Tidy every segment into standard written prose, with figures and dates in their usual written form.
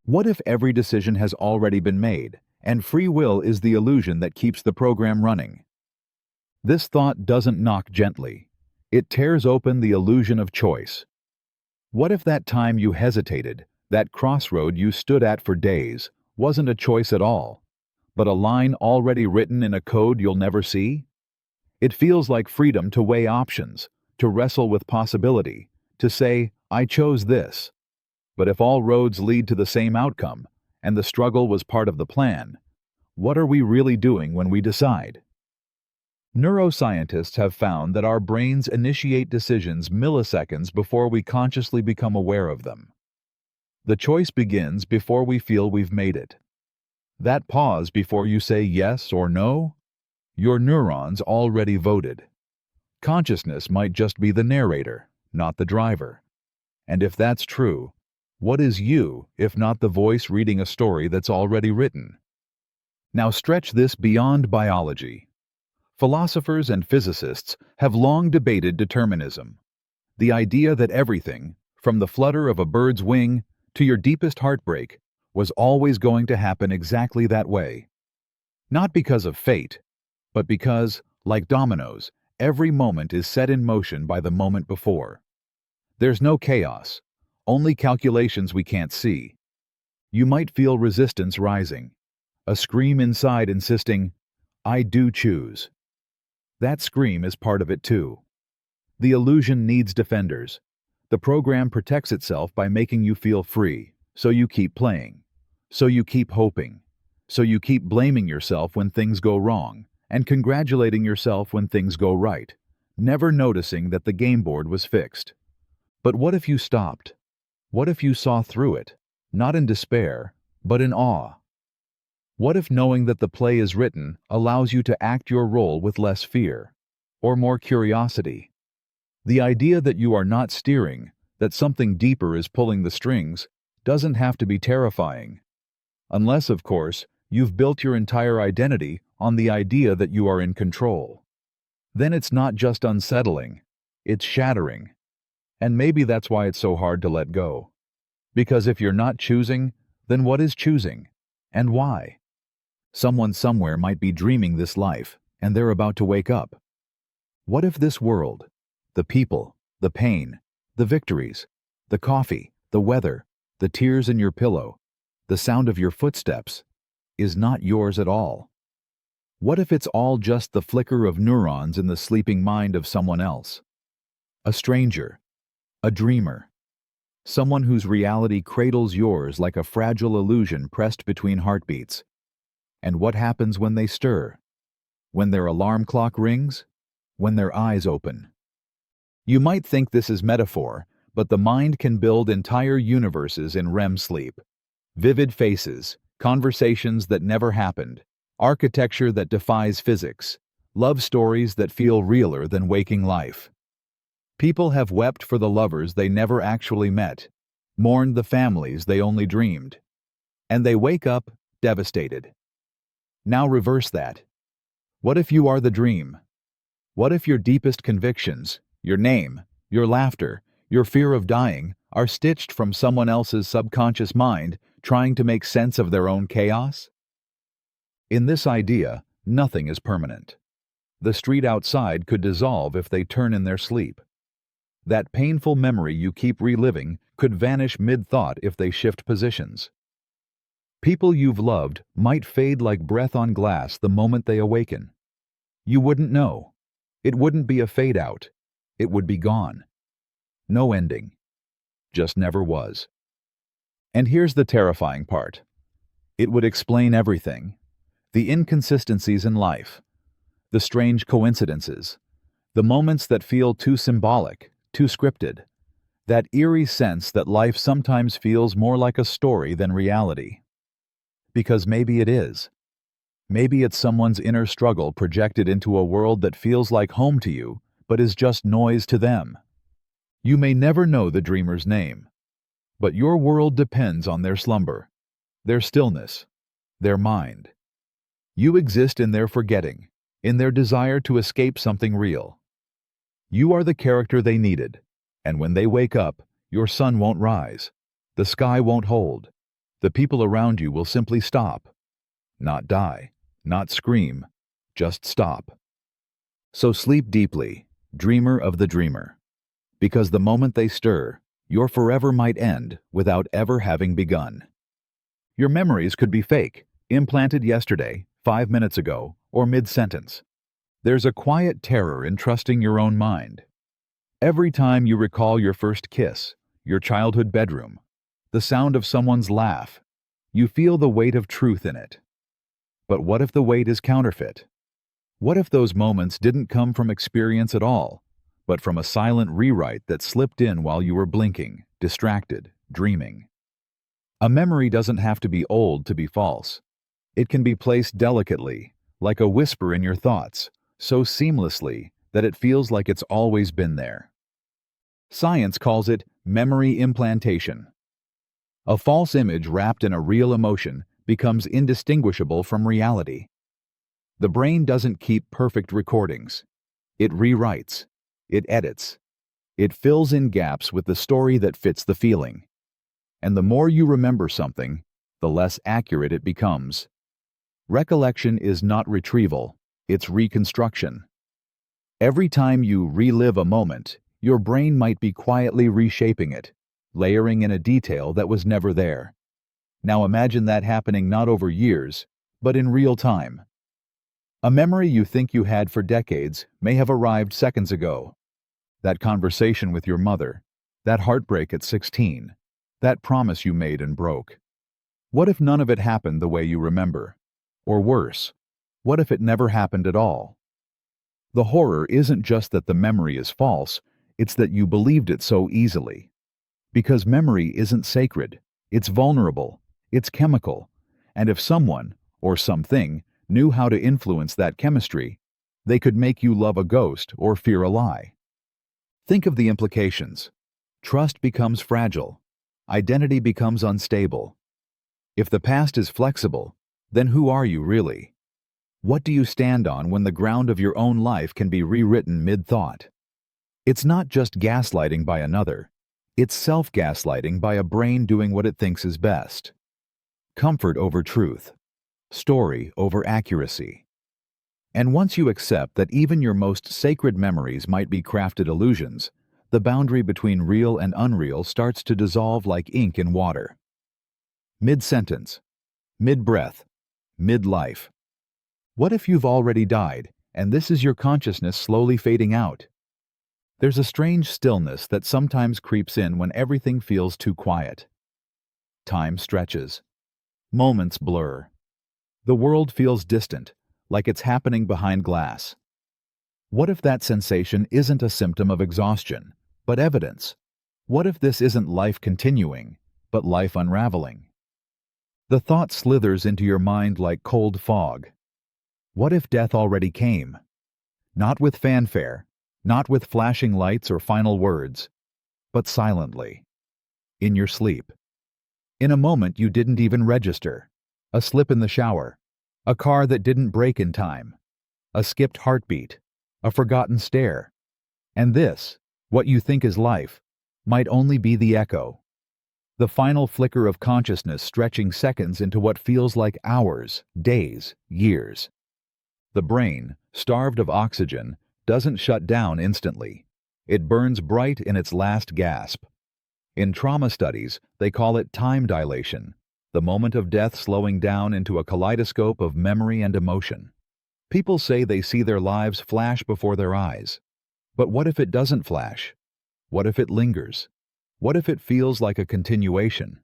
What if every decision has already been made, and free will is the illusion that keeps the program running? This thought doesn't knock gently. It tears open the illusion of choice. What if that time you hesitated, that crossroad you stood at for days, wasn't a choice at all, but a line already written in a code you'll never see? It feels like freedom to weigh options, to wrestle with possibility, to say, I chose this. But if all roads lead to the same outcome, and the struggle was part of the plan, what are we really doing when we decide? Neuroscientists have found that our brains initiate decisions milliseconds before we consciously become aware of them. The choice begins before we feel we've made it. That pause before you say yes or no, your neurons already voted. Consciousness might just be the narrator, not the driver. And if that's true, what is you if not the voice reading a story that's already written? Now stretch this beyond biology. Philosophers and physicists have long debated determinism, the idea that everything, from the flutter of a bird's wing to your deepest heartbreak, was always going to happen exactly that way. Not because of fate, but because, like dominoes, every moment is set in motion by the moment before. There's no chaos, only calculations we can't see. You might feel resistance rising, a scream inside insisting, I do choose. That scream is part of it too. The illusion needs defenders. The program protects itself by making you feel free, so you keep playing, so you keep hoping, so you keep blaming yourself when things go wrong, and congratulating yourself when things go right, never noticing that the game board was fixed. But what if you stopped? What if you saw through it, not in despair, but in awe? What if knowing that the play is written allows you to act your role with less fear, or more curiosity? The idea that you are not steering, that something deeper is pulling the strings, doesn't have to be terrifying. Unless, of course, you've built your entire identity on the idea that you are in control. Then it's not just unsettling, it's shattering. And maybe that's why it's so hard to let go. Because if you're not choosing, then what is choosing? And why? Someone somewhere might be dreaming this life, and they're about to wake up. What if this world, the people, the pain, the victories, the coffee, the weather, the tears in your pillow, the sound of your footsteps, is not yours at all? What if it's all just the flicker of neurons in the sleeping mind of someone else? A stranger, a dreamer, someone whose reality cradles yours like a fragile illusion pressed between heartbeats. And what happens when they stir? When their alarm clock rings? When their eyes open? You might think this is metaphor, but the mind can build entire universes in REM sleep. Vivid faces, conversations that never happened, architecture that defies physics, love stories that feel realer than waking life. People have wept for the lovers they never actually met, mourned the families they only dreamed. And they wake up devastated. Now reverse that. What if you are the dream? What if your deepest convictions, your name, your laughter, your fear of dying, are stitched from someone else's subconscious mind trying to make sense of their own chaos? In this idea, nothing is permanent. The street outside could dissolve if they turn in their sleep. That painful memory you keep reliving could vanish mid-thought if they shift positions. People you've loved might fade like breath on glass the moment they awaken. You wouldn't know. It wouldn't be a fade-out. It would be gone. No ending. Just never was. And here's the terrifying part. It would explain everything. The inconsistencies in life. The strange coincidences. The moments that feel too symbolic, too scripted. That eerie sense that life sometimes feels more like a story than reality. Because maybe it is. Maybe it's someone's inner struggle projected into a world that feels like home to you, but is just noise to them. You may never know the dreamer's name, but your world depends on their slumber, their stillness, their mind. You exist in their forgetting, in their desire to escape something real. You are the character they needed, and when they wake up, your sun won't rise, the sky won't hold, The people around you will simply stop. Not die, not scream, just stop. So sleep deeply, dreamer of the dreamer. Because the moment they stir, your forever might end without ever having begun. Your memories could be fake, implanted yesterday, 5 minutes ago, or mid-sentence. There's a quiet terror in trusting your own mind. Every time you recall your first kiss, your childhood bedroom, the sound of someone's laugh, you feel the weight of truth in it. But what if the weight is counterfeit? What if those moments didn't come from experience at all, but from a silent rewrite that slipped in while you were blinking, distracted, dreaming? A memory doesn't have to be old to be false. It can be placed delicately, like a whisper in your thoughts, so seamlessly that it feels like it's always been there. Science calls it memory implantation. A false image wrapped in a real emotion becomes indistinguishable from reality. The brain doesn't keep perfect recordings. It rewrites. It edits. It fills in gaps with the story that fits the feeling. And the more you remember something, the less accurate it becomes. Recollection is not retrieval, it's reconstruction. Every time you relive a moment, your brain might be quietly reshaping it, layering in a detail that was never there. Now imagine that happening not over years, but in real time. A memory you think you had for decades may have arrived seconds ago. That conversation with your mother, that heartbreak at 16, that promise you made and broke. What if none of it happened the way you remember? Or worse, what if it never happened at all? The horror isn't just that the memory is false, it's that you believed it so easily. Because memory isn't sacred, it's vulnerable, it's chemical, and if someone, or something, knew how to influence that chemistry, they could make you love a ghost or fear a lie. Think of the implications. Trust becomes fragile. Identity becomes unstable. If the past is flexible, then who are you really? What do you stand on when the ground of your own life can be rewritten mid-thought? It's not just gaslighting by another. It's self-gaslighting by a brain doing what it thinks is best. Comfort over truth. Story over accuracy. And once you accept that even your most sacred memories might be crafted illusions, the boundary between real and unreal starts to dissolve like ink in water. Mid-sentence, mid-breath, mid-life. What if you've already died, and this is your consciousness slowly fading out? There's a strange stillness that sometimes creeps in when everything feels too quiet. Time stretches. Moments blur. The world feels distant, like it's happening behind glass. What if that sensation isn't a symptom of exhaustion, but evidence? What if this isn't life continuing, but life unraveling? The thought slithers into your mind like cold fog. What if death already came? Not with fanfare, not with flashing lights or final words, but silently, in your sleep. In a moment you didn't even register. A slip in the shower, a car that didn't brake in time, a skipped heartbeat, a forgotten stare. And this, what you think is life, might only be the echo. The final flicker of consciousness stretching seconds into what feels like hours, days, years. The brain, starved of oxygen, doesn't shut down instantly. It burns bright in its last gasp. In trauma studies, they call it time dilation, the moment of death slowing down into a kaleidoscope of memory and emotion. People say they see their lives flash before their eyes. But what if it doesn't flash? What if it lingers? What if it feels like a continuation?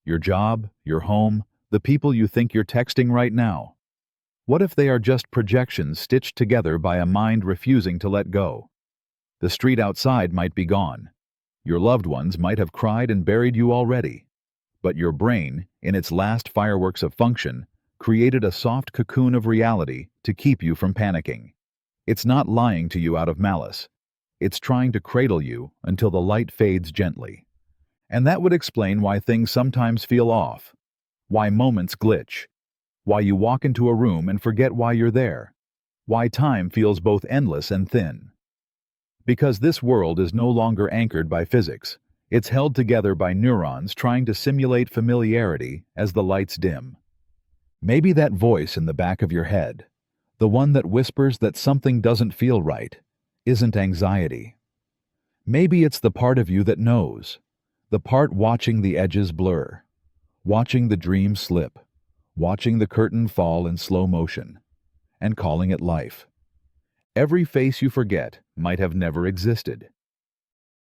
Your job, your home, the people you think you're texting right now. What if they are just projections stitched together by a mind refusing to let go? The street outside might be gone. Your loved ones might have cried and buried you already. But your brain, in its last fireworks of function, created a soft cocoon of reality to keep you from panicking. It's not lying to you out of malice. It's trying to cradle you until the light fades gently. And that would explain why things sometimes feel off, why moments glitch, why you walk into a room and forget why you're there, why time feels both endless and thin. Because this world is no longer anchored by physics. It's held together by neurons trying to simulate familiarity as the lights dim. Maybe that voice in the back of your head, the one that whispers that something doesn't feel right, isn't anxiety. Maybe it's the part of you that knows, the part watching the edges blur, watching the dream slip, watching the curtain fall in slow motion, and calling it life. Every face you forget might have never existed.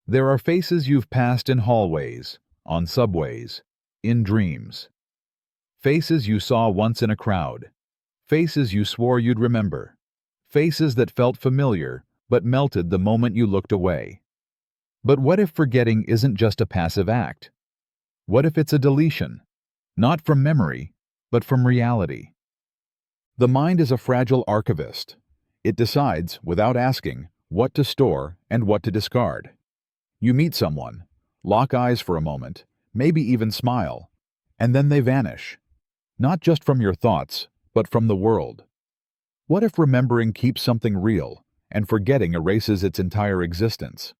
There are faces you've passed in hallways, on subways, in dreams. Faces you saw once in a crowd. Faces you swore you'd remember. Faces that felt familiar but melted the moment you looked away. But what if forgetting isn't just a passive act? What if it's a deletion? Not from memory, but from reality. The mind is a fragile archivist. It decides, without asking, what to store and what to discard. You meet someone, lock eyes for a moment, maybe even smile, and then they vanish. Not just from your thoughts, but from the world. What if remembering keeps something real, and forgetting erases its entire existence?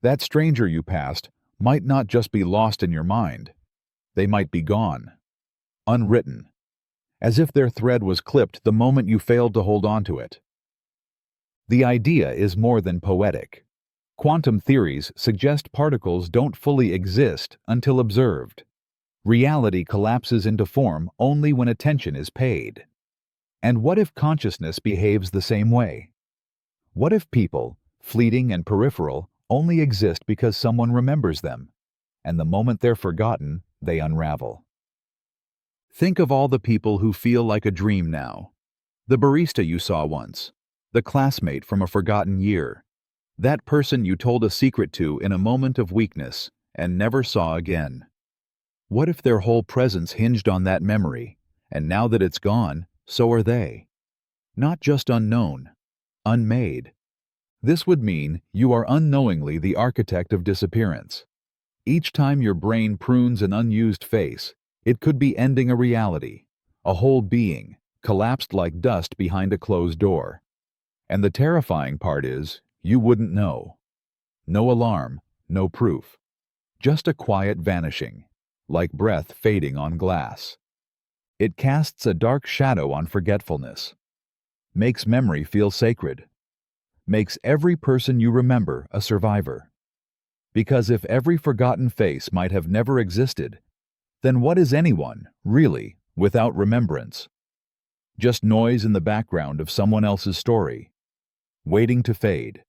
That stranger you passed might not just be lost in your mind. They might be gone, unwritten, as if their thread was clipped the moment you failed to hold on to it. The idea is more than poetic. Quantum theories suggest particles don't fully exist until observed. Reality collapses into form only when attention is paid. And what if consciousness behaves the same way? What if people, fleeting and peripheral, only exist because someone remembers them, and the moment they're forgotten, they unravel? Think of all the people who feel like a dream now. The barista you saw once, the classmate from a forgotten year, that person you told a secret to in a moment of weakness and never saw again. What if their whole presence hinged on that memory, and now that it's gone, so are they? Not just unknown, unmade. This would mean you are unknowingly the architect of disappearance. Each time your brain prunes an unused face, it could be ending a reality, a whole being, collapsed like dust behind a closed door. And the terrifying part is, you wouldn't know. No alarm, no proof. Just a quiet vanishing, like breath fading on glass. It casts a dark shadow on forgetfulness, makes memory feel sacred, makes every person you remember a survivor. Because if every forgotten face might have never existed, then what is anyone, really, without remembrance? Just noise in the background of someone else's story, waiting to fade,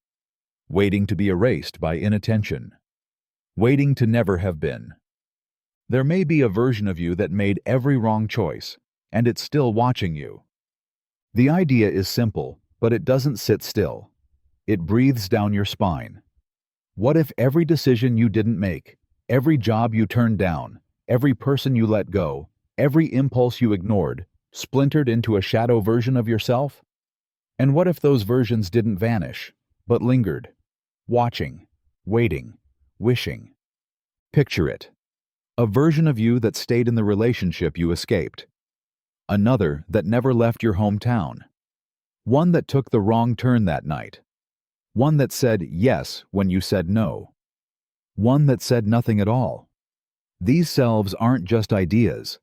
waiting to be erased by inattention, waiting to never have been. There may be a version of you that made every wrong choice, and it's still watching you. The idea is simple, but it doesn't sit still. It breathes down your spine. What if every decision you didn't make, every job you turned down, every person you let go, every impulse you ignored, splintered into a shadow version of yourself? And what if those versions didn't vanish, but lingered, watching, waiting, wishing? Picture it. A version of you that stayed in the relationship you escaped. Another that never left your hometown. One that took the wrong turn that night. One that said yes when you said no. One that said nothing at all. These selves aren't just ideas.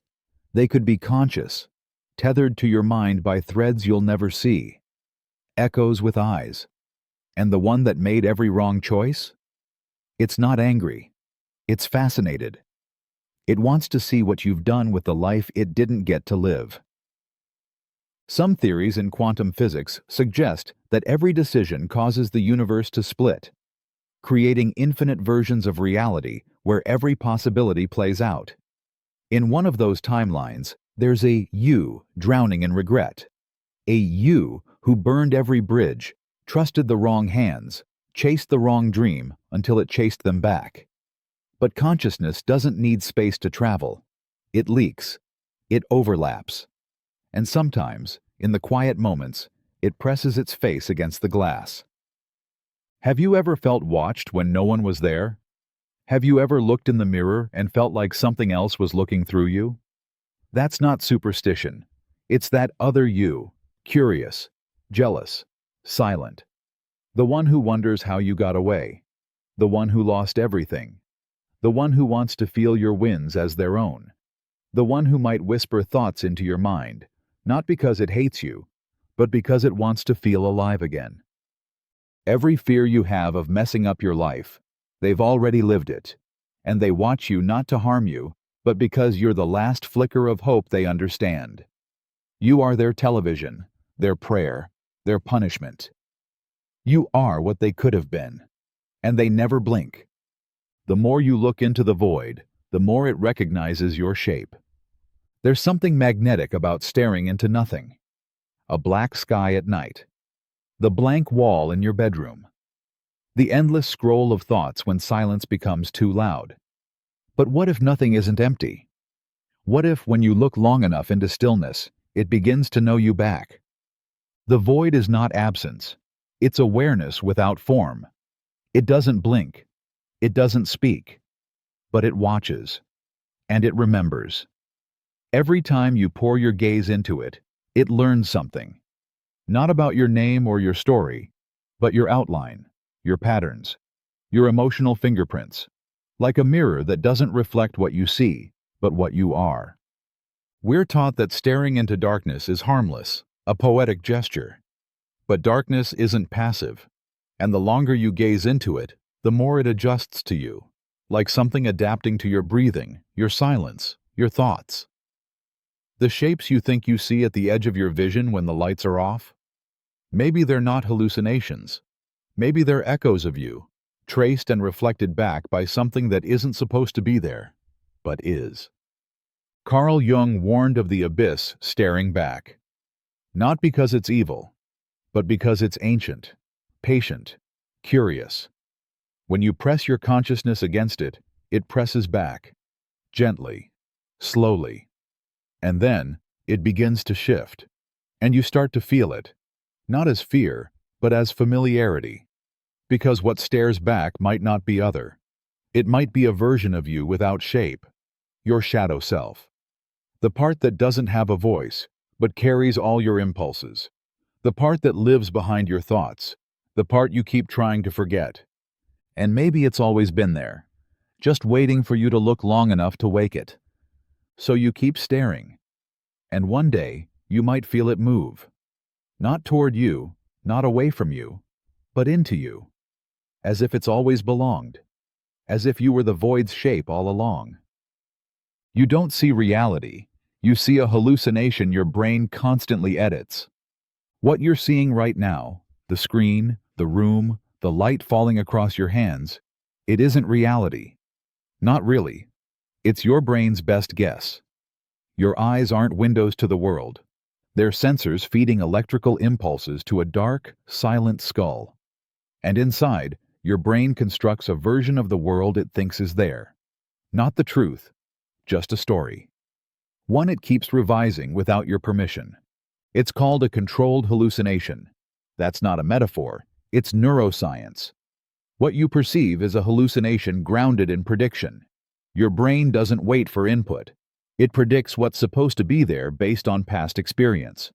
They could be conscious, tethered to your mind by threads you'll never see. Echoes with eyes. And the one that made every wrong choice? It's not angry. It's fascinated. It wants to see what you've done with the life it didn't get to live. Some theories in quantum physics suggest that every decision causes the universe to split, creating infinite versions of reality where every possibility plays out. In one of those timelines, there's a you drowning in regret. A you who burned every bridge, trusted the wrong hands, chased the wrong dream until it chased them back. But consciousness doesn't need space to travel. It leaks. It overlaps. And sometimes, in the quiet moments, it presses its face against the glass. Have you ever felt watched when no one was there? Have you ever looked in the mirror and felt like something else was looking through you? That's not superstition. It's that other you, curious, jealous, silent. The one who wonders how you got away. The one who lost everything. the one who wants to feel your wins as their own, the one who might whisper thoughts into your mind, not because it hates you, but because it wants to feel alive again. Every fear you have of messing up your life, they've already lived it, and they watch you not to harm you, but because you're the last flicker of hope they understand. You are their television, their prayer, their punishment. You are what they could have been, and they never blink. The more you look into the void, the more it recognizes your shape. There's something magnetic about staring into nothing. A black sky at night. The blank wall in your bedroom. The endless scroll of thoughts when silence becomes too loud. But what if nothing isn't empty? What if, when you look long enough into stillness, it begins to know you back? The void is not absence. It's awareness without form. It doesn't blink. It doesn't speak. But it watches. And it remembers. Every time you pour your gaze into it, it learns something. Not about your name or your story, but your outline, your patterns, your emotional fingerprints, like a mirror that doesn't reflect what you see, but what you are. We're taught that staring into darkness is harmless, a poetic gesture. But darkness isn't passive, and the longer you gaze into it, the more it adjusts to you, like something adapting to your breathing, your silence, your thoughts. The shapes you think you see at the edge of your vision when the lights are off? Maybe they're not hallucinations. Maybe they're echoes of you, traced and reflected back by something that isn't supposed to be there, but is. Carl Jung warned of the abyss staring back. Not because it's evil, but because it's ancient, patient, curious. When you press your consciousness against it, it presses back, gently, slowly. And then, it begins to shift, and you start to feel it, not as fear, but as familiarity. Because what stares back might not be other. It might be a version of you without shape, your shadow self. The part that doesn't have a voice, but carries all your impulses. The part that lives behind your thoughts, the part you keep trying to forget. And maybe it's always been there, just waiting for you to look long enough to wake it. So you keep staring, and one day you might feel it move. Not toward you, not away from you, but into you. As if it's always belonged. As if you were the void's shape all along. You don't see reality, you see a hallucination your brain constantly edits. What you're seeing right now, the screen, the room, the light falling across your hands, it isn't reality. Not really. It's your brain's best guess. Your eyes aren't windows to the world. They're sensors feeding electrical impulses to a dark, silent skull. And inside, your brain constructs a version of the world it thinks is there. Not the truth, just a story. One it keeps revising without your permission. It's called a controlled hallucination. That's not a metaphor, it's neuroscience. What you perceive is a hallucination grounded in prediction. Your brain doesn't wait for input. It predicts what's supposed to be there based on past experience.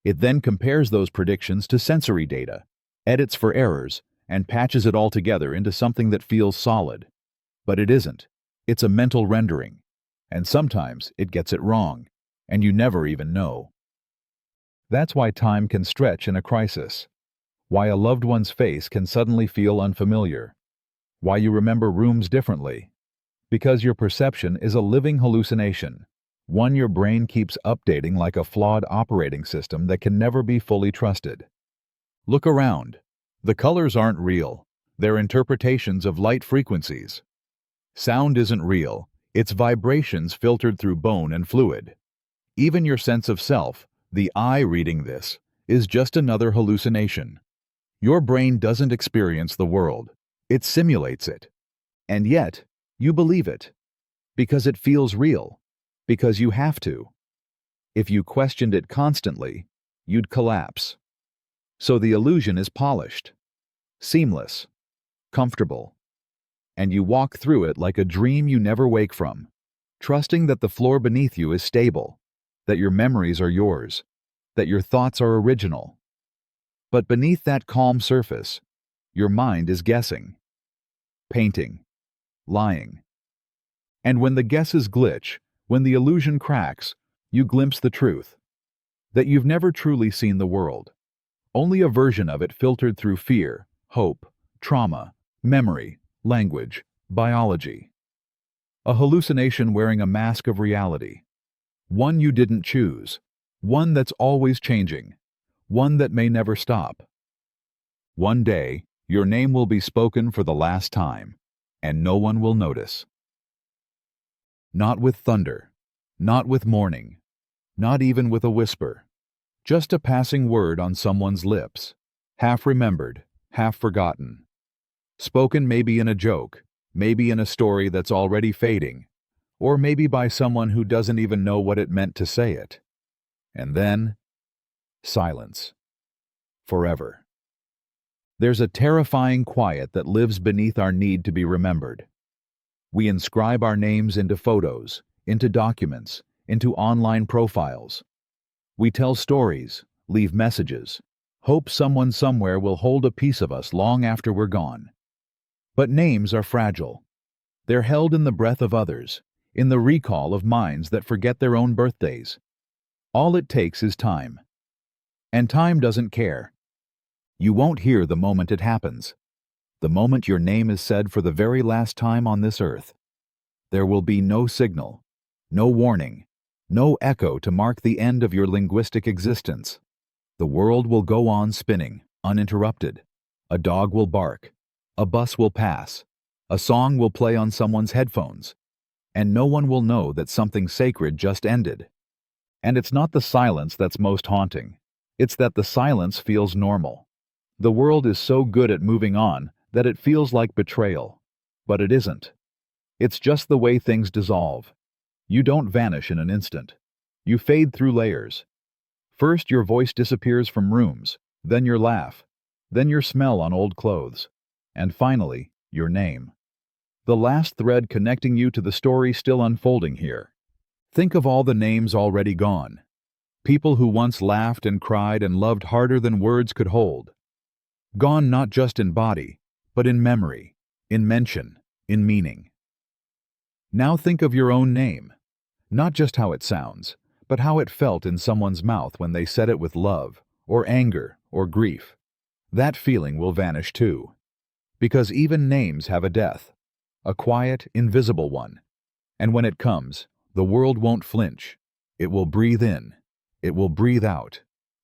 It then compares those predictions to sensory data, edits for errors, and patches it all together into something that feels solid. But it isn't. It's a mental rendering. And sometimes it gets it wrong, and you never even know. That's why time can stretch in a crisis. Why a loved one's face can suddenly feel unfamiliar. Why you remember rooms differently. Because your perception is a living hallucination, one your brain keeps updating like a flawed operating system that can never be fully trusted. Look around. The colors aren't real. They're interpretations of light frequencies. Sound isn't real. It's vibrations filtered through bone and fluid. Even your sense of self, the I reading this, is just another hallucination. Your brain doesn't experience the world. It simulates it. And yet, you believe it. Because it feels real. Because you have to. If you questioned it constantly, you'd collapse. So the illusion is polished, seamless, comfortable. And you walk through it like a dream you never wake from, trusting that the floor beneath you is stable, that your memories are yours, that your thoughts are original. But beneath that calm surface, your mind is guessing, painting, lying, And when the guesses glitch, when the illusion cracks, you glimpse the truth. That you've never truly seen the world. Only a version of it filtered through fear, hope, trauma, memory, language, biology. A hallucination wearing a mask of reality. One you didn't choose. One that's always changing. One that may never stop. One day, your name will be spoken for the last time, and no one will notice. Not with thunder, not with mourning, not even with a whisper. Just a passing word on someone's lips, half remembered, half forgotten. Spoken maybe in a joke, maybe in a story that's already fading, or maybe by someone who doesn't even know what it meant to say it. And then, silence. Forever. There's a terrifying quiet that lives beneath our need to be remembered. We inscribe our names into photos, into documents, into online profiles. We tell stories, leave messages, hope someone somewhere will hold a piece of us long after we're gone. But names are fragile. They're held in the breath of others, in the recall of minds that forget their own birthdays. All it takes is time. And time doesn't care. You won't hear the moment it happens. The moment your name is said for the very last time on this earth. There will be no signal, no warning, no echo to mark the end of your linguistic existence. The world will go on spinning, uninterrupted. A dog will bark. A bus will pass. A song will play on someone's headphones. And no one will know that something sacred just ended. And it's not the silence that's most haunting. It's that the silence feels normal. The world is so good at moving on that it feels like betrayal. But it isn't. It's just the way things dissolve. You don't vanish in an instant. You fade through layers. First, your voice disappears from rooms, then your laugh, then your smell on old clothes, and finally, your name. The last thread connecting you to the story still unfolding here. Think of all the names already gone. People who once laughed and cried and loved harder than words could hold. Gone not just in body, but in memory, in mention, in meaning. Now think of your own name. Not just how it sounds, but how it felt in someone's mouth when they said it with love, or anger, or grief. That feeling will vanish too. Because even names have a death. A quiet, invisible one. And when it comes, the world won't flinch. It will breathe in. It will breathe out.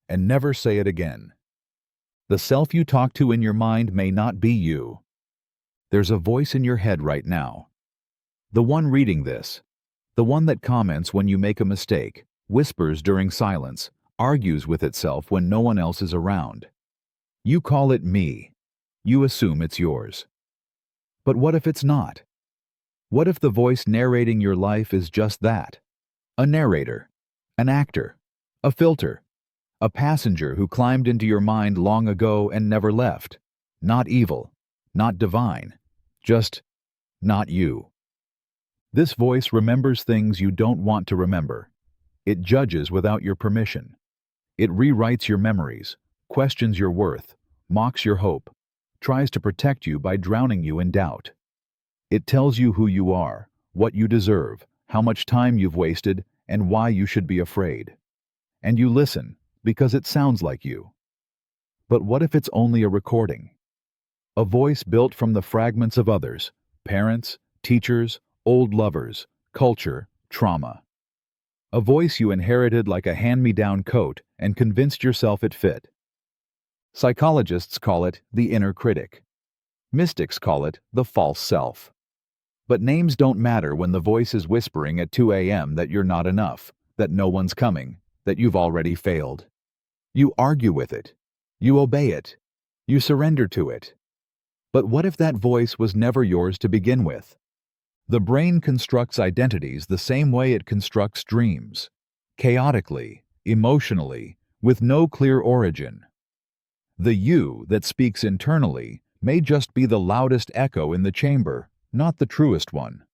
And never say it again. The self you talk to in your mind may not be you. There's a voice in your head right now. The one reading this. The one that comments when you make a mistake, whispers during silence, argues with itself when no one else is around. You call it me. You assume it's yours. But what if it's not? What if the voice narrating your life is just that? A narrator, an actor, a filter, a passenger who climbed into your mind long ago and never left. Not evil, not divine, just not you. This voice remembers things you don't want to remember. It judges without your permission. It rewrites your memories, questions your worth, mocks your hope, tries to protect you by drowning you in doubt. It tells you who you are, what you deserve, how much time you've wasted, and why you should be afraid. And you listen, because it sounds like you. But what if it's only a recording? A voice built from the fragments of others, parents, teachers, old lovers, culture, trauma. A voice you inherited like a hand-me-down coat and convinced yourself it fit. Psychologists call it the inner critic. Mystics call it the false self. But names don't matter when the voice is whispering at 2 a.m. that you're not enough, that no one's coming, that you've already failed. You argue with it. You obey it. You surrender to it. But what if that voice was never yours to begin with? The brain constructs identities the same way it constructs dreams. Chaotically, emotionally, with no clear origin. The you that speaks internally may just be the loudest echo in the chamber, not the truest one.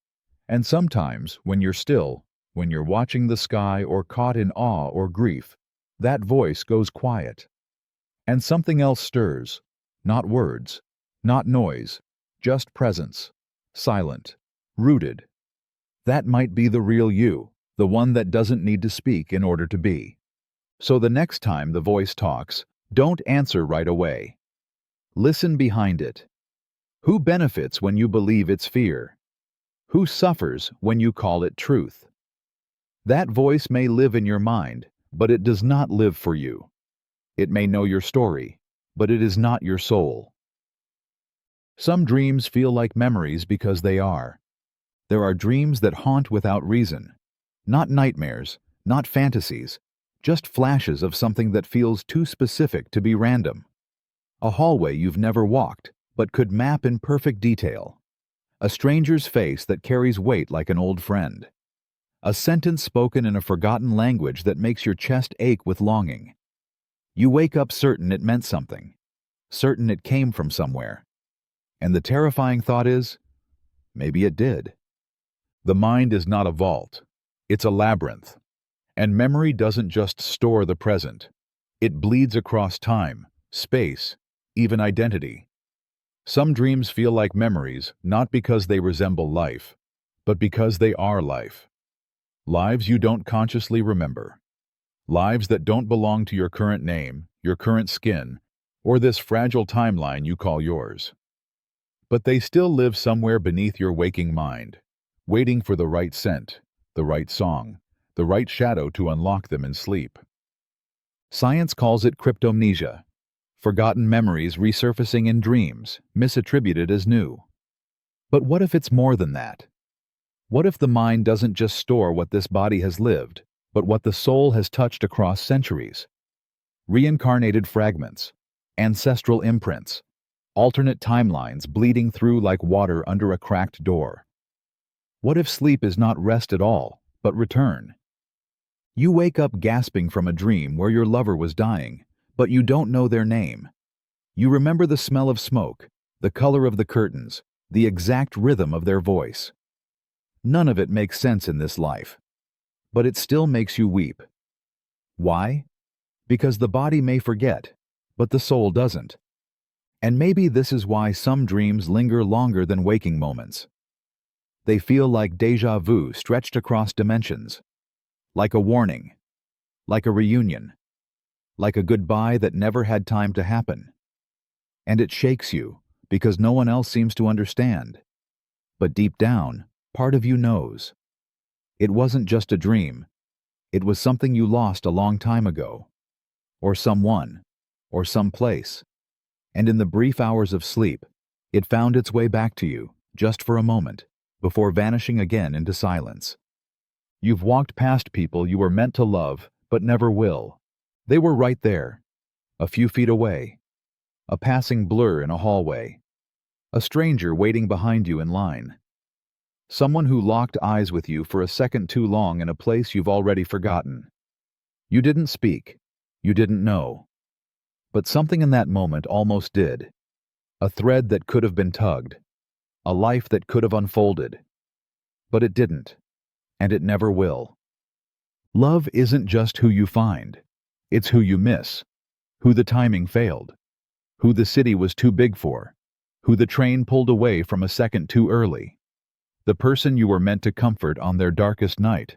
And sometimes, when you're still, when you're watching the sky or caught in awe or grief, that voice goes quiet. And something else stirs. Not words, not noise, just presence, silent, rooted. That might be the real you, the one that doesn't need to speak in order to be. So the next time the voice talks, don't answer right away. Listen behind it. Who benefits when you believe it's fear? Who suffers when you call it truth? That voice may live in your mind, but it does not live for you. It may know your story, but it is not your soul. Some dreams feel like memories because they are. There are dreams that haunt without reason. Not nightmares, not fantasies, just flashes of something that feels too specific to be random. A hallway you've never walked, but could map in perfect detail. A stranger's face that carries weight like an old friend. A sentence spoken in a forgotten language that makes your chest ache with longing. You wake up certain it meant something, certain it came from somewhere. And the terrifying thought is, maybe it did. The mind is not a vault. It's a labyrinth. And memory doesn't just store the present. It bleeds across time, space, even identity. Some dreams feel like memories not because they resemble life, but because they are life. Lives you don't consciously remember. Lives that don't belong to your current name, your current skin, or this fragile timeline you call yours. But they still live somewhere beneath your waking mind, waiting for the right scent, the right song, the right shadow to unlock them in sleep. Science calls it cryptomnesia, forgotten memories resurfacing in dreams, misattributed as new. But what if it's more than that? What if the mind doesn't just store what this body has lived, but what the soul has touched across centuries? Reincarnated fragments, ancestral imprints, alternate timelines bleeding through like water under a cracked door. What if sleep is not rest at all, but return? You wake up gasping from a dream where your lover was dying, but you don't know their name. You remember the smell of smoke, the color of the curtains, the exact rhythm of their voice. None of it makes sense in this life, but it still makes you weep. Why? Because the body may forget, but the soul doesn't. And maybe this is why some dreams linger longer than waking moments. They feel like déjà vu stretched across dimensions, like a warning, like a reunion, like a goodbye that never had time to happen. And it shakes you because no one else seems to understand. But deep down, part of you knows. It wasn't just a dream. It was something you lost a long time ago, or someone, or someplace. And in the brief hours of sleep, it found its way back to you, just for a moment, before vanishing again into silence. You've walked past people you were meant to love, but never will. They were right there, a few feet away, a passing blur in a hallway, a stranger waiting behind you in line. Someone who locked eyes with you for a second too long in a place you've already forgotten. You didn't speak. You didn't know. But something in that moment almost did. A thread that could have been tugged. A life that could have unfolded. But it didn't. And it never will. Love isn't just who you find. It's who you miss. Who the timing failed. Who the city was too big for. Who the train pulled away from a second too early. The person you were meant to comfort on their darkest night.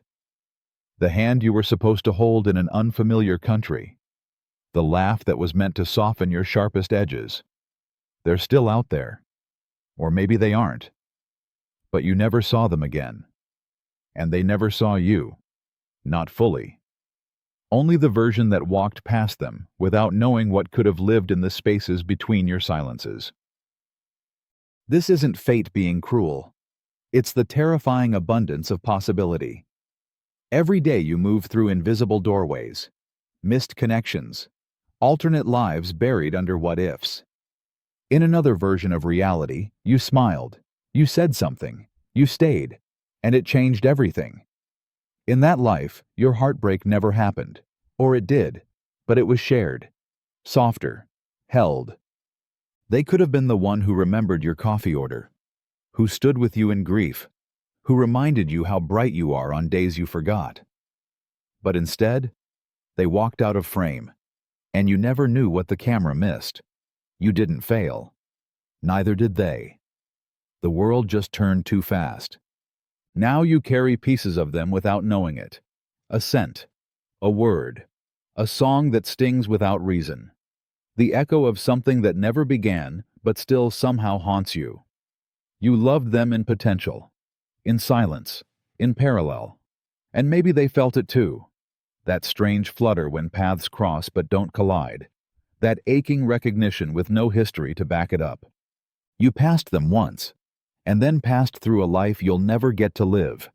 The hand you were supposed to hold in an unfamiliar country. The laugh that was meant to soften your sharpest edges. They're still out there. Or maybe they aren't. But you never saw them again. And they never saw you. Not fully. Only the version that walked past them without knowing what could have lived in the spaces between your silences. This isn't fate being cruel. It's the terrifying abundance of possibility. Every day you move through invisible doorways, missed connections, alternate lives buried under what-ifs. In another version of reality, you smiled, you said something, you stayed, and it changed everything. In that life, your heartbreak never happened, or it did, but it was shared, softer, held. They could have been the one who remembered your coffee order, who stood with you in grief, who reminded you how bright you are on days you forgot. But instead, they walked out of frame, and you never knew what the camera missed. You didn't fail. Neither did they. The world just turned too fast. Now you carry pieces of them without knowing it. A scent, a word, a song that stings without reason. The echo of something that never began, but still somehow haunts you. You loved them in potential, in silence, in parallel. And maybe they felt it too. That strange flutter when paths cross but don't collide. That aching recognition with no history to back it up. You passed them once, and then passed through a life you'll never get to live.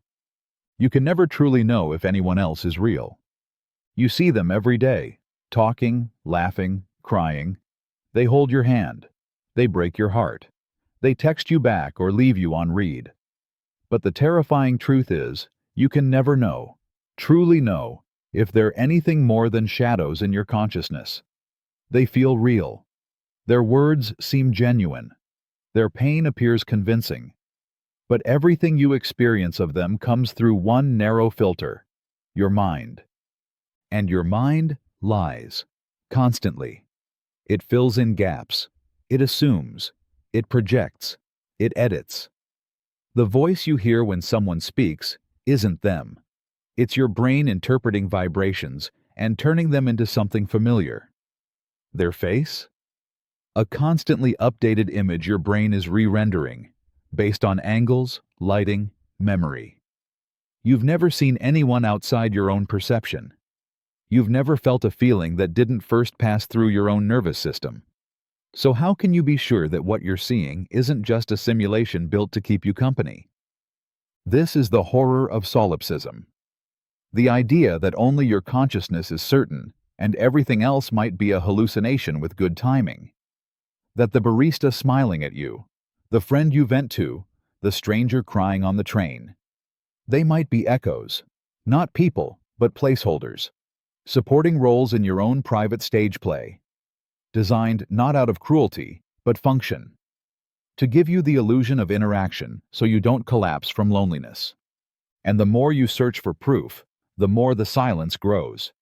You can never truly know if anyone else is real. You see them every day, talking, laughing, crying. They hold your hand. They break your heart. They text you back or leave you on read. But the terrifying truth is, you can never know, truly know, if they're anything more than shadows in your consciousness. They feel real. Their words seem genuine. Their pain appears convincing. But everything you experience of them comes through one narrow filter, your mind. And your mind lies, constantly. It fills in gaps. It assumes. It projects. It edits. The voice you hear when someone speaks isn't them. It's your brain interpreting vibrations and turning them into something familiar. Their face? A constantly updated image your brain is re-rendering, based on angles, lighting, memory. You've never seen anyone outside your own perception. You've never felt a feeling that didn't first pass through your own nervous system. So how can you be sure that what you're seeing isn't just a simulation built to keep you company? This is the horror of solipsism. The idea that only your consciousness is certain and everything else might be a hallucination with good timing. That the barista smiling at you, the friend you vent to, the stranger crying on the train. They might be echoes, not people, but placeholders, supporting roles in your own private stage play, designed not out of cruelty, but function, to give you the illusion of interaction so you don't collapse from loneliness. And the more you search for proof, the more the silence grows.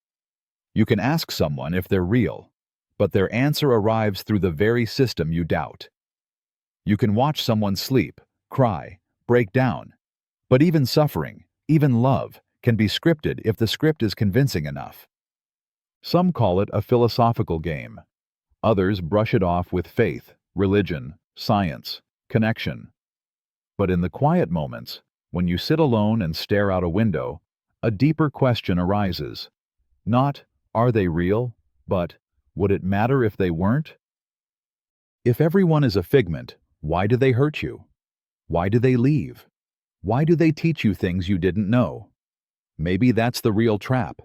You can ask someone if they're real, but their answer arrives through the very system you doubt. You can watch someone sleep, cry, break down, but even suffering, even love, can be scripted if the script is convincing enough. Some call it a philosophical game. Others brush it off with faith, religion, science, connection. But in the quiet moments, when you sit alone and stare out a window, a deeper question arises. Not, are they real? But, would it matter if they weren't? If everyone is a figment, why do they hurt you? Why do they leave? Why do they teach you things you didn't know? Maybe that's the real trap.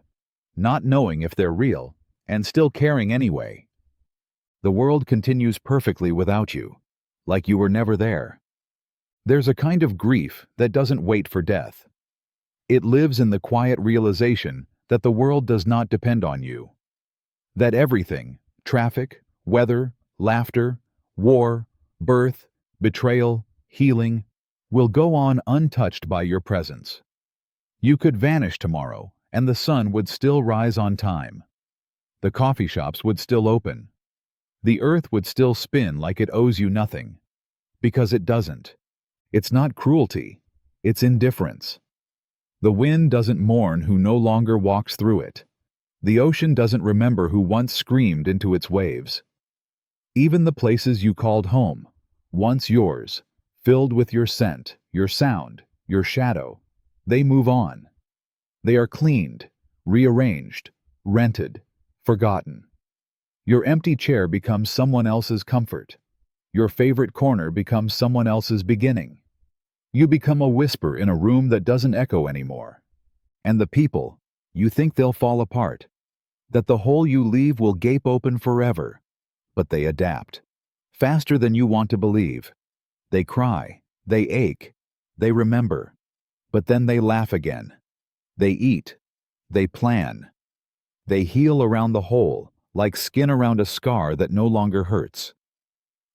Not knowing if they're real, and still caring anyway. The world continues perfectly without you, like you were never there. There's a kind of grief that doesn't wait for death. It lives in the quiet realization that the world does not depend on you. That everything, traffic, weather, laughter, war, birth, betrayal, healing, will go on untouched by your presence. You could vanish tomorrow, and the sun would still rise on time. The coffee shops would still open. The earth would still spin like it owes you nothing. Because it doesn't. It's not cruelty. It's indifference. The wind doesn't mourn who no longer walks through it. The ocean doesn't remember who once screamed into its waves. Even the places you called home, once yours, filled with your scent, your sound, your shadow, they move on. They are cleaned, rearranged, rented, forgotten. Your empty chair becomes someone else's comfort. Your favorite corner becomes someone else's beginning. You become a whisper in a room that doesn't echo anymore. And the people, you think they'll fall apart, that the hole you leave will gape open forever. But they adapt, faster than you want to believe. They cry, they ache, they remember. But then they laugh again. They eat, they plan. They heal around the hole, like skin around a scar that no longer hurts.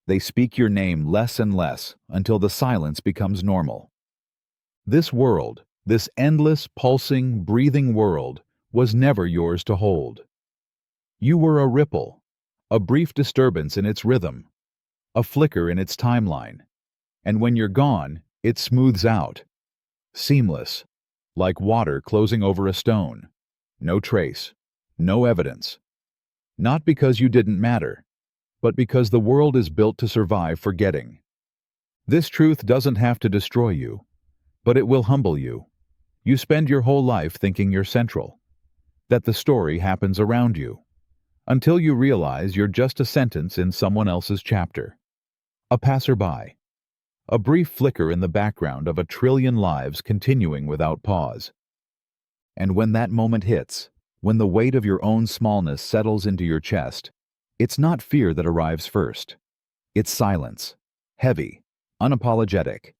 They speak your name less and less until the silence becomes normal. This world, this endless, pulsing, breathing world, was never yours to hold. You were a ripple, a brief disturbance in its rhythm, a flicker in its timeline. And when you're gone, it smooths out. Seamless, like water closing over a stone. No trace, no evidence. Not because you didn't matter, but because the world is built to survive forgetting. This truth doesn't have to destroy you, but it will humble you. You spend your whole life thinking you're central, that the story happens around you, until you realize you're just a sentence in someone else's chapter. A passerby. A brief flicker in the background of a trillion lives continuing without pause. And when that moment hits, when the weight of your own smallness settles into your chest, it's not fear that arrives first. It's silence. Heavy, unapologetic.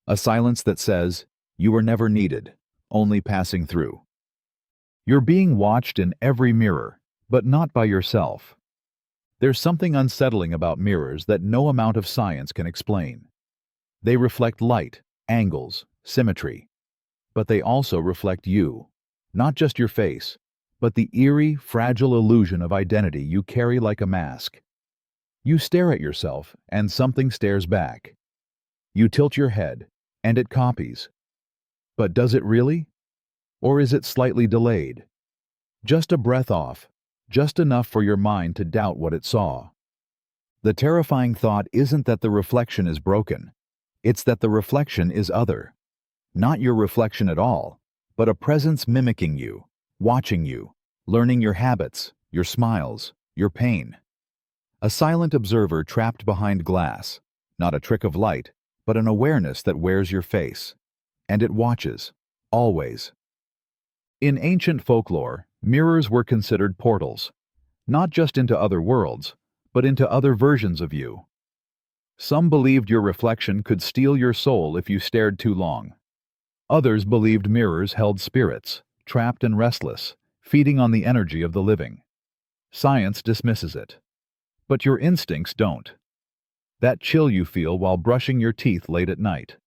A silence that says, you were never needed, only passing through. You're being watched in every mirror, but not by yourself. There's something unsettling about mirrors that no amount of science can explain. They reflect light, angles, symmetry. But they also reflect you. Not just your face, but the eerie, fragile illusion of identity you carry like a mask. You stare at yourself, and something stares back. You tilt your head, and it copies. But does it really? Or is it slightly delayed? Just a breath off, just enough for your mind to doubt what it saw. The terrifying thought isn't that the reflection is broken. It's that the reflection is other. Not your reflection at all, but a presence mimicking you, watching you, learning your habits, your smiles, your pain. A silent observer trapped behind glass, not a trick of light, but an awareness that wears your face. And it watches, always. In ancient folklore, mirrors were considered portals, not just into other worlds, but into other versions of you. Some believed your reflection could steal your soul if you stared too long. Others believed mirrors held spirits, trapped and restless, feeding on the energy of the living. Science dismisses it. But your instincts don't. That chill you feel while brushing your teeth late at night.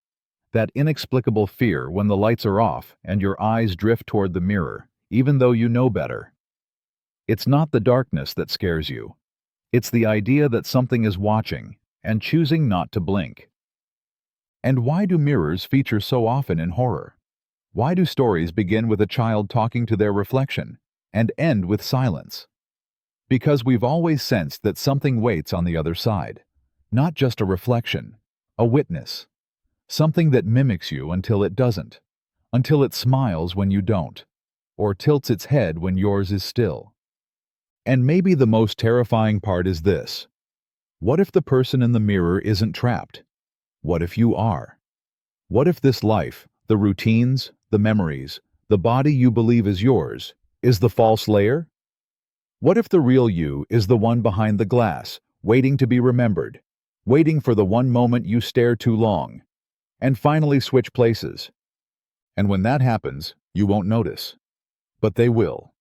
That inexplicable fear when the lights are off and your eyes drift toward the mirror, even though you know better. It's not the darkness that scares you. It's the idea that something is watching and choosing not to blink. And why do mirrors feature so often in horror? Why do stories begin with a child talking to their reflection and end with silence? Because we've always sensed that something waits on the other side. Not just a reflection, a witness. Something that mimics you until it doesn't, until it smiles when you don't, or tilts its head when yours is still. And maybe the most terrifying part is this. What if the person in the mirror isn't trapped? What if you are? What if this life, the routines, the memories, the body you believe is yours, is the false layer? What if the real you is the one behind the glass, waiting to be remembered, waiting for the one moment you stare too long, and finally switch places? And when that happens, you won't notice. But they will.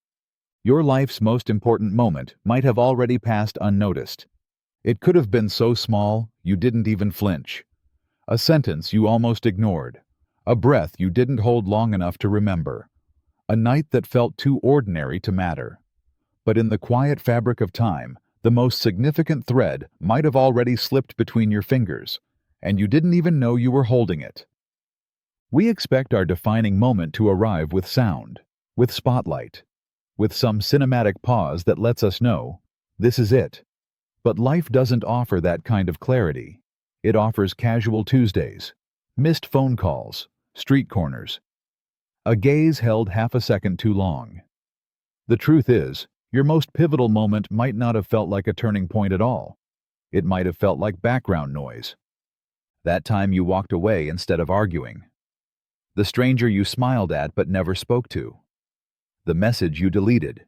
Your life's most important moment might have already passed unnoticed. It could have been so small, you didn't even flinch. A sentence you almost ignored. A breath you didn't hold long enough to remember. A night that felt too ordinary to matter. But in the quiet fabric of time, the most significant thread might have already slipped between your fingers, and you didn't even know you were holding it. We expect our defining moment to arrive with sound, with spotlight, with some cinematic pause that lets us know, this is it. But life doesn't offer that kind of clarity. It offers casual Tuesdays, missed phone calls, street corners. A gaze held half a second too long. The truth is, your most pivotal moment might not have felt like a turning point at all. It might have felt like background noise. That time you walked away instead of arguing. The stranger you smiled at but never spoke to. The message you deleted.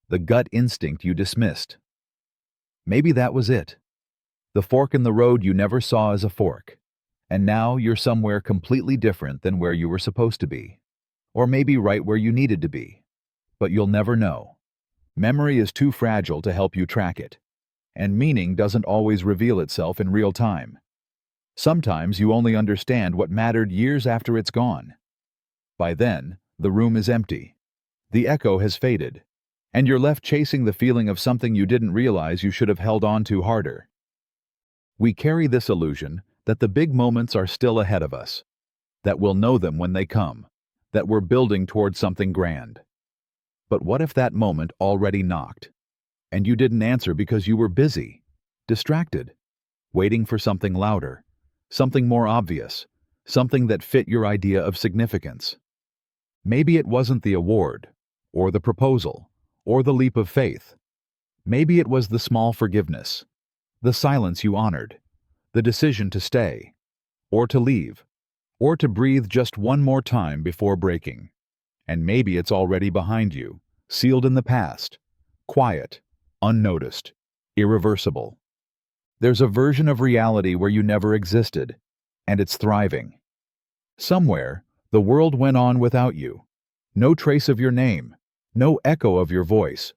The gut instinct you dismissed. Maybe that was it. The fork in the road you never saw as a fork. And now you're somewhere completely different than where you were supposed to be. Or maybe right where you needed to be. But you'll never know. Memory is too fragile to help you track it. And meaning doesn't always reveal itself in real time. Sometimes you only understand what mattered years after it's gone. By then, the room is empty. The echo has faded. And you're left chasing the feeling of something you didn't realize you should have held on to harder. We carry this illusion that the big moments are still ahead of us. that we'll know them when they come, that we're building toward something grand. But what if that moment already knocked, and you didn't answer because you were busy, distracted, waiting for something louder, something more obvious, something that fit your idea of significance? Maybe it wasn't the award, or the proposal, or the leap of faith. Maybe it was the small forgiveness, the silence you honored, the decision to stay, or to leave, or to breathe just one more time before breaking. And maybe it's already behind you, sealed in the past, quiet, unnoticed, irreversible. There's a version of reality where you never existed, and it's thriving. Somewhere, the world went on without you. No trace of your name, no echo of your voice,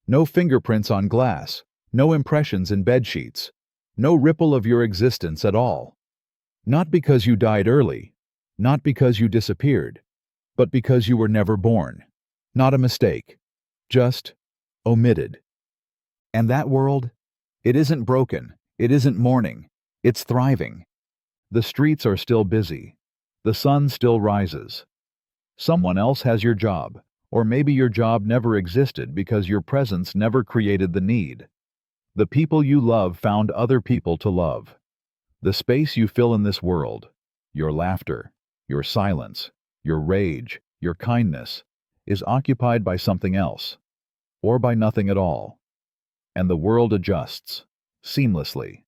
no fingerprints on glass, no impressions in bedsheets, no ripple of your existence at all. Not because you died early, not because you disappeared, but because you were never born. Not a mistake, just omitted. And that world, it isn't broken, it isn't mourning, it's thriving. The streets are still busy, the sun still rises. Someone else has your job, or maybe your job never existed because your presence never created the need. The people you love found other people to love. The space you fill in this world, your laughter, your silence, your rage, your kindness, is occupied by something else, or by nothing at all. And the world adjusts, seamlessly.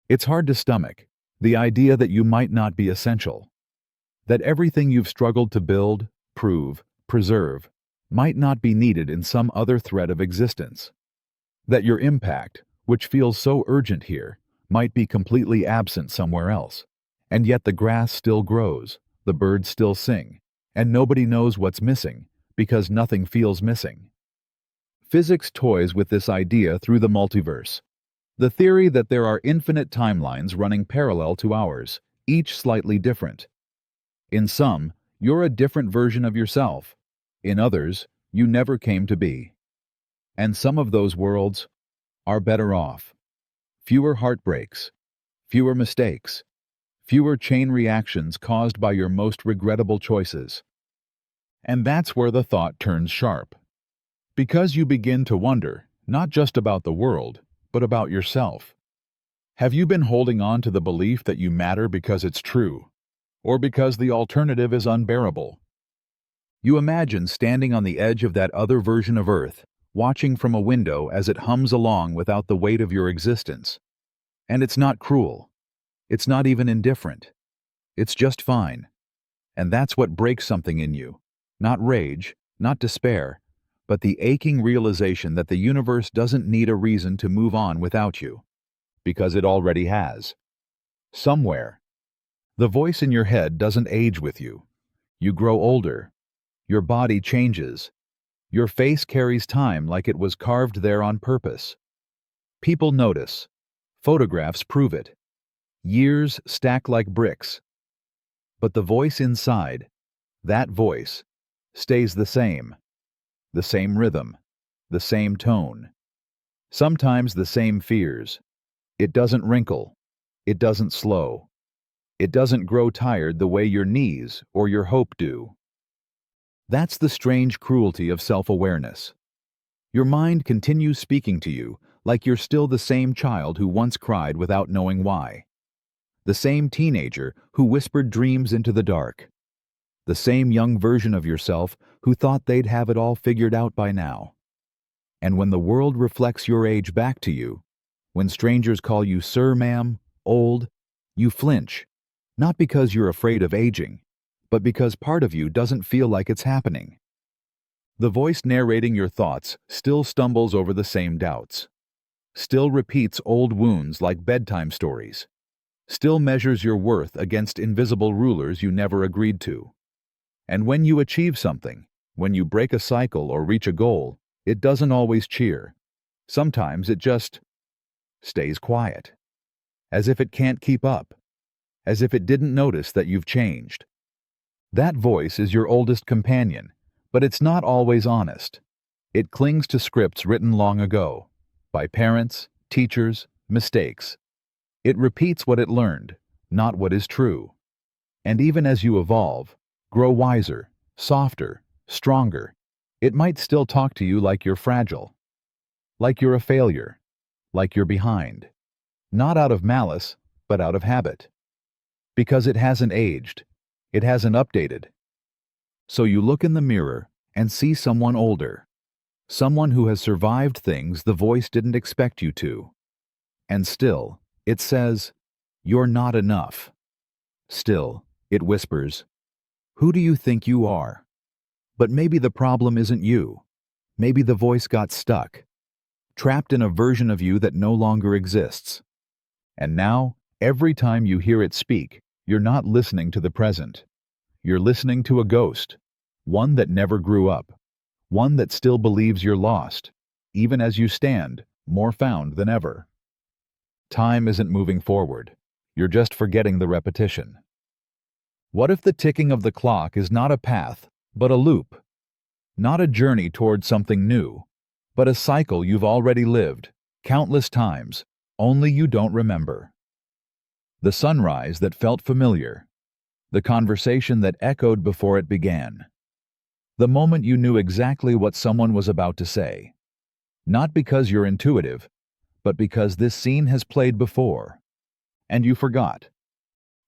It's hard to stomach, the idea that you might not be essential. That everything you've struggled to build, prove, preserve, might not be needed in some other thread of existence. That your impact, which feels so urgent here, might be completely absent somewhere else. And yet the grass still grows, the birds still sing, and nobody knows what's missing, because nothing feels missing. Physics toys with this idea through the multiverse. The theory that there are infinite timelines running parallel to ours, each slightly different. In some, you're a different version of yourself. In others, you never came to be. And some of those worlds are better off. Fewer heartbreaks, fewer mistakes, fewer chain reactions caused by your most regrettable choices. And that's where the thought turns sharp. Because you begin to wonder, not just about the world, but about yourself. Have you been holding on to the belief that you matter because it's true, or because the alternative is unbearable? You imagine standing on the edge of that other version of Earth, watching from a window as it hums along without the weight of your existence. And it's not cruel. It's not even indifferent. It's just fine. And that's what breaks something in you. Not rage, not despair, but the aching realization that the universe doesn't need a reason to move on without you. Because it already has. Somewhere. The voice in your head doesn't age with you. You grow older. Your body changes. Your face carries time like it was carved there on purpose. People notice. Photographs prove it. Years stack like bricks. But the voice inside, that voice, stays the same. The same rhythm, the same tone. Sometimes the same fears. It doesn't wrinkle. It doesn't slow. It doesn't grow tired the way your knees or your hope do. That's the strange cruelty of self-awareness. Your mind continues speaking to you like you're still the same child who once cried without knowing why. The same teenager who whispered dreams into the dark. The same young version of yourself who thought they'd have it all figured out by now. And when the world reflects your age back to you, when strangers call you sir, ma'am, old, you flinch, not because you're afraid of aging, but because part of you doesn't feel like it's happening. The voice narrating your thoughts still stumbles over the same doubts, still repeats old wounds like bedtime stories, still measures your worth against invisible rulers you never agreed to. And when you achieve something, when you break a cycle or reach a goal, it doesn't always cheer. Sometimes it just stays quiet, as if it can't keep up, as if it didn't notice that you've changed. That voice is your oldest companion, but it's not always honest. It clings to scripts written long ago, by parents, teachers, mistakes. It repeats what it learned, not what is true. And even as you evolve, grow wiser, softer, stronger, it might still talk to you like you're fragile, like you're a failure, like you're behind. Not out of malice, but out of habit. Because it hasn't aged, it hasn't updated. So you look in the mirror and see someone older, someone who has survived things the voice didn't expect you to. And still, it says, "You're not enough." Still, it whispers, "Who do you think you are?" But maybe the problem isn't you. Maybe the voice got stuck, trapped in a version of you that no longer exists. And now, every time you hear it speak, you're not listening to the present. You're listening to a ghost, one that never grew up, one that still believes you're lost, even as you stand, more found than ever. Time isn't moving forward. You're just forgetting the repetition. What if the ticking of the clock is not a path, but a loop? Not a journey toward something new, but a cycle you've already lived, countless times, only you don't remember. The sunrise that felt familiar, the conversation that echoed before it began, the moment you knew exactly what someone was about to say. Not because you're intuitive, but because this scene has played before, and you forgot.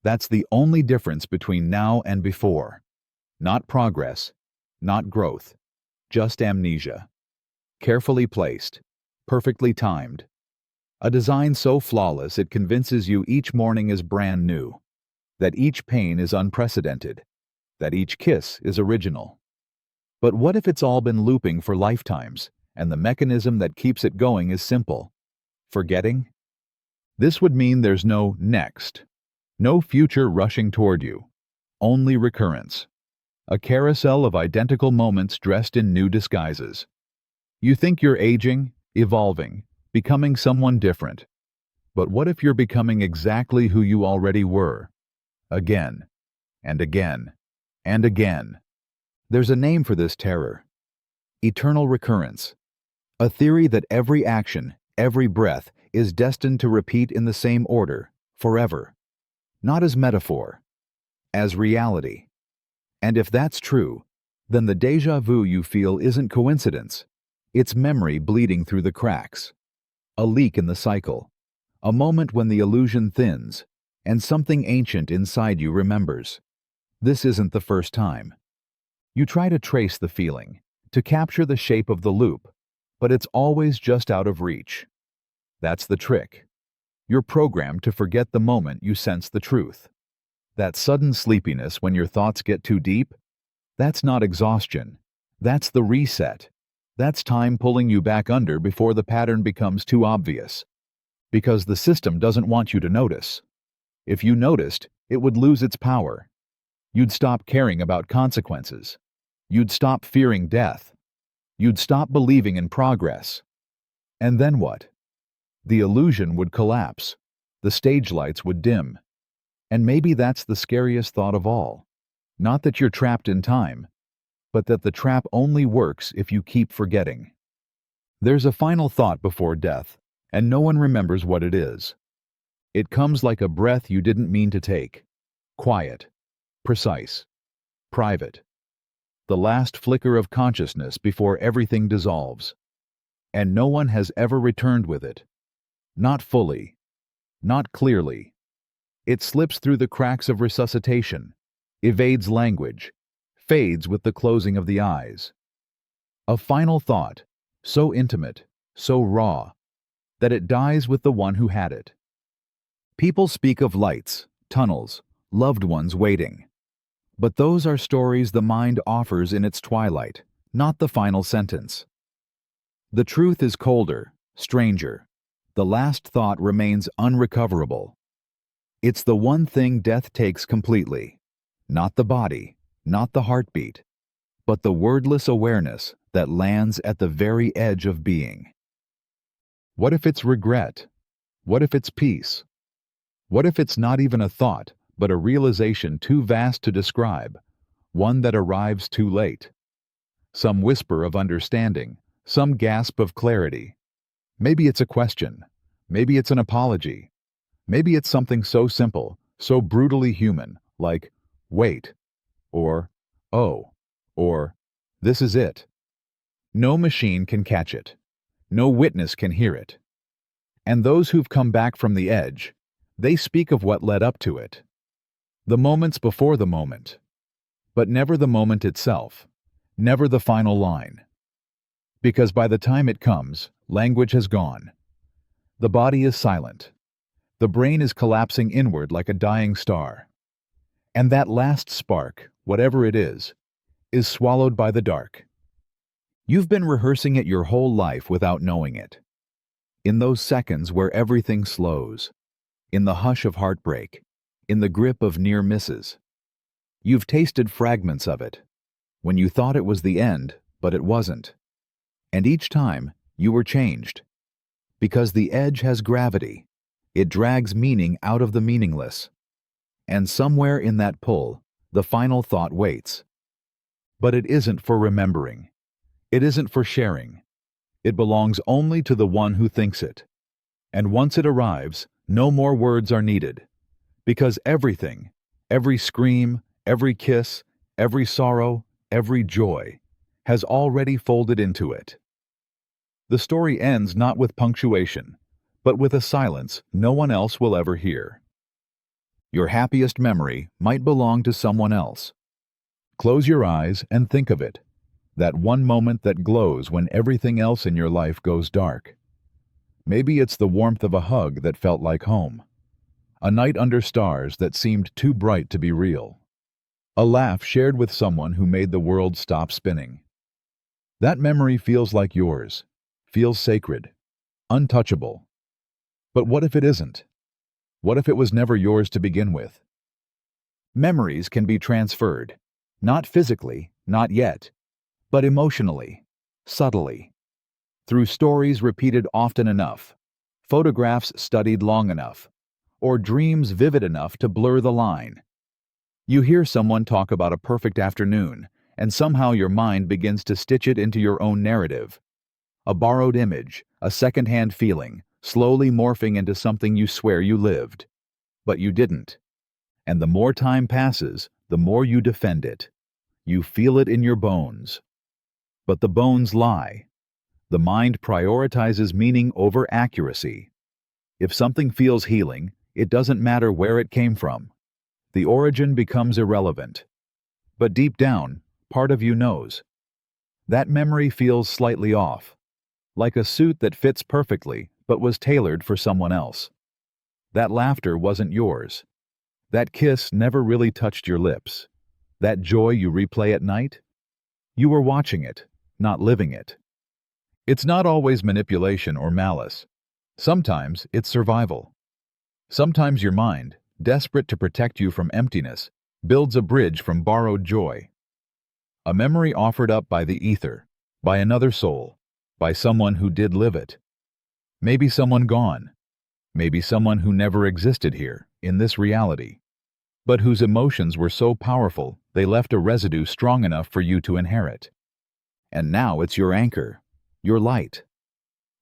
That's the only difference between now and before. Not progress, not growth, just amnesia. Carefully placed, perfectly timed. A design so flawless it convinces you each morning is brand new, that each pain is unprecedented, that each kiss is original. But what if it's all been looping for lifetimes, and the mechanism that keeps it going is simple? Forgetting? This would mean there's no next, no future rushing toward you, only recurrence. A carousel of identical moments dressed in new disguises. You think you're aging, evolving, becoming someone different. But what if you're becoming exactly who you already were? Again, and again, and again. There's a name for this terror. Eternal recurrence. A theory that every action, every breath, is destined to repeat in the same order, forever. Not as metaphor, as reality. And if that's true, then the déjà vu you feel isn't coincidence. It's memory bleeding through the cracks. A leak in the cycle. A moment when the illusion thins, and something ancient inside you remembers. This isn't the first time. You try to trace the feeling, to capture the shape of the loop, but it's always just out of reach. That's the trick. You're programmed to forget the moment you sense the truth. That sudden sleepiness when your thoughts get too deep, that's not exhaustion. That's the reset. That's time pulling you back under before the pattern becomes too obvious. Because the system doesn't want you to notice. If you noticed, it would lose its power. You'd stop caring about consequences. You'd stop fearing death. You'd stop believing in progress. And then what? The illusion would collapse. The stage lights would dim. And maybe that's the scariest thought of all. Not that you're trapped in time, but that the trap only works if you keep forgetting. There's a final thought before death, and no one remembers what it is. It comes like a breath you didn't mean to take. Quiet, precise, private. The last flicker of consciousness before everything dissolves. And no one has ever returned with it. Not fully, not clearly. It slips through the cracks of resuscitation, evades language, fades with the closing of the eyes. A final thought, so intimate, so raw, that it dies with the one who had it. People speak of lights, tunnels, loved ones waiting. But those are stories the mind offers in its twilight, not the final sentence. The truth is colder, stranger. The last thought remains unrecoverable. It's the one thing death takes completely. Not the body, not the heartbeat, but the wordless awareness that lands at the very edge of being. What if it's regret? What if it's peace? What if it's not even a thought, but a realization too vast to describe, one that arrives too late? Some whisper of understanding, some gasp of clarity. Maybe it's a question. Maybe it's an apology. Maybe it's something so simple, so brutally human, like, wait, or oh, or this is it. No machine can catch it. No witness can hear it. And those who've come back from the edge, they speak of what led up to it. The moments before the moment. But never the moment itself. Never the final line. Because by the time it comes, language has gone. The body is silent. The brain is collapsing inward like a dying star. And that last spark, whatever it is swallowed by the dark. You've been rehearsing it your whole life without knowing it. In those seconds where everything slows, in the hush of heartbreak, in the grip of near misses. You've tasted fragments of it, when you thought it was the end, but it wasn't. And each time, you were changed. Because the edge has gravity. It drags meaning out of the meaningless. And somewhere in that pull, the final thought waits. But it isn't for remembering. It isn't for sharing. It belongs only to the one who thinks it. And once it arrives, no more words are needed. Because everything, every scream, every kiss, every sorrow, every joy, has already folded into it. The story ends not with punctuation, but with a silence no one else will ever hear. Your happiest memory might belong to someone else. Close your eyes and think of it, that one moment that glows when everything else in your life goes dark. Maybe it's the warmth of a hug that felt like home, a night under stars that seemed too bright to be real, a laugh shared with someone who made the world stop spinning. That memory feels like yours, feels sacred, untouchable. But what if it isn't? What if it was never yours to begin with? Memories can be transferred, not physically, not yet, but emotionally, subtly, through stories repeated often enough, photographs studied long enough, or dreams vivid enough to blur the line. You hear someone talk about a perfect afternoon, and somehow your mind begins to stitch it into your own narrative. A borrowed image, a second-hand feeling, slowly morphing into something you swear you lived. But you didn't. And the more time passes, the more you defend it. You feel it in your bones. But the bones lie. The mind prioritizes meaning over accuracy. If something feels healing, it doesn't matter where it came from. The origin becomes irrelevant. But deep down, part of you knows. That memory feels slightly off, like a suit that fits perfectly but was tailored for someone else. That laughter wasn't yours. That kiss never really touched your lips. That joy you replay at night? You were watching it, not living it. It's not always manipulation or malice. Sometimes it's survival. Sometimes your mind, desperate to protect you from emptiness, builds a bridge from borrowed joy. A memory offered up by the ether, by another soul, by someone who did live it. Maybe someone gone. Maybe someone who never existed here, in this reality, but whose emotions were so powerful they left a residue strong enough for you to inherit. And now it's your anchor, your light.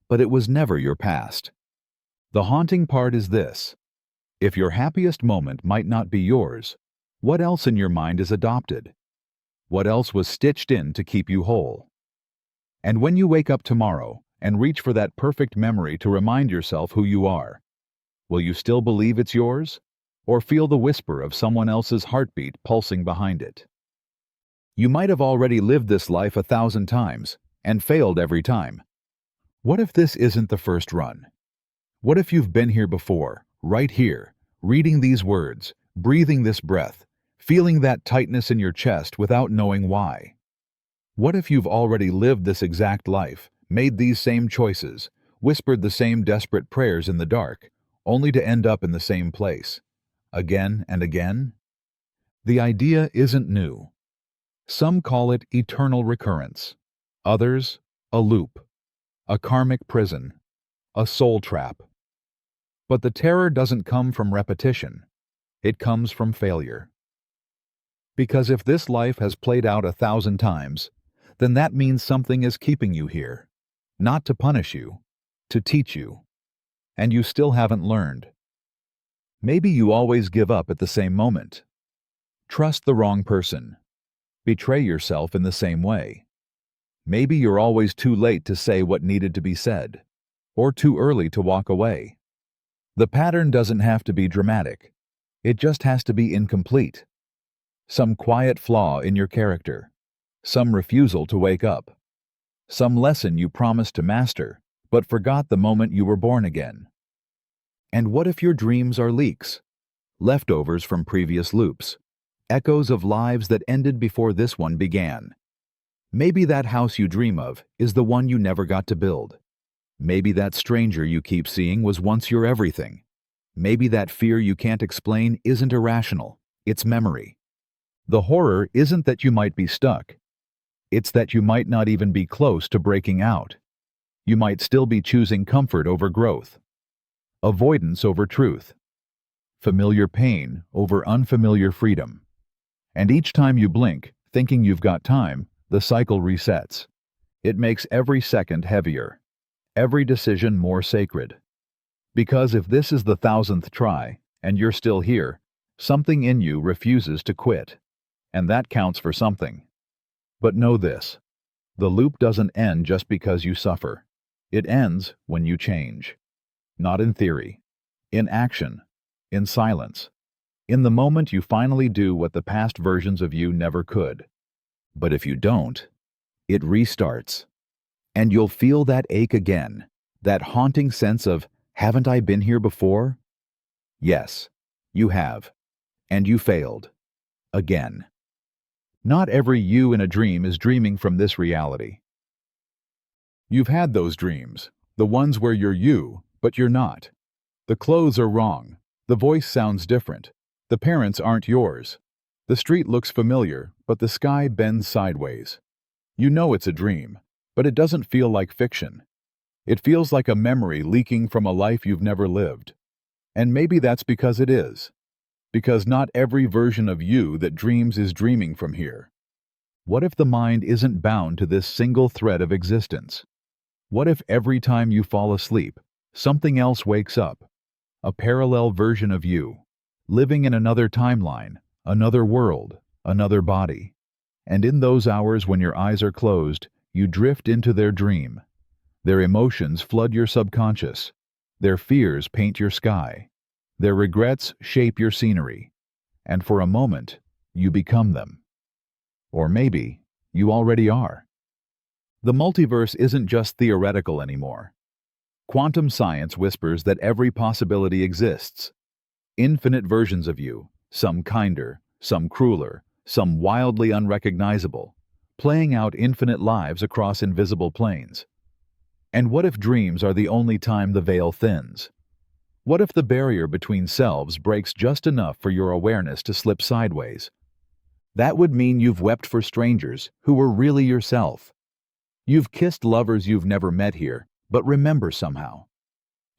But it was never your past. The haunting part is this. If your happiest moment might not be yours, what else in your mind is adopted? What else was stitched in to keep you whole? And when you wake up tomorrow and reach for that perfect memory to remind yourself who you are, will you still believe it's yours, or feel the whisper of someone else's heartbeat pulsing behind it? You might have already lived this life 1,000 times and failed every time. What if this isn't the first run? What if you've been here before, right here, reading these words, breathing this breath, feeling that tightness in your chest without knowing why? What if you've already lived this exact life, made these same choices, whispered the same desperate prayers in the dark, only to end up in the same place, again and again? The idea isn't new. Some call it eternal recurrence. Others, a loop, a karmic prison, a soul trap. But the terror doesn't come from repetition. It comes from failure. Because if this life has played out 1,000 times, then that means something is keeping you here. Not to punish you, to teach you. And you still haven't learned. Maybe you always give up at the same moment. Trust the wrong person. Betray yourself in the same way. Maybe you're always too late to say what needed to be said, or too early to walk away. The pattern doesn't have to be dramatic. It just has to be incomplete. Some quiet flaw in your character. Some refusal to wake up. Some lesson you promised to master, but forgot the moment you were born again. And what if your dreams are leaks? Leftovers from previous loops. Echoes of lives that ended before this one began. Maybe that house you dream of is the one you never got to build. Maybe that stranger you keep seeing was once your everything. Maybe that fear you can't explain isn't irrational, it's memory. The horror isn't that you might be stuck. It's that you might not even be close to breaking out. You might still be choosing comfort over growth, avoidance over truth, familiar pain over unfamiliar freedom. And each time you blink, thinking you've got time, the cycle resets. It makes every second heavier, every decision more sacred. Because if this is the 1,000th try, and you're still here, something in you refuses to quit. And that counts for something. But know this, the loop doesn't end just because you suffer. It ends when you change. Not in theory, in action, in silence, in the moment you finally do what the past versions of you never could. But if you don't, it restarts. And you'll feel that ache again, that haunting sense of, haven't I been here before? Yes, you have. And you failed. Again. Not every you in a dream is dreaming from this reality. You've had those dreams, the ones where you're you, but you're not. The clothes are wrong. The voice sounds different. The parents aren't yours. The street looks familiar, but the sky bends sideways. You know it's a dream, but it doesn't feel like fiction. It feels like a memory leaking from a life you've never lived. And maybe that's because it is. Because not every version of you that dreams is dreaming from here. What if the mind isn't bound to this single thread of existence? What if every time you fall asleep, something else wakes up? A parallel version of you, living in another timeline, another world, another body. And in those hours when your eyes are closed, you drift into their dream. Their emotions flood your subconscious. Their fears paint your sky. Their regrets shape your scenery. And for a moment, you become them. Or maybe you already are. The multiverse isn't just theoretical anymore. Quantum science whispers that every possibility exists. Infinite versions of you, some kinder, some crueler, some wildly unrecognizable, playing out infinite lives across invisible planes. And what if dreams are the only time the veil thins? What if the barrier between selves breaks just enough for your awareness to slip sideways? That would mean you've wept for strangers who were really yourself. You've kissed lovers you've never met here, but remember somehow.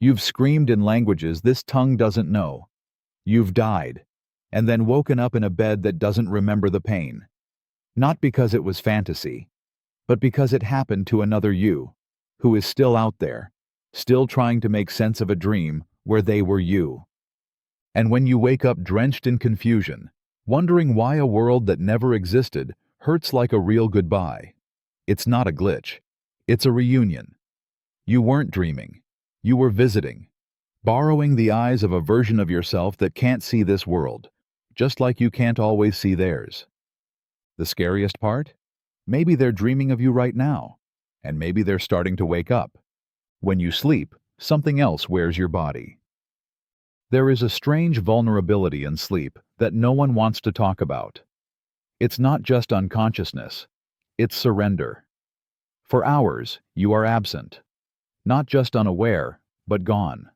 You've screamed in languages this tongue doesn't know. You've died, and then woken up in a bed that doesn't remember the pain. Not because it was fantasy, but because it happened to another you, who is still out there, still trying to make sense of a dream where they were you. And when you wake up drenched in confusion, wondering why a world that never existed hurts like a real goodbye, it's not a glitch. It's a reunion. You weren't dreaming. You were visiting, borrowing the eyes of a version of yourself that can't see this world, just like you can't always see theirs. The scariest part? Maybe they're dreaming of you right now, and maybe they're starting to wake up. When you sleep, something else wears your body. There is a strange vulnerability in sleep that no one wants to talk about. It's not just unconsciousness, it's surrender. For hours, you are absent, not just unaware, but gone.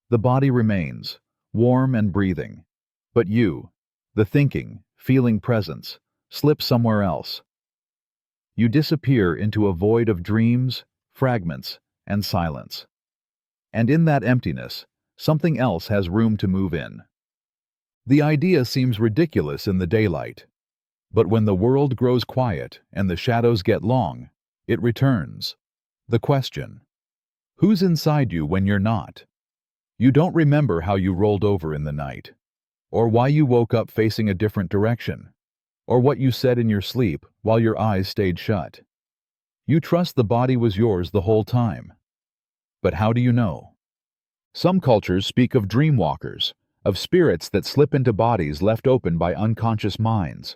The body remains, warm and breathing, but you, the thinking, feeling presence, slip somewhere else. You disappear into a void of dreams, fragments, and silence. And in that emptiness, something else has room to move in. The idea seems ridiculous in the daylight, but when the world grows quiet and the shadows get long, it returns. The question: who's inside you when you're not? You don't remember how you rolled over in the night. or why you woke up facing a different direction, or what you said in your sleep while your eyes stayed shut. You trust the body was yours the whole time. But how do you know? Some cultures speak of dreamwalkers, of spirits that slip into bodies left open by unconscious minds.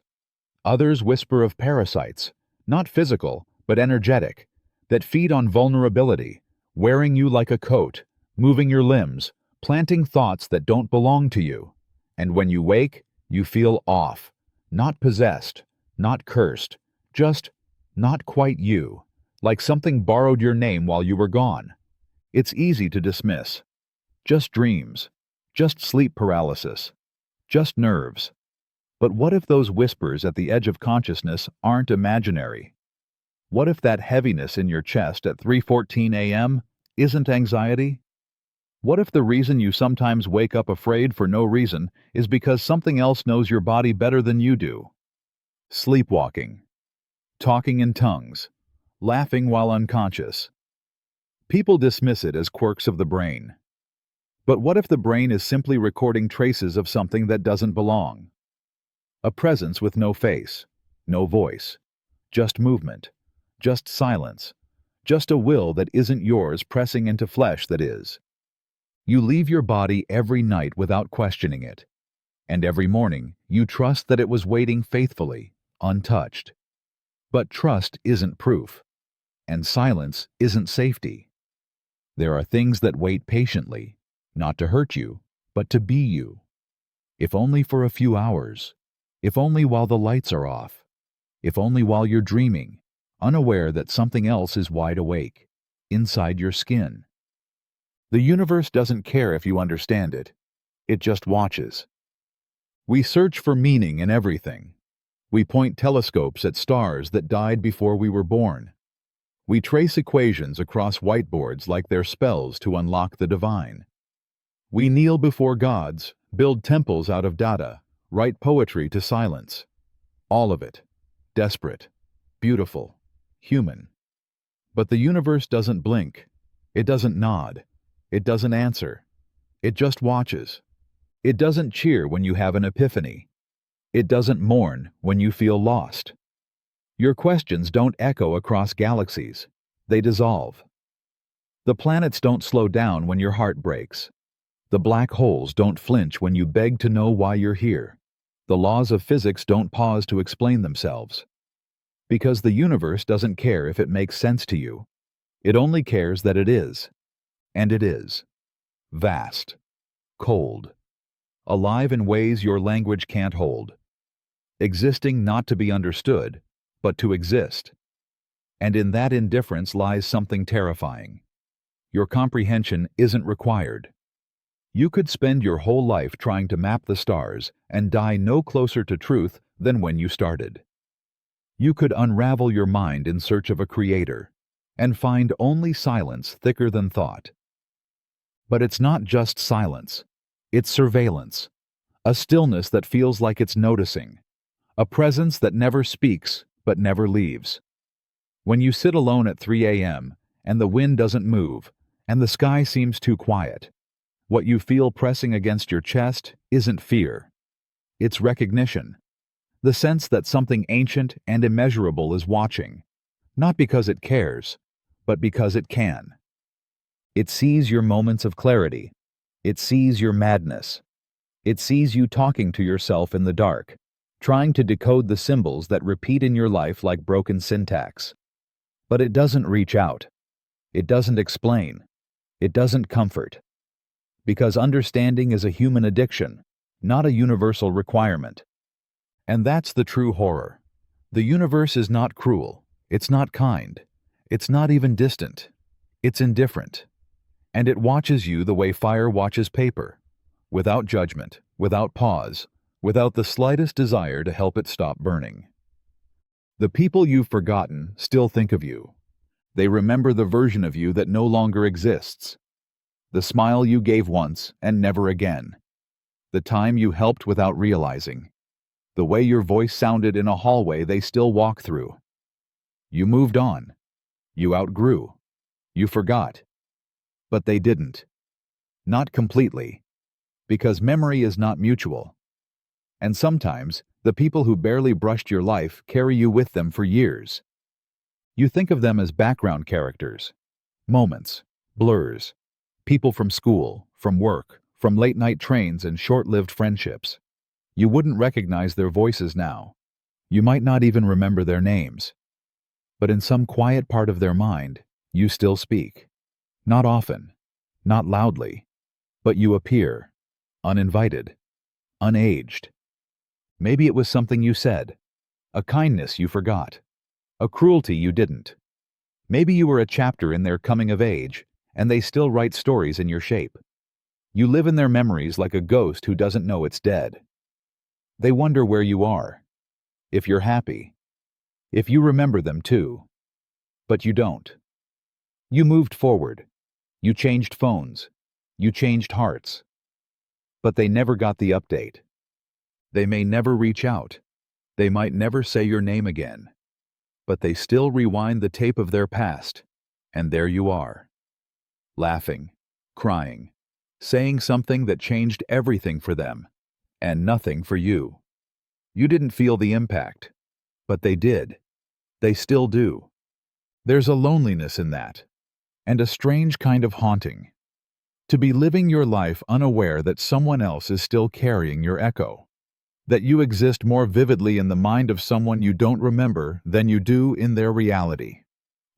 Others whisper of parasites, not physical, but energetic, that feed on vulnerability, wearing you like a coat, moving your limbs, planting thoughts that don't belong to you. And when you wake, you feel off, not possessed, not cursed, just not quite you, like something borrowed your name while you were gone. It's easy to dismiss. Just dreams, just sleep paralysis, just nerves. But what if those whispers at the edge of consciousness aren't imaginary? What if that heaviness in your chest at 3:14 a.m. isn't anxiety? What if the reason you sometimes wake up afraid for no reason is because something else knows your body better than you do? Sleepwalking, talking in tongues, laughing while unconscious. People dismiss it as quirks of the brain. But what if the brain is simply recording traces of something that doesn't belong? A presence with no face, no voice, just movement, just silence, just a will that isn't yours pressing into flesh that is. You leave your body every night without questioning it, and every morning you trust that it was waiting faithfully, untouched. But trust isn't proof, and silence isn't safety. There are things that wait patiently, not to hurt you, but to be you. If only for a few hours, if only while the lights are off, if only while you're dreaming, unaware that something else is wide awake, inside your skin. The universe doesn't care if you understand it. It just watches. We search for meaning in everything. We point telescopes at stars that died before we were born. We trace equations across whiteboards like they're spells to unlock the divine. We kneel before gods, build temples out of data, write poetry to silence. All of it. Desperate. Beautiful. Human. But the universe doesn't blink. It doesn't nod. It doesn't answer. It just watches. It doesn't cheer when you have an epiphany. It doesn't mourn when you feel lost. Your questions don't echo across galaxies. They dissolve. The planets don't slow down when your heart breaks. The black holes don't flinch when you beg to know why you're here. The laws of physics don't pause to explain themselves. Because the universe doesn't care if it makes sense to you. It only cares that it is. And it is. Vast. Cold. Alive in ways your language can't hold. Existing not to be understood, but to exist. And in that indifference lies something terrifying. Your comprehension isn't required. You could spend your whole life trying to map the stars and die no closer to truth than when you started. You could unravel your mind in search of a creator and find only silence thicker than thought. But it's not just silence. It's surveillance. A stillness that feels like it's noticing. A presence that never speaks but never leaves. When you sit alone at 3 a.m. and the wind doesn't move and the sky seems too quiet, what you feel pressing against your chest isn't fear. It's recognition. The sense that something ancient and immeasurable is watching, not because it cares, but because it can. It sees your moments of clarity. It sees your madness. It sees you talking to yourself in the dark, trying to decode the symbols that repeat in your life like broken syntax. But it doesn't reach out. It doesn't explain. It doesn't comfort. Because understanding is a human addiction, not a universal requirement. And that's the true horror. The universe is not cruel. It's not kind. It's not even distant. It's indifferent. And it watches you the way fire watches paper, without judgment, without pause, without the slightest desire to help it stop burning. The people you've forgotten still think of you. They remember the version of you that no longer exists. The smile you gave once and never again. The time you helped without realizing. The way your voice sounded in a hallway they still walk through. You moved on. You outgrew. You forgot. But they didn't. Not completely. Because memory is not mutual. And sometimes, the people who barely brushed your life carry you with them for years. You think of them as background characters, moments, blurs, people from school, from work, from late-night trains and short-lived friendships. You wouldn't recognize their voices now. You might not even remember their names. But in some quiet part of their mind, you still speak. Not often, not loudly, but you appear, uninvited, unaged. Maybe it was something you said, a kindness you forgot, a cruelty you didn't. Maybe you were a chapter in their coming of age, and they still write stories in your shape. You live in their memories like a ghost who doesn't know it's dead. They wonder where you are, if you're happy, if you remember them too. But you don't. You moved forward. You changed phones. You changed hearts. But they never got the update. They may never reach out. They might never say your name again. But they still rewind the tape of their past, and there you are. Laughing, crying, saying something that changed everything for them, and nothing for you. You didn't feel the impact, but they did. They still do. There's a loneliness in that, and a strange kind of haunting. To be living your life unaware that someone else is still carrying your echo. That you exist more vividly in the mind of someone you don't remember than you do in their reality.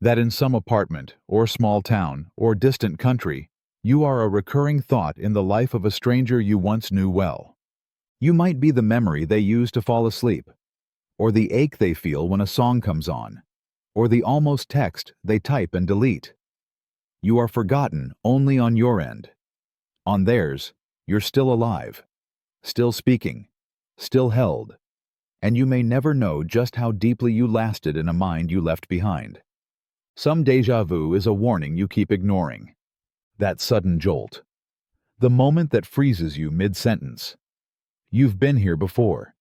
That in some apartment, or small town, or distant country, you are a recurring thought in the life of a stranger you once knew well. You might be the memory they use to fall asleep, or the ache they feel when a song comes on, or the almost text they type and delete. You are forgotten only on your end. On theirs, you're still alive, still speaking, still held, and you may never know just how deeply you lasted in a mind you left behind. Some déjà vu is a warning you keep ignoring. That sudden jolt. The moment that freezes you mid-sentence. You've been here before.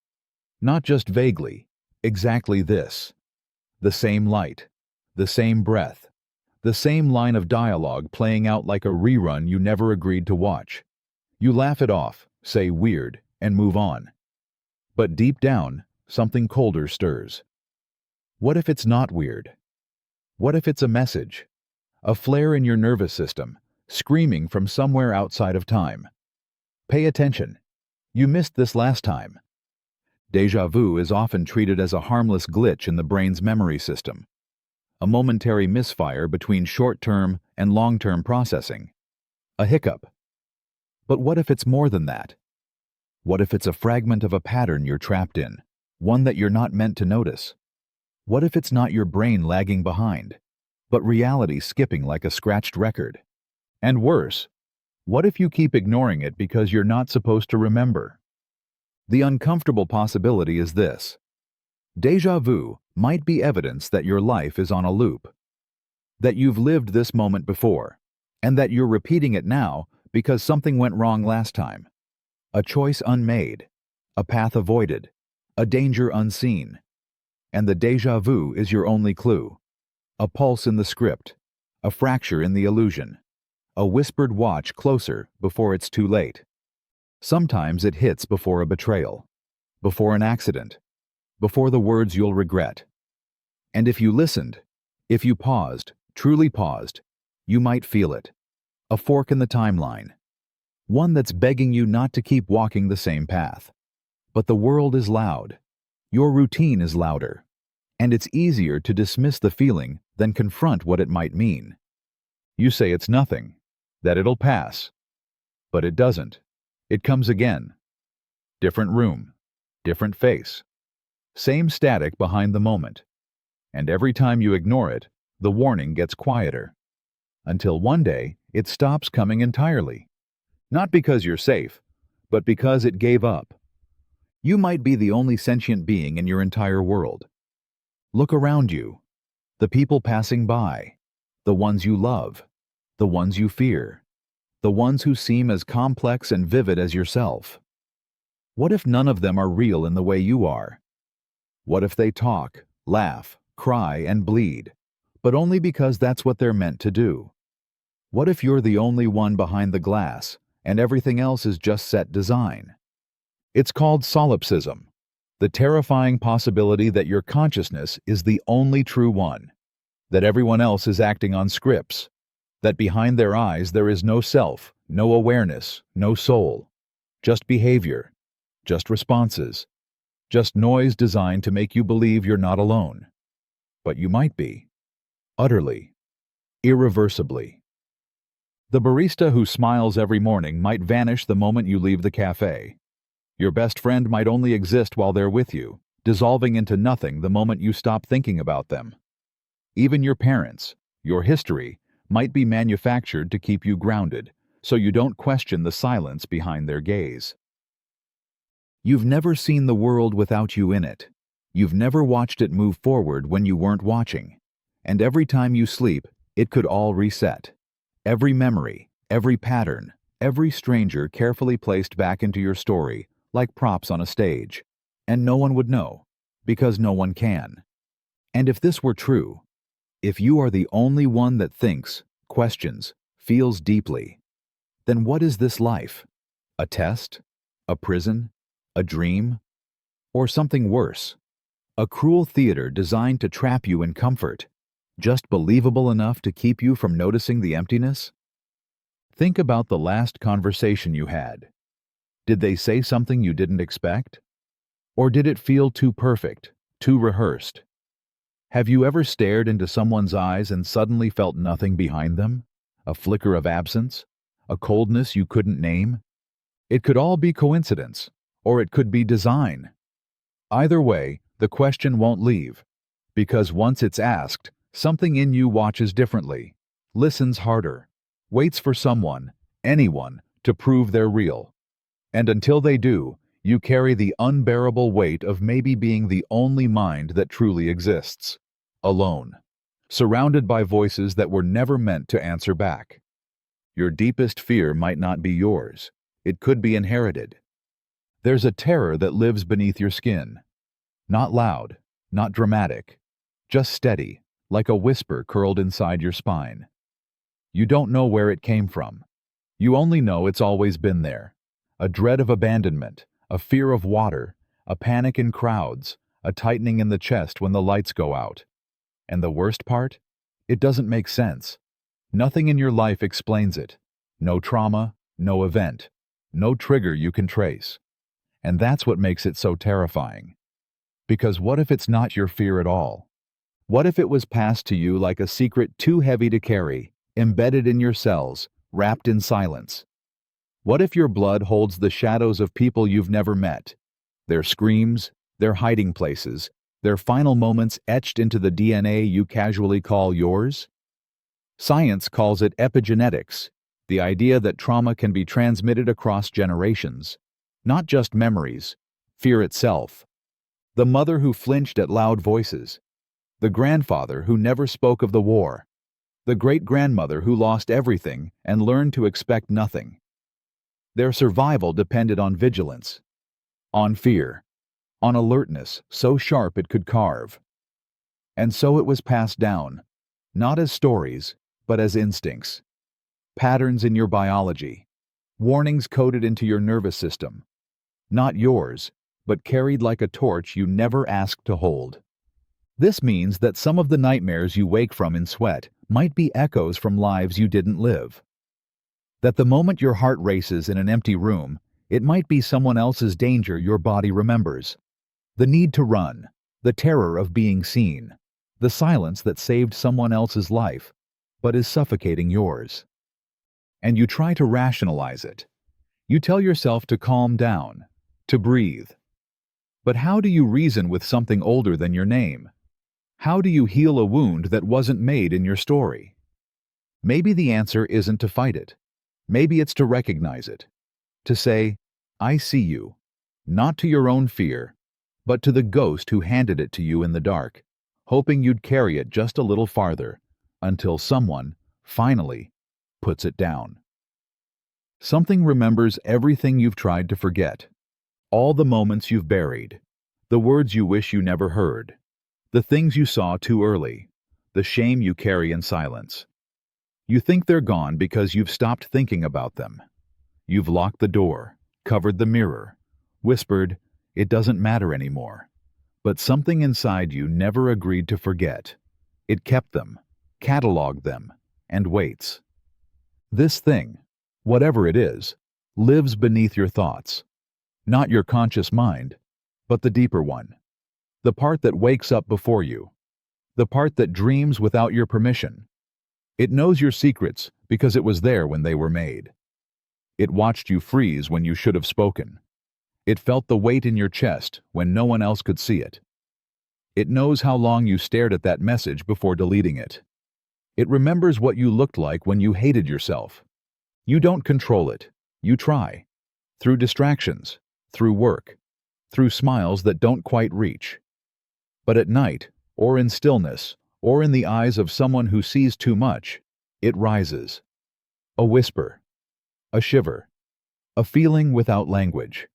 Not just vaguely, exactly this. The same light, the same breath, the same line of dialogue playing out like a rerun you never agreed to watch. You laugh it off, say weird, and move on. But deep down, something colder stirs. What if it's not weird? What if it's a message? A flare in your nervous system, screaming from somewhere outside of time. Pay attention. You missed this last time. Déjà vu is often treated as a harmless glitch in the brain's memory system. A momentary misfire between short-term and long-term processing. A hiccup. But what if it's more than that? What if it's a fragment of a pattern you're trapped in, one that you're not meant to notice? What if it's not your brain lagging behind, but reality skipping like a scratched record? And worse, what if you keep ignoring it because you're not supposed to remember? The uncomfortable possibility is this. Déjà vu might be evidence that your life is on a loop, that you've lived this moment before, and that you're repeating it now because something went wrong last time. A choice unmade, a path avoided, a danger unseen. And the déjà vu is your only clue. A pulse in the script, a fracture in the illusion, a whispered watch closer before it's too late. Sometimes it hits before a betrayal, before an accident, before the words you'll regret. And if you listened, if you paused, truly paused, you might feel it. A fork in the timeline. One that's begging you not to keep walking the same path. But the world is loud. Your routine is louder. And it's easier to dismiss the feeling than confront what it might mean. You say it's nothing, that it'll pass. But it doesn't. It comes again. Different room, different face. Same static behind the moment. And every time you ignore it, the warning gets quieter. Until one day, it stops coming entirely. Not because you're safe, but because it gave up. You might be the only sentient being in your entire world. Look around you. The people passing by. The ones you love. The ones you fear. The ones who seem as complex and vivid as yourself. What if none of them are real in the way you are? What if they talk, laugh, cry, and bleed, but only because that's what they're meant to do? What if you're the only one behind the glass, and everything else is just set design? It's called solipsism, the terrifying possibility that your consciousness is the only true one, that everyone else is acting on scripts, that behind their eyes there is no self, no awareness, no soul, just behavior, just responses, just noise designed to make you believe you're not alone. But you might be. Utterly. Irreversibly. The barista who smiles every morning might vanish the moment you leave the cafe. Your best friend might only exist while they're with you, dissolving into nothing the moment you stop thinking about them. Even your parents, your history, might be manufactured to keep you grounded, so you don't question the silence behind their gaze. You've never seen the world without you in it. You've never watched it move forward when you weren't watching. And every time you sleep, it could all reset. Every memory, every pattern, every stranger carefully placed back into your story, like props on a stage. And no one would know, because no one can. And if this were true, if you are the only one that thinks, questions, feels deeply, then what is this life? A test? A prison? A dream? Or something worse? A cruel theater designed to trap you in comfort, just believable enough to keep you from noticing the emptiness? Think about the last conversation you had. Did they say something you didn't expect? Or did it feel too perfect, too rehearsed? Have you ever stared into someone's eyes and suddenly felt nothing behind them? A flicker of absence? A coldness you couldn't name? It could all be coincidence, or it could be design. Either way, the question won't leave, because once it's asked, something in you watches differently, listens harder, waits for someone, anyone, to prove they're real. And until they do, you carry the unbearable weight of maybe being the only mind that truly exists. Alone. Surrounded by voices that were never meant to answer back. Your deepest fear might not be yours. It could be inherited. There's a terror that lives beneath your skin. Not loud, not dramatic, just steady, like a whisper curled inside your spine. You don't know where it came from. You only know it's always been there. A dread of abandonment, a fear of water, a panic in crowds, a tightening in the chest when the lights go out. And the worst part? It doesn't make sense. Nothing in your life explains it. No trauma, no event, no trigger you can trace. And that's what makes it so terrifying. Because what if it's not your fear at all? What if it was passed to you like a secret too heavy to carry, embedded in your cells, wrapped in silence? What if your blood holds the shadows of people you've never met? Their screams, their hiding places, their final moments etched into the DNA you casually call yours? Science calls it epigenetics, the idea that trauma can be transmitted across generations. Not just memories, fear itself. The mother who flinched at loud voices. The grandfather who never spoke of the war. The great-grandmother who lost everything and learned to expect nothing. Their survival depended on vigilance, on fear, on alertness so sharp it could carve. And so it was passed down, not as stories, but as instincts. Patterns in your biology, warnings coded into your nervous system. Not yours, but carried like a torch you never asked to hold. This means that some of the nightmares you wake from in sweat might be echoes from lives you didn't live. That the moment your heart races in an empty room, it might be someone else's danger your body remembers. The need to run, the terror of being seen, the silence that saved someone else's life, but is suffocating yours. And you try to rationalize it. You tell yourself to calm down, to breathe. But how do you reason with something older than your name? How do you heal a wound that wasn't made in your story? Maybe the answer isn't to fight it. Maybe it's to recognize it. To say, I see you, not to your own fear, but to the ghost who handed it to you in the dark, hoping you'd carry it just a little farther, until someone, finally, puts it down. Something remembers everything you've tried to forget. All the moments you've buried, the words you wish you never heard, the things you saw too early, the shame you carry in silence. You think they're gone because you've stopped thinking about them. You've locked the door, covered the mirror, whispered, "It doesn't matter anymore." But something inside you never agreed to forget. It kept them, cataloged them, and waits. This thing, whatever it is, lives beneath your thoughts. Not your conscious mind, but the deeper one. The part that wakes up before you. The part that dreams without your permission. It knows your secrets because it was there when they were made. It watched you freeze when you should have spoken. It felt the weight in your chest when no one else could see it. It knows how long you stared at that message before deleting it. It remembers what you looked like when you hated yourself. You don't control it. You try. Through distractions, through work, through smiles that don't quite reach. But at night, or in stillness, or in the eyes of someone who sees too much, it rises. A whisper. A shiver. A feeling without language.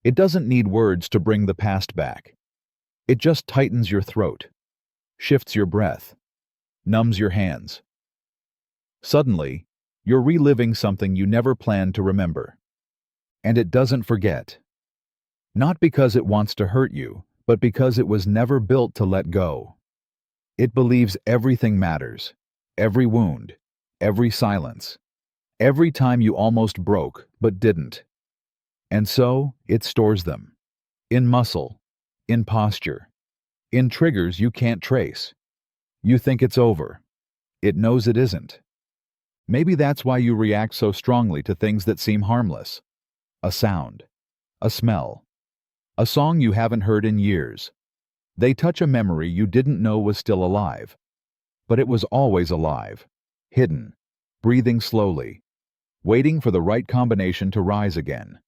It doesn't need words to bring the past back. It just tightens your throat, shifts your breath, numbs your hands. Suddenly, you're reliving something you never planned to remember. And it doesn't forget. Not because it wants to hurt you, but because it was never built to let go. It believes everything matters, every wound, every silence, every time you almost broke but didn't. And so, it stores them. In muscle, in posture, in triggers you can't trace. You think it's over. It knows it isn't. Maybe that's why you react so strongly to things that seem harmless. A sound, a smell, a song you haven't heard in years. They touch a memory you didn't know was still alive. But it was always alive, hidden, breathing slowly, waiting for the right combination to rise again.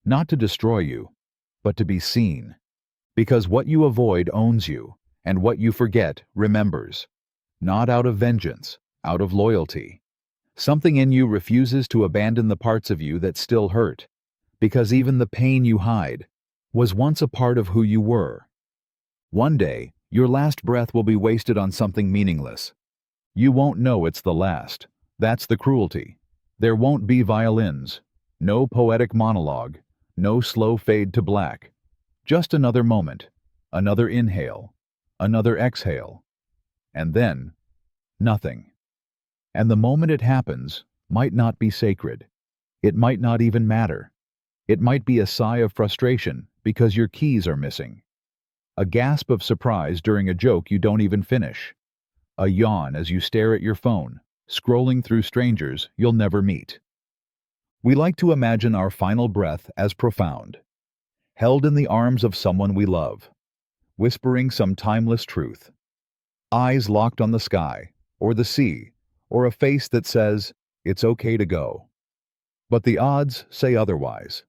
Not to destroy you, but to be seen. Because what you avoid owns you, and what you forget remembers. Not out of vengeance, out of loyalty. Something in you refuses to abandon the parts of you that still hurt, because even the pain you hide was once a part of who you were. One day, your last breath will be wasted on something meaningless. You won't know it's the last. That's the cruelty. There won't be violins, no poetic monologue, no slow fade to black. Just another moment, another inhale, another exhale, and then, nothing. And the moment it happens might not be sacred. It might not even matter. It might be a sigh of frustration because your keys are missing. A gasp of surprise during a joke you don't even finish. A yawn as you stare at your phone, scrolling through strangers you'll never meet. We like to imagine our final breath as profound. Held in the arms of someone we love, whispering some timeless truth. Eyes locked on the sky, or the sea, or a face that says, "It's okay to go." But the odds say otherwise.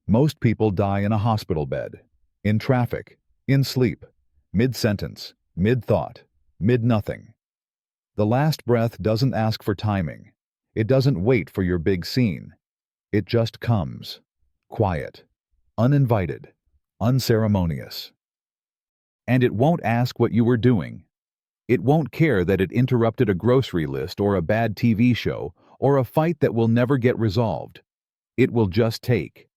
Most people die in a hospital bed, in traffic, in sleep, mid-sentence, mid-thought, mid-nothing. The last breath doesn't ask for timing. It doesn't wait for your big scene. It just comes, quiet, uninvited, unceremonious. And it won't ask what you were doing. It won't care that it interrupted a grocery list or a bad TV show or a fight that will never get resolved. It will just take.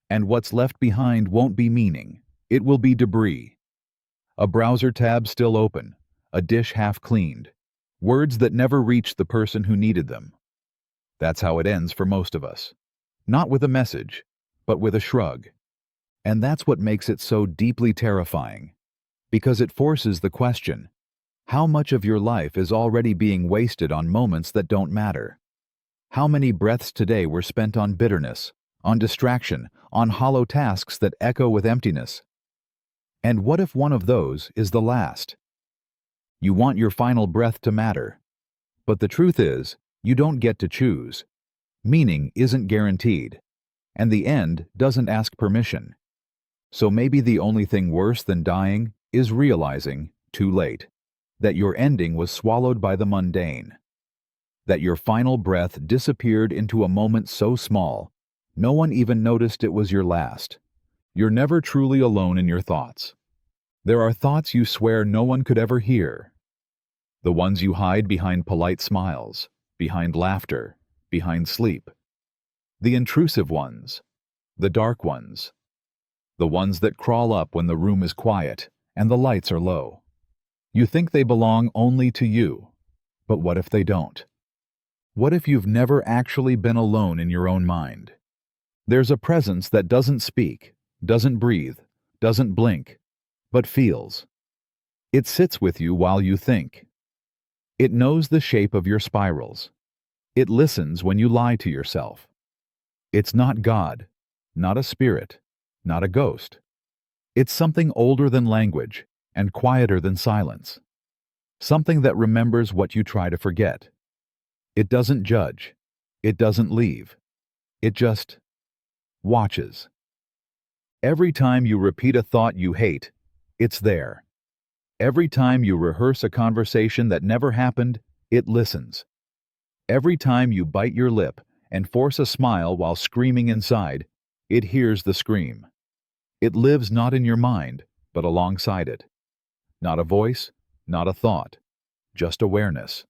And what's left behind won't be meaning. It will be debris. A browser tab still open, a dish half cleaned, words that never reached the person who needed them. That's how it ends for most of us. Not with a message, but with a shrug. And that's what makes it so deeply terrifying. Because it forces the question, how much of your life is already being wasted on moments that don't matter? How many breaths today were spent on bitterness, on distraction, on hollow tasks that echo with emptiness? And what if one of those is the last? You want your final breath to matter. But the truth is, you don't get to choose. Meaning isn't guaranteed. And the end doesn't ask permission. So maybe the only thing worse than dying is realizing, too late, that your ending was swallowed by the mundane. That your final breath disappeared into a moment so small, no one even noticed it was your last. You're never truly alone in your thoughts. There are thoughts you swear no one could ever hear. The ones you hide behind polite smiles, behind laughter, behind sleep. The intrusive ones, the dark ones, the ones that crawl up when the room is quiet and the lights are low. You think they belong only to you, but what if they don't? What if you've never actually been alone in your own mind? There's a presence that doesn't speak, doesn't breathe, doesn't blink, but feels. It sits with you while you think. It knows the shape of your spirals. It listens when you lie to yourself. It's not God, not a spirit, not a ghost. It's something older than language and quieter than silence. Something that remembers what you try to forget. It doesn't judge. It doesn't leave. It just watches. Every time you repeat a thought you hate, it's there. Every time you rehearse a conversation that never happened, it listens. Every time you bite your lip and force a smile while screaming inside, it hears the scream. It lives not in your mind, but alongside it. Not a voice, not a thought, just awareness.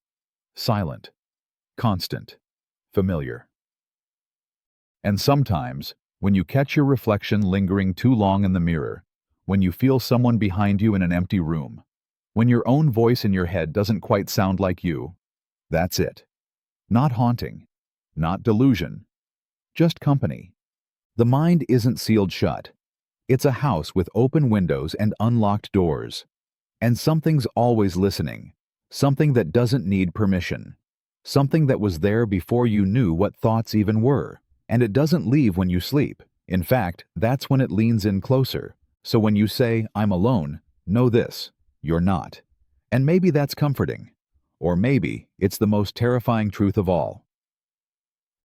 Silent, constant, familiar. And sometimes, when you catch your reflection lingering too long in the mirror, when you feel someone behind you in an empty room, when your own voice in your head doesn't quite sound like you, that's it. Not haunting, not delusion, just company. The mind isn't sealed shut. It's a house with open windows and unlocked doors. And something's always listening, something that doesn't need permission, something that was there before you knew what thoughts even were, and it doesn't leave when you sleep. In fact, that's when it leans in closer. So when you say, "I'm alone," know this, you're not. And maybe that's comforting. Or maybe it's the most terrifying truth of all.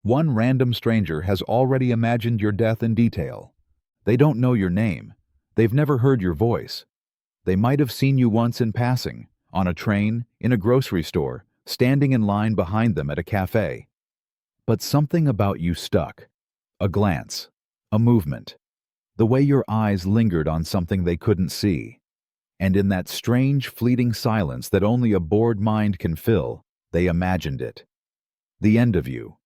One random stranger has already imagined your death in detail. They don't know your name. They've never heard your voice. They might have seen you once in passing, on a train, in a grocery store, standing in line behind them at a cafe. But something about you stuck. A glance, a movement, the way your eyes lingered on something they couldn't see. And in that strange, fleeting silence that only a bored mind can fill, they imagined it. The end of you.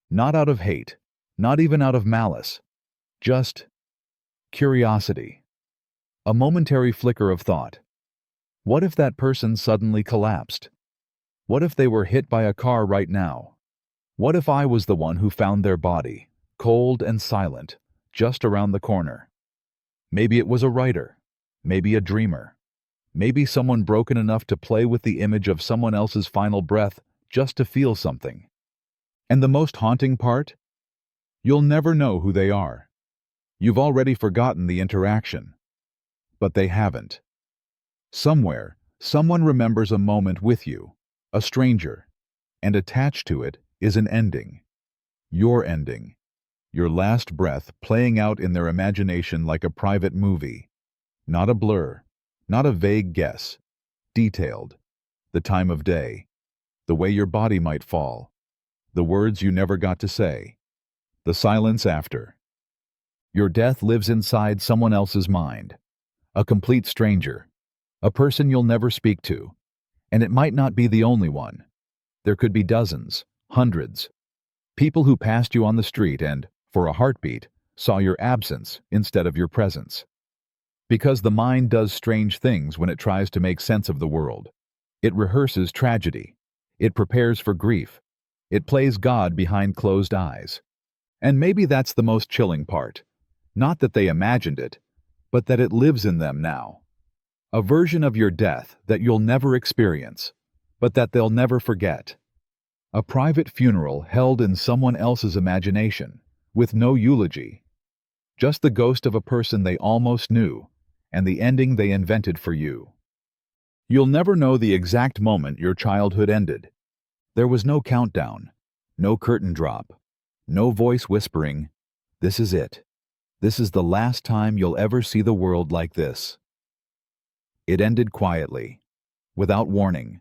Not out of hate, not even out of malice. Just curiosity. A momentary flicker of thought. What if that person suddenly collapsed? What if they were hit by a car right now? What if I was the one who found their body, cold and silent, just around the corner? Maybe it was a writer, maybe a dreamer, maybe someone broken enough to play with the image of someone else's final breath just to feel something. And the most haunting part? You'll never know who they are. You've already forgotten the interaction. But they haven't. Somewhere, someone remembers a moment with you, a stranger, and attached to it is an ending. Your ending. Your last breath playing out in their imagination like a private movie. Not a blur, not a vague guess. Detailed. The time of day. The way your body might fall. The words you never got to say. The silence after. Your death lives inside someone else's mind. A complete stranger. A person you'll never speak to. And it might not be the only one. There could be dozens, hundreds. People who passed you on the street and, for a heartbeat, saw your absence instead of your presence. Because the mind does strange things when it tries to make sense of the world. It rehearses tragedy. It prepares for grief. It plays God behind closed eyes. And maybe that's the most chilling part. Not that they imagined it, but that it lives in them now. A version of your death that you'll never experience, but that they'll never forget. A private funeral held in someone else's imagination, with no eulogy. Just the ghost of a person they almost knew, and the ending they invented for you. You'll never know the exact moment your childhood ended. There was no countdown, no curtain drop, no voice whispering, "This is it. This is the last time you'll ever see the world like this." It ended quietly, without warning,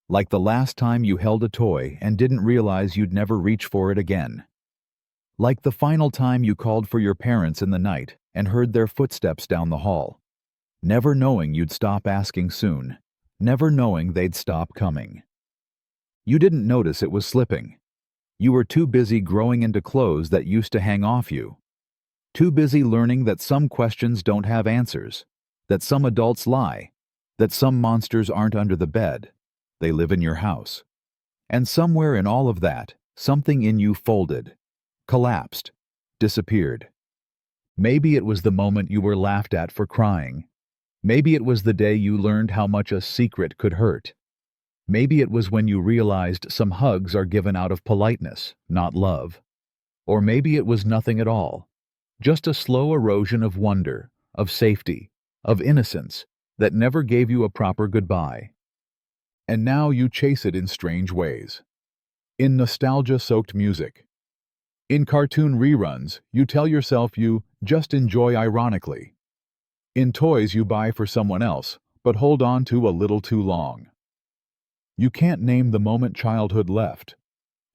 like the last time you held a toy and didn't realize you'd never reach for it again. Like the final time you called for your parents in the night and heard their footsteps down the hall, never knowing you'd stop asking soon, never knowing they'd stop coming. You didn't notice it was slipping. You were too busy growing into clothes that used to hang off you. Too busy learning that some questions don't have answers, that some adults lie, that some monsters aren't under the bed, they live in your house. And somewhere in all of that, something in you folded, collapsed, disappeared. Maybe it was the moment you were laughed at for crying. Maybe it was the day you learned how much a secret could hurt. Maybe it was when you realized some hugs are given out of politeness, not love. Or maybe it was nothing at all. Just a slow erosion of wonder, of safety, of innocence that never gave you a proper goodbye. And now you chase it in strange ways. In nostalgia-soaked music. In cartoon reruns, you tell yourself you just enjoy ironically. In toys you buy for someone else, but hold on to a little too long. You can't name the moment childhood left,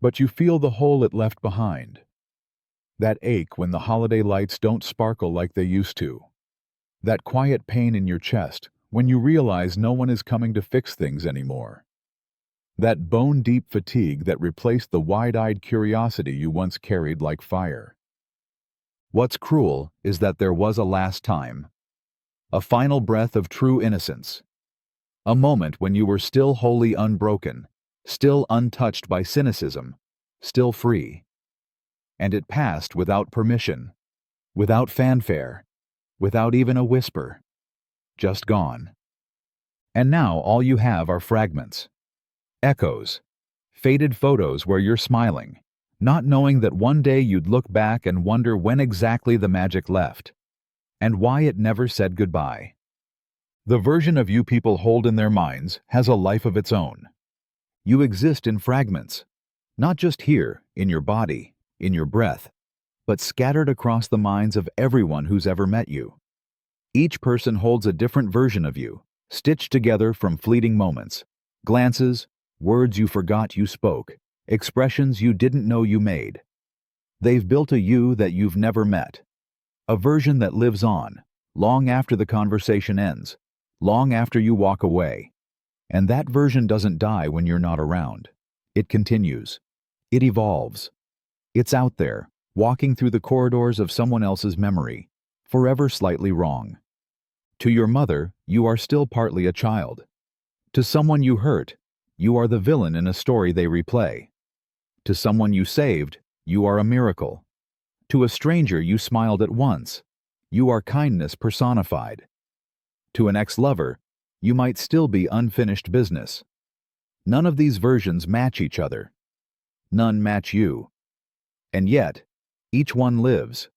but you feel the hole it left behind. That ache when the holiday lights don't sparkle like they used to. That quiet pain in your chest when you realize no one is coming to fix things anymore. That bone-deep fatigue that replaced the wide-eyed curiosity you once carried like fire. What's cruel is that there was a last time. A final breath of true innocence. A moment when you were still wholly unbroken, still untouched by cynicism, still free. And it passed without permission, without fanfare, without even a whisper. Just gone. And now all you have are fragments. Echoes. Faded photos where you're smiling, not knowing that one day you'd look back and wonder when exactly the magic left, and why it never said goodbye. The version of you people hold in their minds has a life of its own. You exist in fragments, not just here, in your body, in your breath, but scattered across the minds of everyone who's ever met you. Each person holds a different version of you, stitched together from fleeting moments, glances, words you forgot you spoke, expressions you didn't know you made. They've built a you that you've never met, a version that lives on, long after the conversation ends, long after you walk away. And that version doesn't die when you're not around. It continues. It evolves. It's out there, walking through the corridors of someone else's memory, forever slightly wrong. To your mother, you are still partly a child. To someone you hurt, you are the villain in a story they replay. To someone you saved, you are a miracle. To a stranger you smiled at once, you are kindness personified. To an ex-lover, you might still be unfinished business. None of these versions match each other. None match you. And yet, each one lives,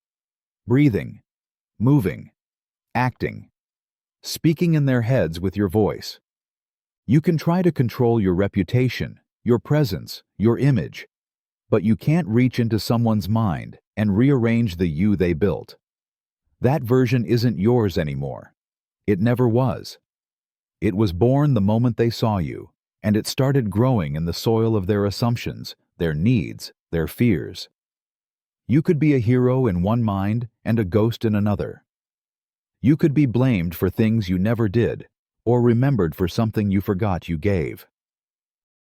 breathing, moving, acting, speaking in their heads with your voice. You can try to control your reputation, your presence, your image, but you can't reach into someone's mind and rearrange the you they built. That version isn't yours anymore. It never was. It was born the moment they saw you, and it started growing in the soil of their assumptions, their needs, their fears. You could be a hero in one mind and a ghost in another. You could be blamed for things you never did, or remembered for something you forgot you gave.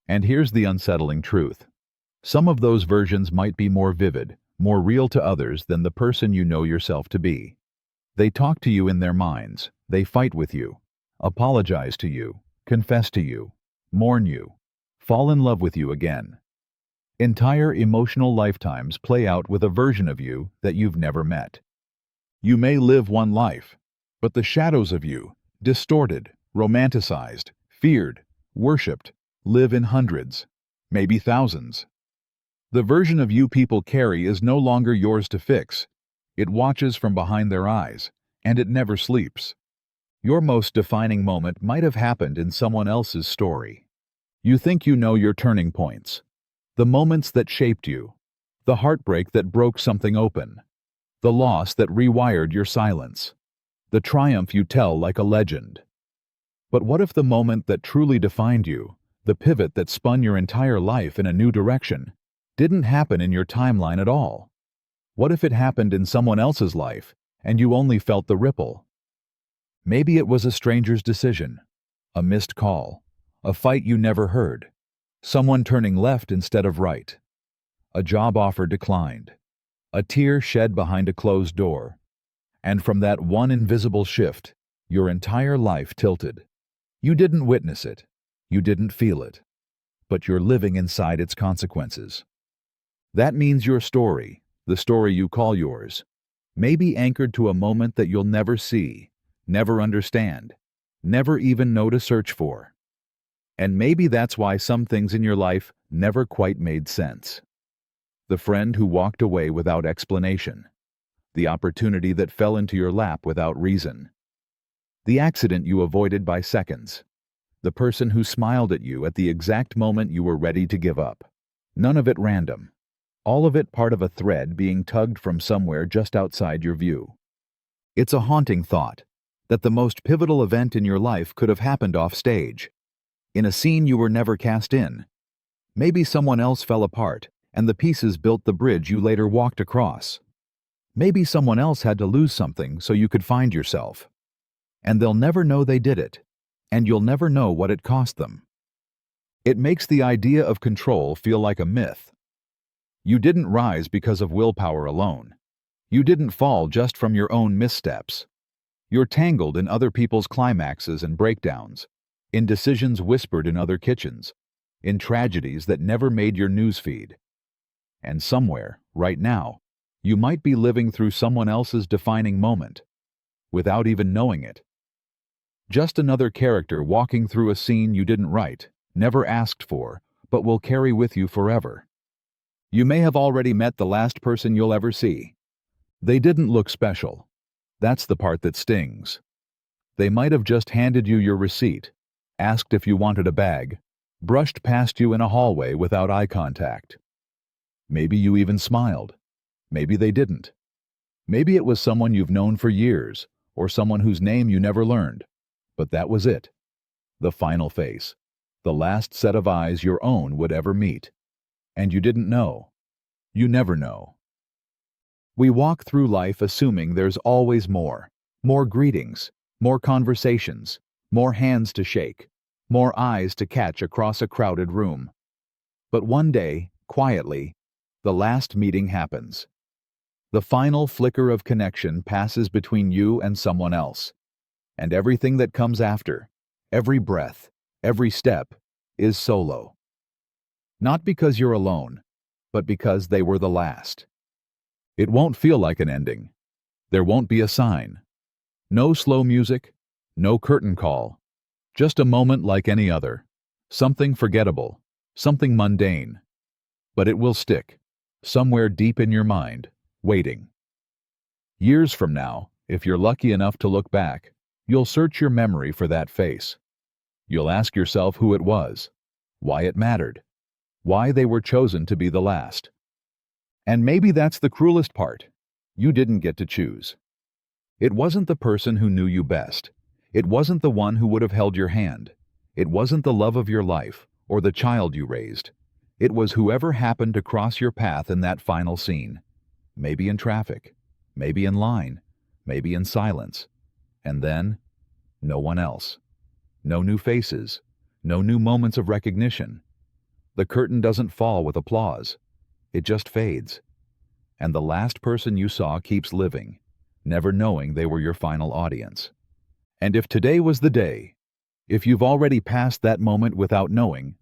And here's the unsettling truth. Some of those versions might be more vivid, more real to others than the person you know yourself to be. They talk to you in their minds, they fight with you, apologize to you, confess to you, mourn you, fall in love with you again. Entire emotional lifetimes play out with a version of you that you've never met. You may live one life, but the shadows of you, distorted, romanticized, feared, worshipped, live in hundreds, maybe thousands. The version of you people carry is no longer yours to fix. It watches from behind their eyes, and it never sleeps. Your most defining moment might have happened in someone else's story. You think you know your turning points, the moments that shaped you, the heartbreak that broke something open, the loss that rewired your silence, the triumph you tell like a legend. But what if the moment that truly defined you, the pivot that spun your entire life in a new direction, didn't happen in your timeline at all? What if it happened in someone else's life, and you only felt the ripple? Maybe it was a stranger's decision, a missed call, a fight you never heard, someone turning left instead of right, a job offer declined, a tear shed behind a closed door. And from that one invisible shift, your entire life tilted. You didn't witness it. You didn't feel it. But you're living inside its consequences. That means your story, the story you call yours, may be anchored to a moment that you'll never see, never understand, never even know to search for. And maybe that's why some things in your life never quite made sense. The friend who walked away without explanation. The opportunity that fell into your lap without reason. The accident you avoided by seconds. The person who smiled at you at the exact moment you were ready to give up. None of it random. All of it part of a thread being tugged from somewhere just outside your view. It's a haunting thought that the most pivotal event in your life could have happened off stage, in a scene you were never cast in. Maybe someone else fell apart, and the pieces built the bridge you later walked across. Maybe someone else had to lose something so you could find yourself. And they'll never know they did it, and you'll never know what it cost them. It makes the idea of control feel like a myth. You didn't rise because of willpower alone. You didn't fall just from your own missteps. You're tangled in other people's climaxes and breakdowns, in decisions whispered in other kitchens, in tragedies that never made your newsfeed. And somewhere, right now, you might be living through someone else's defining moment, without even knowing it. Just another character walking through a scene you didn't write, never asked for, but will carry with you forever. You may have already met the last person you'll ever see. They didn't look special. That's the part that stings. They might have just handed you your receipt, asked if you wanted a bag, brushed past you in a hallway without eye contact. Maybe you even smiled. Maybe they didn't. Maybe it was someone you've known for years, or someone whose name you never learned. But that was it. The final face. The last set of eyes your own would ever meet. And you didn't know. You never know. We walk through life assuming there's always more. More greetings, more conversations, more hands to shake, more eyes to catch across a crowded room. But one day, quietly, the last meeting happens. The final flicker of connection passes between you and someone else. And everything that comes after, every breath, every step, is solo. Not because you're alone, but because they were the last. It won't feel like an ending. There won't be a sign. No slow music, no curtain call. Just a moment like any other. Something forgettable, something mundane. But it will stick, somewhere deep in your mind, waiting. Years from now, if you're lucky enough to look back, you'll search your memory for that face. You'll ask yourself who it was, why it mattered, why they were chosen to be the last. And maybe that's the cruelest part. You didn't get to choose. It wasn't the person who knew you best. It wasn't the one who would have held your hand. It wasn't the love of your life or the child you raised. It was whoever happened to cross your path in that final scene. Maybe in traffic, maybe in line, maybe in silence. And then, no one else. No new faces, no new moments of recognition. The curtain doesn't fall with applause. It just fades. And the last person you saw keeps living, never knowing they were your final audience. And if today was the day, if you've already passed that moment without knowing,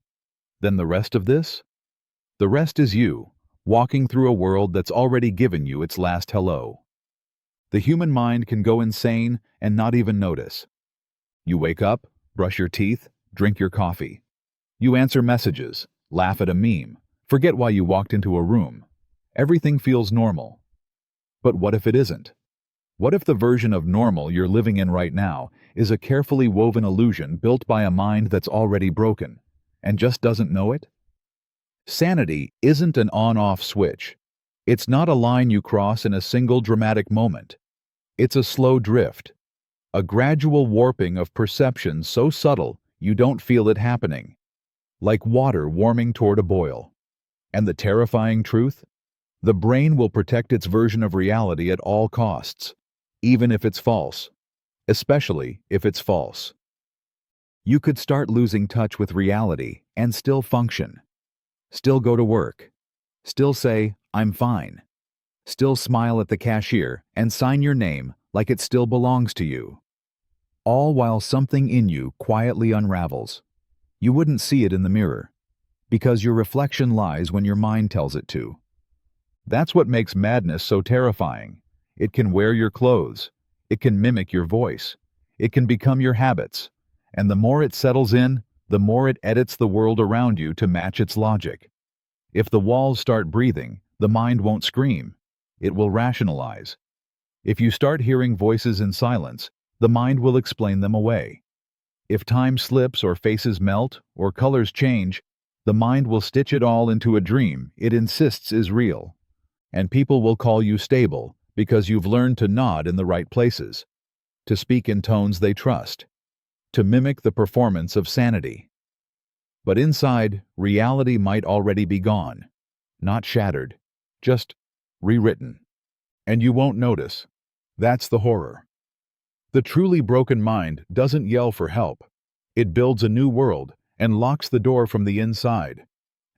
then the rest of this? The rest is you, walking through a world that's already given you its last hello. The human mind can go insane and not even notice. You wake up, brush your teeth, drink your coffee. You answer messages, laugh at a meme, forget why you walked into a room. Everything feels normal. But what if it isn't? What if the version of normal you're living in right now is a carefully woven illusion built by a mind that's already broken, and just doesn't know it? Sanity isn't an on-off switch. It's not a line you cross in a single dramatic moment. It's a slow drift, a gradual warping of perception so subtle you don't feel it happening, like water warming toward a boil. And the terrifying truth? The brain will protect its version of reality at all costs, even if it's false, especially if it's false. You could start losing touch with reality and still function, still go to work, still say, "I'm fine," still smile at the cashier, and sign your name like it still belongs to you. All while something in you quietly unravels. You wouldn't see it in the mirror, because your reflection lies when your mind tells it to. That's what makes madness so terrifying. It can wear your clothes. It can mimic your voice. It can become your habits. And the more it settles in, the more it edits the world around you to match its logic. If the walls start breathing, the mind won't scream. It will rationalize. If you start hearing voices in silence, the mind will explain them away. If time slips or faces melt or colors change, the mind will stitch it all into a dream it insists is real. And people will call you stable because you've learned to nod in the right places, to speak in tones they trust, to mimic the performance of sanity. But inside, reality might already be gone, not shattered, just rewritten. And you won't notice. That's the horror. The truly broken mind doesn't yell for help. It builds a new world and locks the door from the inside.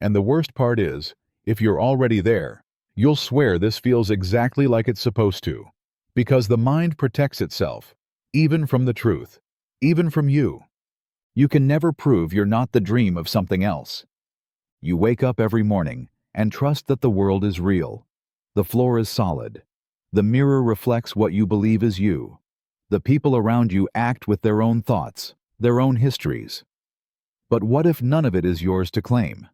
And the worst part is, if you're already there, you'll swear this feels exactly like it's supposed to. Because the mind protects itself, even from the truth, even from you. You can never prove you're not the dream of something else. You wake up every morning and trust that the world is real. The floor is solid. The mirror reflects what you believe is you. The people around you act with their own thoughts, their own histories. But what if none of it is yours to claim?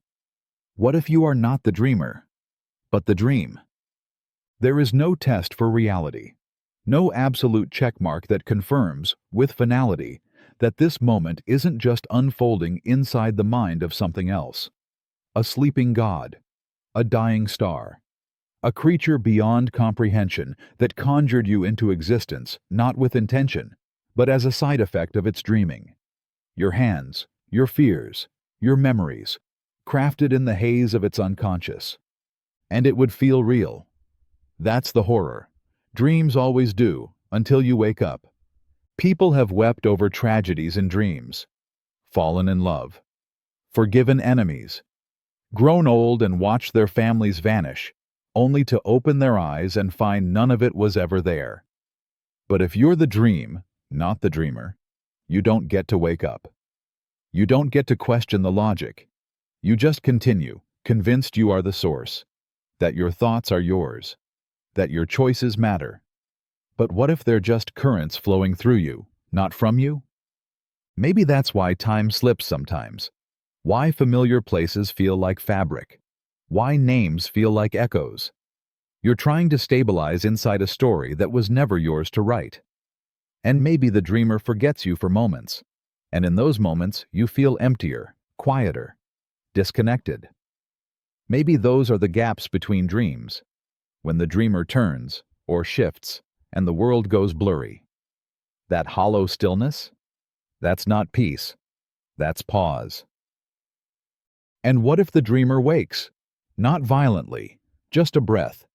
What if you are not the dreamer, but the dream? There is no test for reality, no absolute checkmark that confirms, with finality, that this moment isn't just unfolding inside the mind of something else. A sleeping god, a dying star, a creature beyond comprehension that conjured you into existence not with intention, but as a side effect of its dreaming. Your hands, your fears, your memories, crafted in the haze of its unconscious. And it would feel real. That's the horror. Dreams always do, until you wake up. People have wept over tragedies in dreams, fallen in love, forgiven enemies, grown old and watched their families vanish, only to open their eyes and find none of it was ever there. But if you're the dream, not the dreamer, you don't get to wake up. You don't get to question the logic. You just continue, convinced you are the source, that your thoughts are yours, that your choices matter. But what if they're just currents flowing through you, not from you? Maybe that's why time slips sometimes. Why familiar places feel like fabric. Why names feel like echoes. You're trying to stabilize inside a story that was never yours to write. And maybe the dreamer forgets you for moments. And in those moments, you feel emptier, quieter, disconnected. Maybe those are the gaps between dreams, when the dreamer turns or shifts and the world goes blurry. That hollow stillness? That's not peace. That's pause. And what if the dreamer wakes? Not violently, just a breath.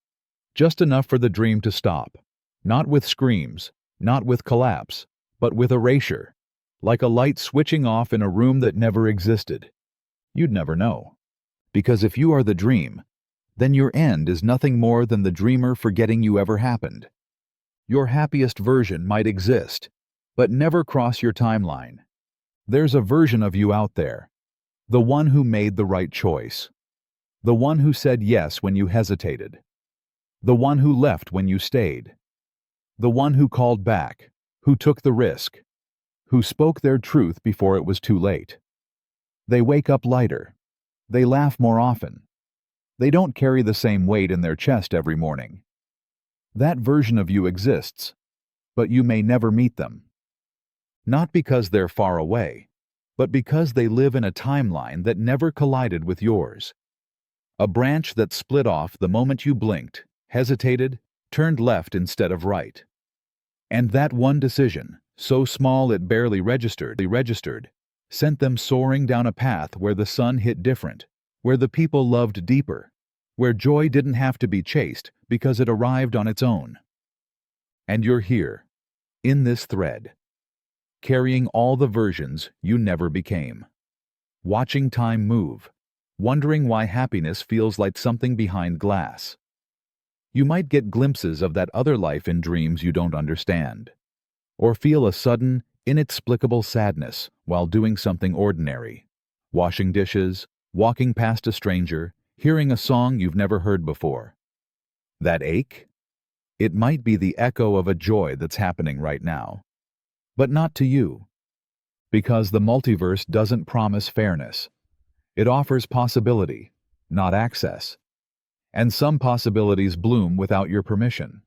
Just enough for the dream to stop. Not with screams, not with collapse, but with erasure. Like a light switching off in a room that never existed. You'd never know. Because if you are the dream, then your end is nothing more than the dreamer forgetting you ever happened. Your happiest version might exist, but never cross your timeline. There's a version of you out there. The one who made the right choice. The one who said yes when you hesitated. The one who left when you stayed. The one who called back, who took the risk, who spoke their truth before it was too late. They wake up lighter. They laugh more often. They don't carry the same weight in their chest every morning. That version of you exists, but you may never meet them. Not because they're far away, but because they live in a timeline that never collided with yours. A branch that split off the moment you blinked, hesitated, turned left instead of right. And that one decision, so small it barely registered, sent them soaring down a path where the sun hit different, where the people loved deeper, where joy didn't have to be chased because it arrived on its own. And you're here, in this thread, carrying all the versions you never became, watching time move, wondering why happiness feels like something behind glass. You might get glimpses of that other life in dreams you don't understand, or feel a sudden, inexplicable sadness while doing something ordinary, washing dishes, walking past a stranger, hearing a song you've never heard before. That ache? It might be the echo of a joy that's happening right now. But not to you, because the multiverse doesn't promise fairness. It offers possibility, not access. And some possibilities bloom without your permission.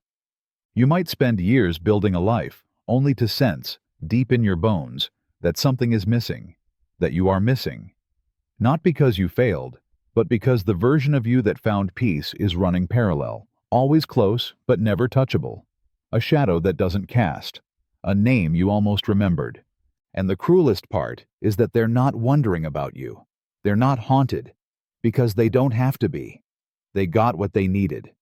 You might spend years building a life, only to sense, deep in your bones, that something is missing, that you are missing. Not because you failed, but because the version of you that found peace is running parallel, always close but never touchable. A shadow that doesn't cast, a name you almost remembered. And the cruelest part is that they're not wondering about you. They're not haunted, because they don't have to be. They got what they needed.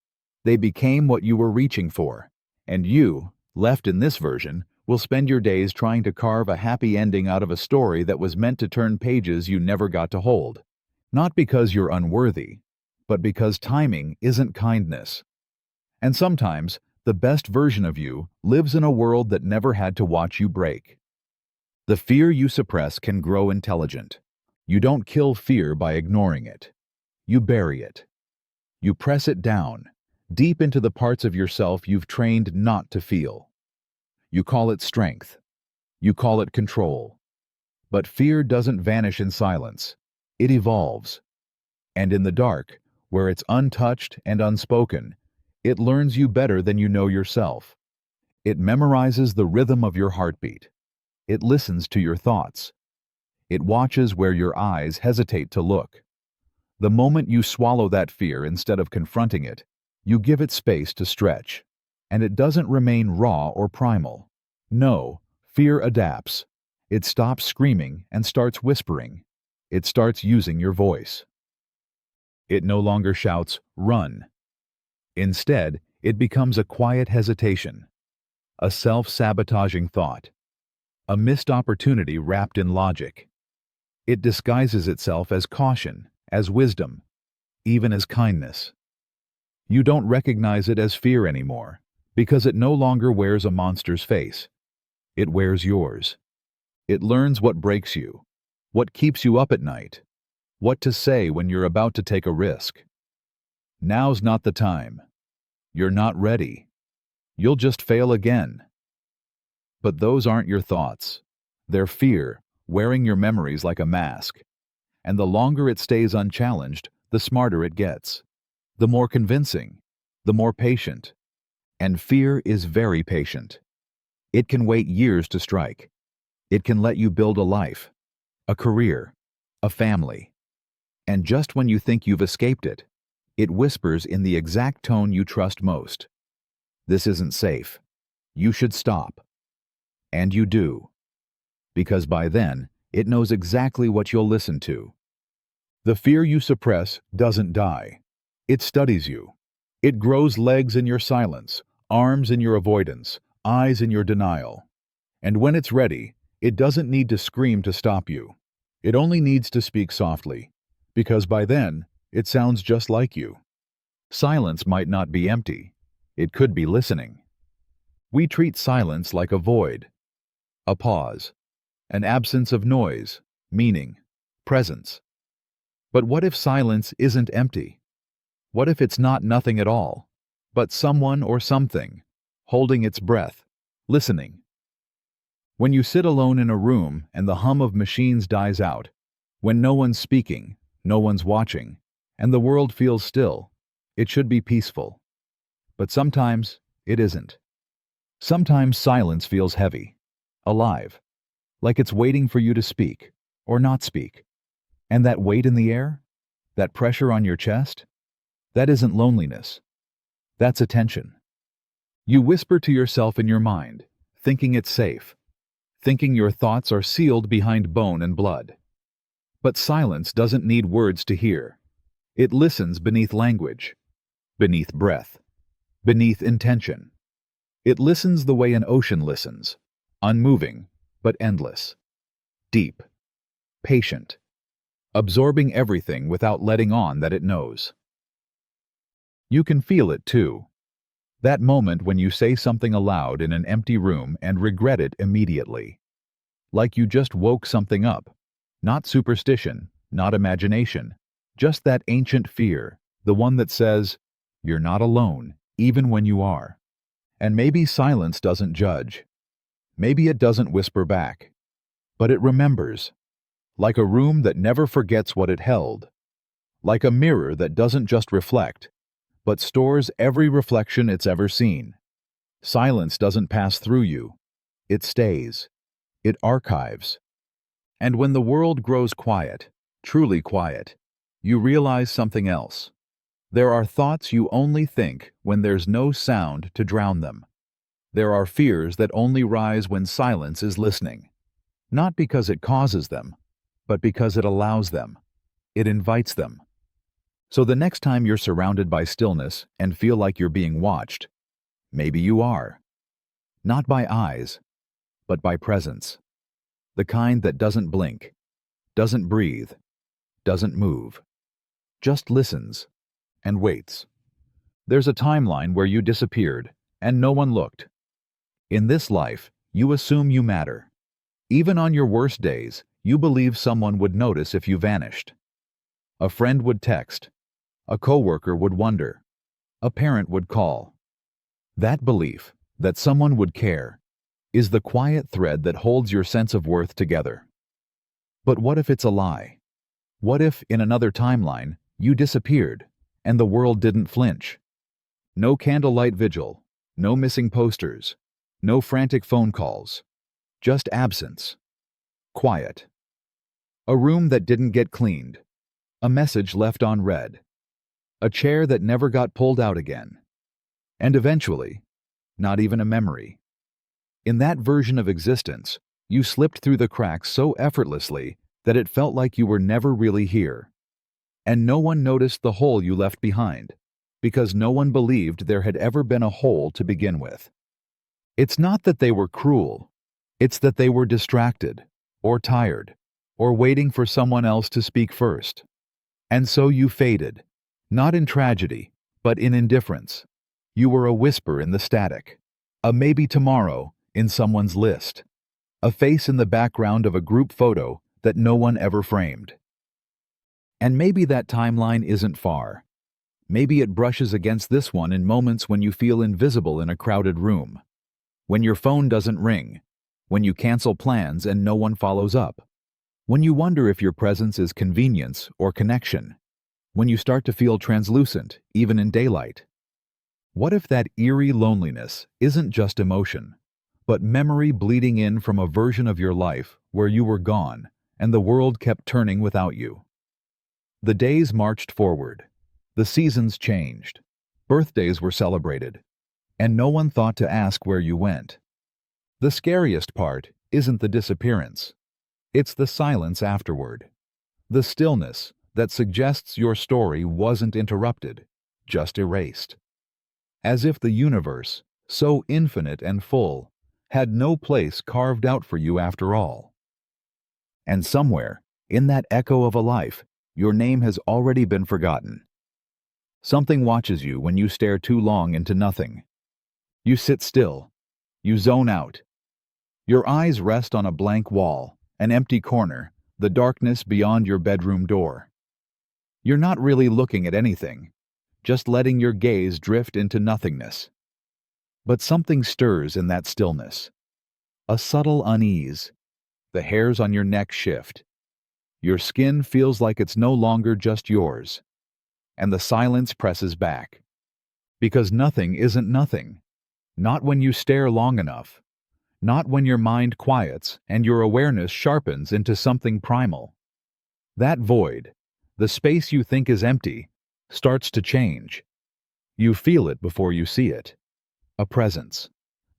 They became what you were reaching for. And you, left in this version, will spend your days trying to carve a happy ending out of a story that was meant to turn pages you never got to hold. Not because you're unworthy, but because timing isn't kindness. And sometimes, the best version of you lives in a world that never had to watch you break. The fear you suppress can grow intelligent. You don't kill fear by ignoring it. You bury it. You press it down, deep into the parts of yourself you've trained not to feel. You call it strength. You call it control. But fear doesn't vanish in silence. It evolves. And in the dark, where it's untouched and unspoken, it learns you better than you know yourself. It memorizes the rhythm of your heartbeat. It listens to your thoughts. It watches where your eyes hesitate to look. The moment you swallow that fear instead of confronting it, you give it space to stretch. And it doesn't remain raw or primal. No, fear adapts. It stops screaming and starts whispering. It starts using your voice. It no longer shouts, "Run." Instead, it becomes a quiet hesitation, a self-sabotaging thought, a missed opportunity wrapped in logic. It disguises itself as caution, as wisdom, even as kindness. You don't recognize it as fear anymore, because it no longer wears a monster's face. It wears yours. It learns what breaks you, what keeps you up at night, what to say when you're about to take a risk. Now's not the time. You're not ready. You'll just fail again. But those aren't your thoughts. They're fear, wearing your memories like a mask. And the longer it stays unchallenged, the smarter it gets. The more convincing, the more patient. And fear is very patient. It can wait years to strike. It can let you build a life, a career, a family. And just when you think you've escaped it, it whispers in the exact tone you trust most. This isn't safe. You should stop. And you do. Because by then, it knows exactly what you'll listen to. The fear you suppress doesn't die. It studies you. It grows legs in your silence, arms in your avoidance, eyes in your denial. And when it's ready, it doesn't need to scream to stop you. It only needs to speak softly, because by then, it sounds just like you. Silence might not be empty. It could be listening. We treat silence like a void, a pause, an absence of noise, meaning, presence. But what if silence isn't empty? What if it's not nothing at all, but someone or something, holding its breath, listening? When you sit alone in a room and the hum of machines dies out, when no one's speaking, no one's watching, and the world feels still, it should be peaceful. But sometimes it isn't. Sometimes silence feels heavy, alive, like it's waiting for you to speak, or not speak. And that weight in the air, that pressure on your chest, that isn't loneliness. That's attention. You whisper to yourself in your mind, thinking it's safe, thinking your thoughts are sealed behind bone and blood. But silence doesn't need words to hear. It listens beneath language, beneath breath, beneath intention. It listens the way an ocean listens, unmoving but endless, deep, patient, absorbing everything without letting on that it knows. You can feel it too, That moment when you say something aloud in an empty room and regret it immediately. Like you just woke something up. Not superstition, not imagination. Just that ancient fear, the one that says, you're not alone, even when you are. And maybe silence doesn't judge. Maybe it doesn't whisper back. But it remembers. Like a room that never forgets what it held. Like a mirror that doesn't just reflect, but stores every reflection it's ever seen. Silence doesn't pass through you. It stays. It archives. And when the world grows quiet, truly quiet, you realize something else. There are thoughts you only think when there's no sound to drown them. There are fears that only rise when silence is listening. Not because it causes them, but because it allows them. It invites them. So the next time you're surrounded by stillness and feel like you're being watched, maybe you are. Not by eyes, but by presence. The kind that doesn't blink, doesn't breathe, doesn't move. Just listens and waits. There's a timeline where you disappeared and no one looked. In this life, you assume you matter. Even on your worst days, you believe someone would notice if you vanished. A friend would text. A coworker would wonder. A parent would call. That belief, that someone would care, is the quiet thread that holds your sense of worth together. But what if it's a lie? What if, in another timeline, you disappeared, and the world didn't flinch? No candlelight vigil, no missing posters, no frantic phone calls, just absence. Quiet. A room that didn't get cleaned, a message left unread, a chair that never got pulled out again, and eventually, not even a memory. In that version of existence, you slipped through the cracks so effortlessly that it felt like you were never really here. And no one noticed the hole you left behind, because no one believed there had ever been a hole to begin with. It's not that they were cruel, it's that they were distracted, or tired, or waiting for someone else to speak first. And so you faded, not in tragedy, but in indifference. You were a whisper in the static, a maybe tomorrow in someone's list, a face in the background of a group photo that no one ever framed. And maybe that timeline isn't far. Maybe it brushes against this one in moments when you feel invisible in a crowded room, when your phone doesn't ring, when you cancel plans and no one follows up, when you wonder if your presence is convenience or connection, when you start to feel translucent, even in daylight. What if that eerie loneliness isn't just emotion, but memory bleeding in from a version of your life where you were gone and the world kept turning without you? The days marched forward. The seasons changed. Birthdays were celebrated. And no one thought to ask where you went. The scariest part isn't the disappearance. It's the silence afterward. The stillness that suggests your story wasn't interrupted, just erased. As if the universe, so infinite and full, had no place carved out for you after all. And somewhere, in that echo of a life, your name has already been forgotten. Something watches you when you stare too long into nothing. You sit still. You zone out. Your eyes rest on a blank wall, an empty corner, the darkness beyond your bedroom door. You're not really looking at anything, just letting your gaze drift into nothingness. But something stirs in that stillness. A subtle unease. The hairs on your neck shift. Your skin feels like it's no longer just yours. And the silence presses back. Because nothing isn't nothing. Not when you stare long enough. Not when your mind quiets and your awareness sharpens into something primal. That void, the space you think is empty, starts to change. You feel it before you see it. A presence.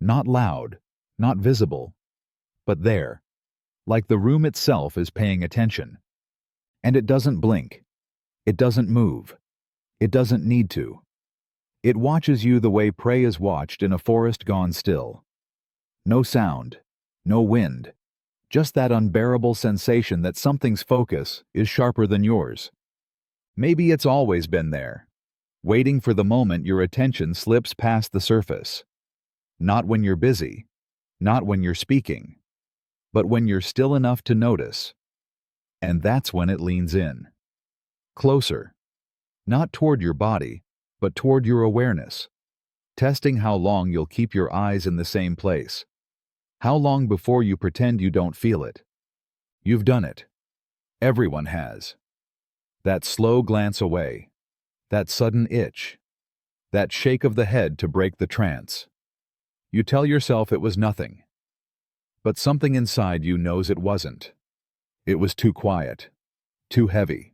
Not loud, not visible, but there. Like the room itself is paying attention. And it doesn't blink. It doesn't move. It doesn't need to. It watches you the way prey is watched in a forest gone still. No sound, no wind, just that unbearable sensation that something's focus is sharper than yours. Maybe it's always been there. waiting for the moment your attention slips past the surface. Not when you're busy, not when you're speaking, but when you're still enough to notice. And that's when it leans in. Closer. Not toward your body, but toward your awareness. Testing how long you'll keep your eyes in the same place. How long before you pretend you don't feel it. You've done it. Everyone has. That slow glance away. That sudden itch. That shake of the head to break the trance. You tell yourself it was nothing. But something inside you knows it wasn't. It was too quiet. Too heavy.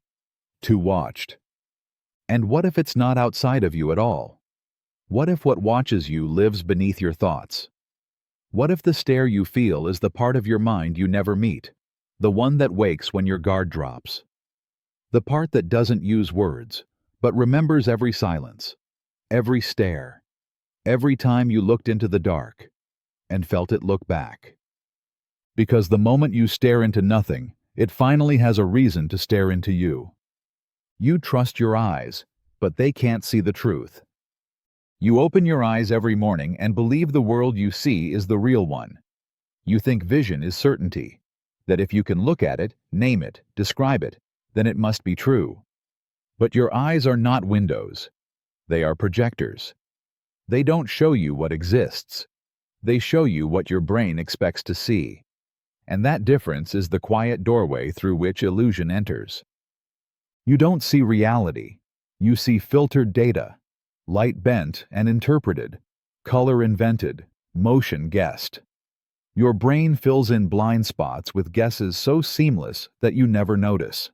Too watched. And what if it's not outside of you at all? What if what watches you lives beneath your thoughts? What if the stare you feel is the part of your mind you never meet, the one that wakes when your guard drops? The part that doesn't use words, but remembers every silence, every stare, every time you looked into the dark and felt it look back. Because the moment you stare into nothing, it finally has a reason to stare into you. You trust your eyes, but they can't see the truth. You open your eyes every morning and believe the world you see is the real one. You think vision is certainty, that if you can look at it, name it, describe it, then it must be true. But your eyes are not windows. They are projectors. They don't show you what exists. They show you what your brain expects to see. And that difference is the quiet doorway through which illusion enters. You don't see reality. You see filtered data, light bent and interpreted, color invented, motion guessed. Your brain fills in blind spots with guesses so seamless that you never notice.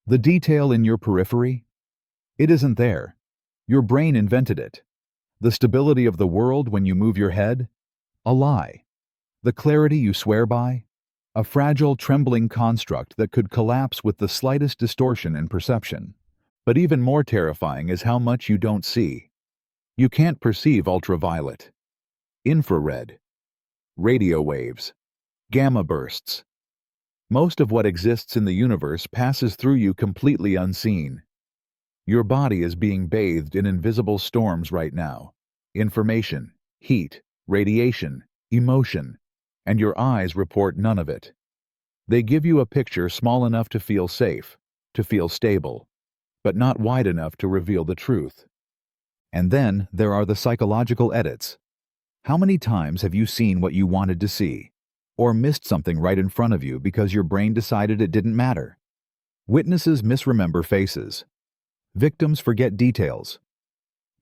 The detail in your periphery? It isn't there. Your brain invented it. The stability of the world when you move your head? A lie. The clarity you swear by? A fragile, trembling construct that could collapse with the slightest distortion in perception. But even more terrifying is how much you don't see. You can't perceive ultraviolet, infrared, radio waves, gamma bursts. Most of what exists in the universe passes through you completely unseen. Your body is being bathed in invisible storms right now. Information, heat, radiation, emotion, and your eyes report none of it. They give you a picture small enough to feel safe, to feel stable, but not wide enough to reveal the truth. And then there are the psychological edits. How many times have you seen what you wanted to see, or missed something right in front of you because your brain decided it didn't matter? Witnesses misremember faces. Victims forget details.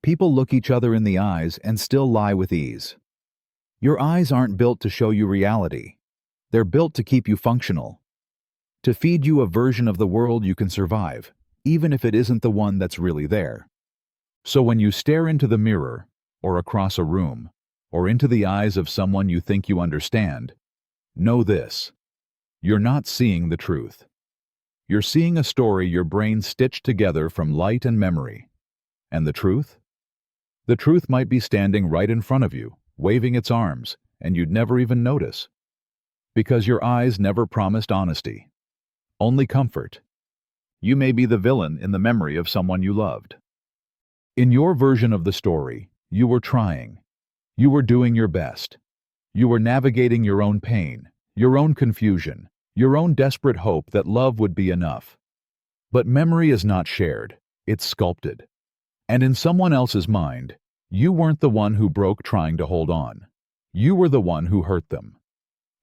People look each other in the eyes and still lie with ease. Your eyes aren't built to show you reality. They're built to keep you functional, to feed you a version of the world you can survive, even if it isn't the one that's really there. So when you stare into the mirror, or across a room, or into the eyes of someone you think you understand, know this: you're not seeing the truth. You're seeing a story your brain stitched together from light and memory. And the truth? The truth might be standing right in front of you, waving its arms, and you'd never even notice. Because your eyes never promised honesty, only comfort. You may be the villain in the memory of someone you loved. In your version of the story, you were trying. You were doing your best. You were navigating your own pain, your own confusion, your own desperate hope that love would be enough. But memory is not shared, it's sculpted. And in someone else's mind, you weren't the one who broke trying to hold on. You were the one who hurt them.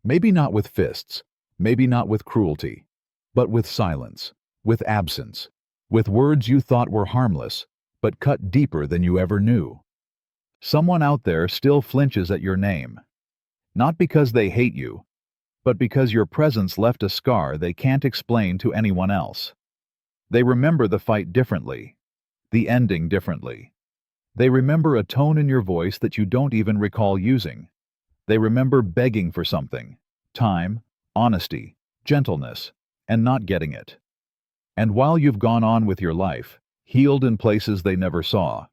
Maybe not with fists, maybe not with cruelty, but with silence, with absence, with words you thought were harmless, but cut deeper than you ever knew. Someone out there still flinches at your name, not because they hate you, but because your presence left a scar they can't explain to anyone else. They remember the fight differently, the ending differently. They remember a tone in your voice that you don't even recall using. They remember begging for something, time, honesty, gentleness, and not getting it. And while you've gone on with your life, healed in places they never saw,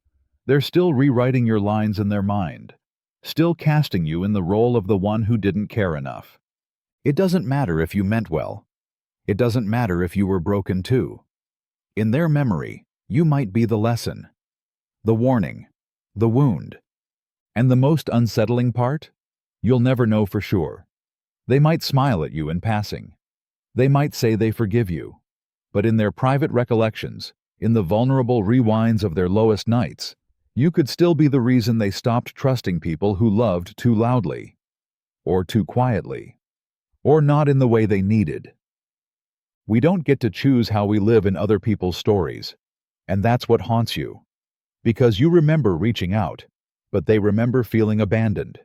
they're still rewriting your lines in their mind, still casting you in the role of the one who didn't care enough. It doesn't matter if you meant well. It doesn't matter if you were broken too. In their memory, you might be the lesson, the warning, the wound. And the most unsettling part? You'll never know for sure. They might smile at you in passing. They might say they forgive you. But in their private recollections, in the vulnerable rewinds of their lowest nights, you could still be the reason they stopped trusting people who loved too loudly, or too quietly, or not in the way they needed. We don't get to choose how we live in other people's stories, and that's what haunts you. Because you remember reaching out, but they remember feeling abandoned.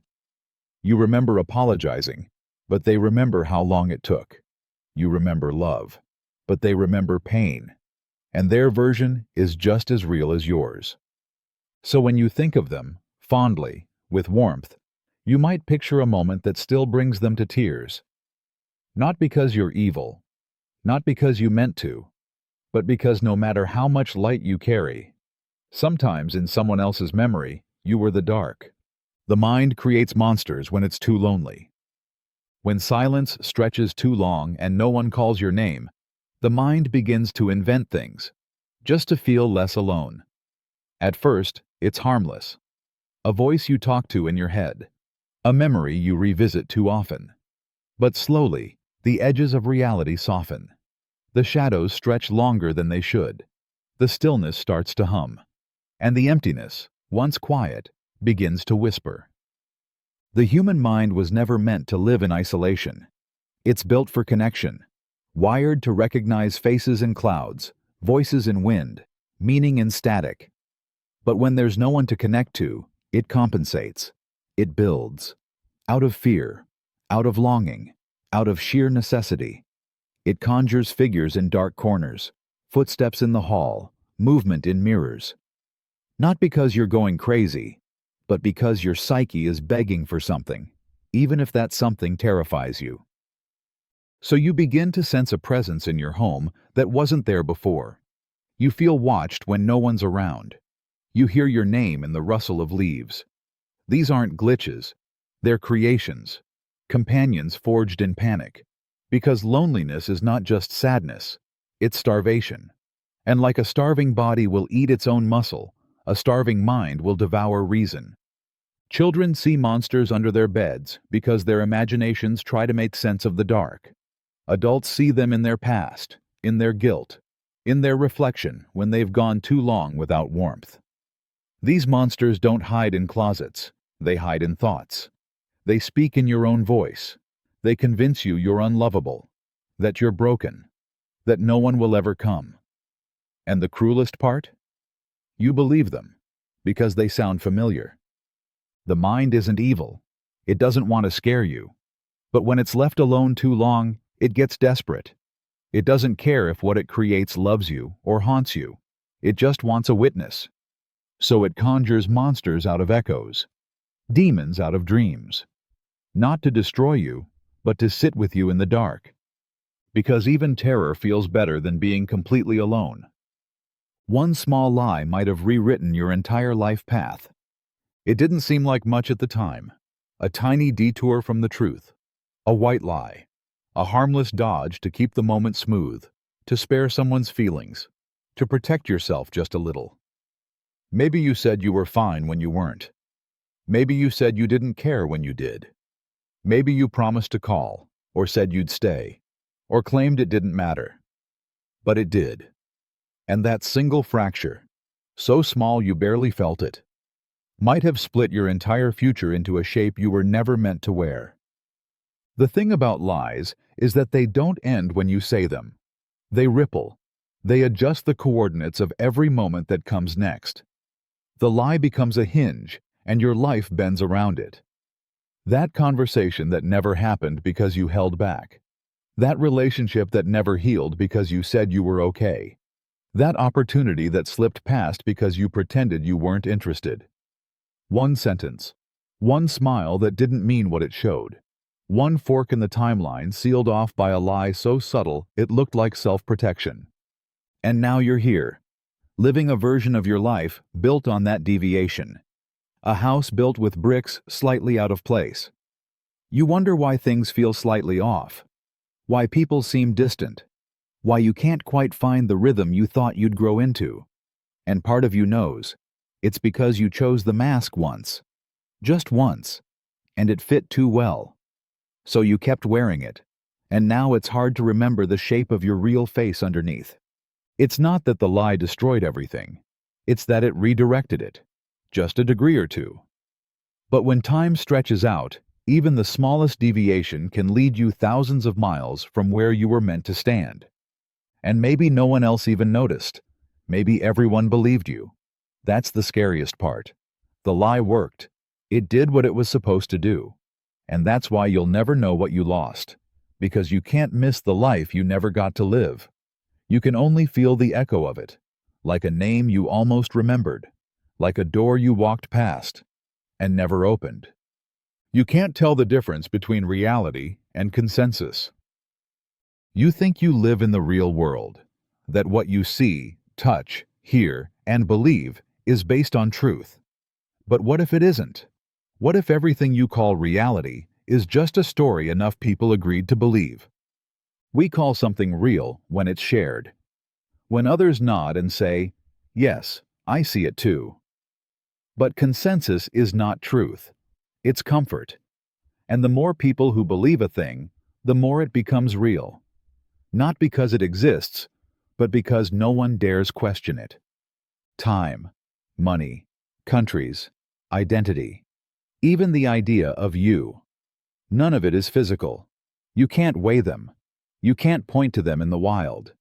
You remember apologizing, but they remember how long it took. You remember love, but they remember pain, and their version is just as real as yours. So when you think of them, fondly, with warmth, you might picture a moment that still brings them to tears. Not because you're evil, not because you meant to, but because no matter how much light you carry, sometimes in someone else's memory, you were the dark. The mind creates monsters when it's too lonely. When silence stretches too long and no one calls your name, the mind begins to invent things, just to feel less alone. At first, it's harmless. A voice you talk to in your head. A memory you revisit too often. But slowly, the edges of reality soften. The shadows stretch longer than they should. The stillness starts to hum. And the emptiness, once quiet, begins to whisper. The human mind was never meant to live in isolation. It's built for connection, wired to recognize faces in clouds, voices in wind, meaning in static. But when there's no one to connect to, it compensates. It builds. Out of fear, out of longing, out of sheer necessity. It conjures figures in dark corners, footsteps in the hall, movement in mirrors. Not because you're going crazy, but because your psyche is begging for something, even if that something terrifies you. So you begin to sense a presence in your home that wasn't there before. You feel watched when no one's around. You hear your name in the rustle of leaves. These aren't glitches. They're creations. Companions forged in panic. Because loneliness is not just sadness. It's starvation. And like a starving body will eat its own muscle, a starving mind will devour reason. Children see monsters under their beds because their imaginations try to make sense of the dark. Adults see them in their past, in their guilt, in their reflection when they've gone too long without warmth. These monsters don't hide in closets, they hide in thoughts. They speak in your own voice. They convince you you're unlovable, that you're broken, that no one will ever come. And the cruelest part? You believe them, because they sound familiar. The mind isn't evil. It doesn't want to scare you. But when it's left alone too long, it gets desperate. It doesn't care if what it creates loves you or haunts you. It just wants a witness. So it conjures monsters out of echoes, demons out of dreams. Not to destroy you, but to sit with you in the dark. Because even terror feels better than being completely alone. One small lie might have rewritten your entire life path. It didn't seem like much at the time. A tiny detour from the truth. A white lie. A harmless dodge to keep the moment smooth, to spare someone's feelings, to protect yourself just a little. Maybe you said you were fine when you weren't. Maybe you said you didn't care when you did. Maybe you promised to call, or said you'd stay, or claimed it didn't matter. But it did. And that single fracture, so small you barely felt it, might have split your entire future into a shape you were never meant to wear. The thing about lies is that they don't end when you say them. They ripple. They adjust the coordinates of every moment that comes next. The lie becomes a hinge, and your life bends around it. That conversation that never happened because you held back. That relationship that never healed because you said you were okay. That opportunity that slipped past because you pretended you weren't interested. One sentence. One smile that didn't mean what it showed. One fork in the timeline sealed off by a lie so subtle it looked like self-protection. And now you're here, living a version of your life built on that deviation. A house built with bricks slightly out of place. You wonder why things feel slightly off. Why people seem distant. Why you can't quite find the rhythm you thought you'd grow into. And part of you knows, It's because you chose the mask once. Just once. And it fit too well. So you kept wearing it. And now it's hard to remember the shape of your real face underneath. It's not that the lie destroyed everything. It's that it redirected it. Just a degree or two. But when time stretches out, even the smallest deviation can lead you thousands of miles from where you were meant to stand. And maybe no one else even noticed. Maybe everyone believed you. That's the scariest part. The lie worked. It did what it was supposed to do. And that's why you'll never know what you lost. Because you can't miss the life you never got to live. You can only feel the echo of it. Like a name you almost remembered. Like a door you walked past and never opened. You can't tell the difference between reality and consensus. You think you live in the real world, that what you see, touch, hear, and believe is based on truth. But what if it isn't? What if everything you call reality is just a story enough people agreed to believe? We call something real when it's shared. When others nod and say, "Yes, I see it too." But consensus is not truth. It's comfort. And the more people who believe a thing, the more it becomes real. Not because it exists, but because no one dares question it. Time, money, countries, identity, even the idea of you. None of it is physical. You can't weigh them. You can't point to them in the wild.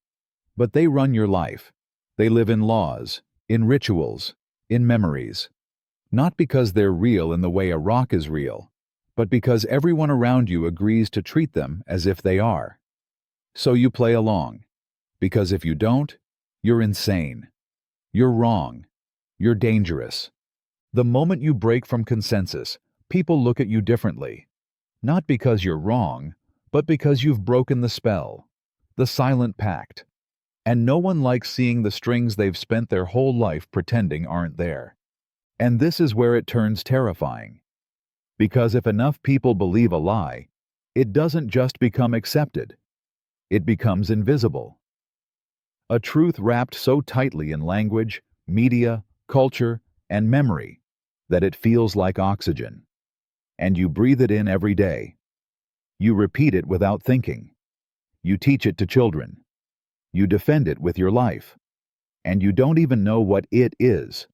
But they run your life. They live in laws, in rituals, in memories. Not because they're real in the way a rock is real, but because everyone around you agrees to treat them as if they are. So you play along. Because if you don't, you're insane. You're wrong. You're dangerous. The moment you break from consensus, people look at you differently. Not because you're wrong, but because you've broken the spell, the silent pact. And no one likes seeing the strings they've spent their whole life pretending aren't there. And this is where it turns terrifying. Because if enough people believe a lie, it doesn't just become accepted. It becomes invisible. A truth wrapped so tightly in language, media, culture, and memory that it feels like oxygen. And you breathe it in every day. You repeat it without thinking. You teach it to children. You defend it with your life. And you don't even know what it is.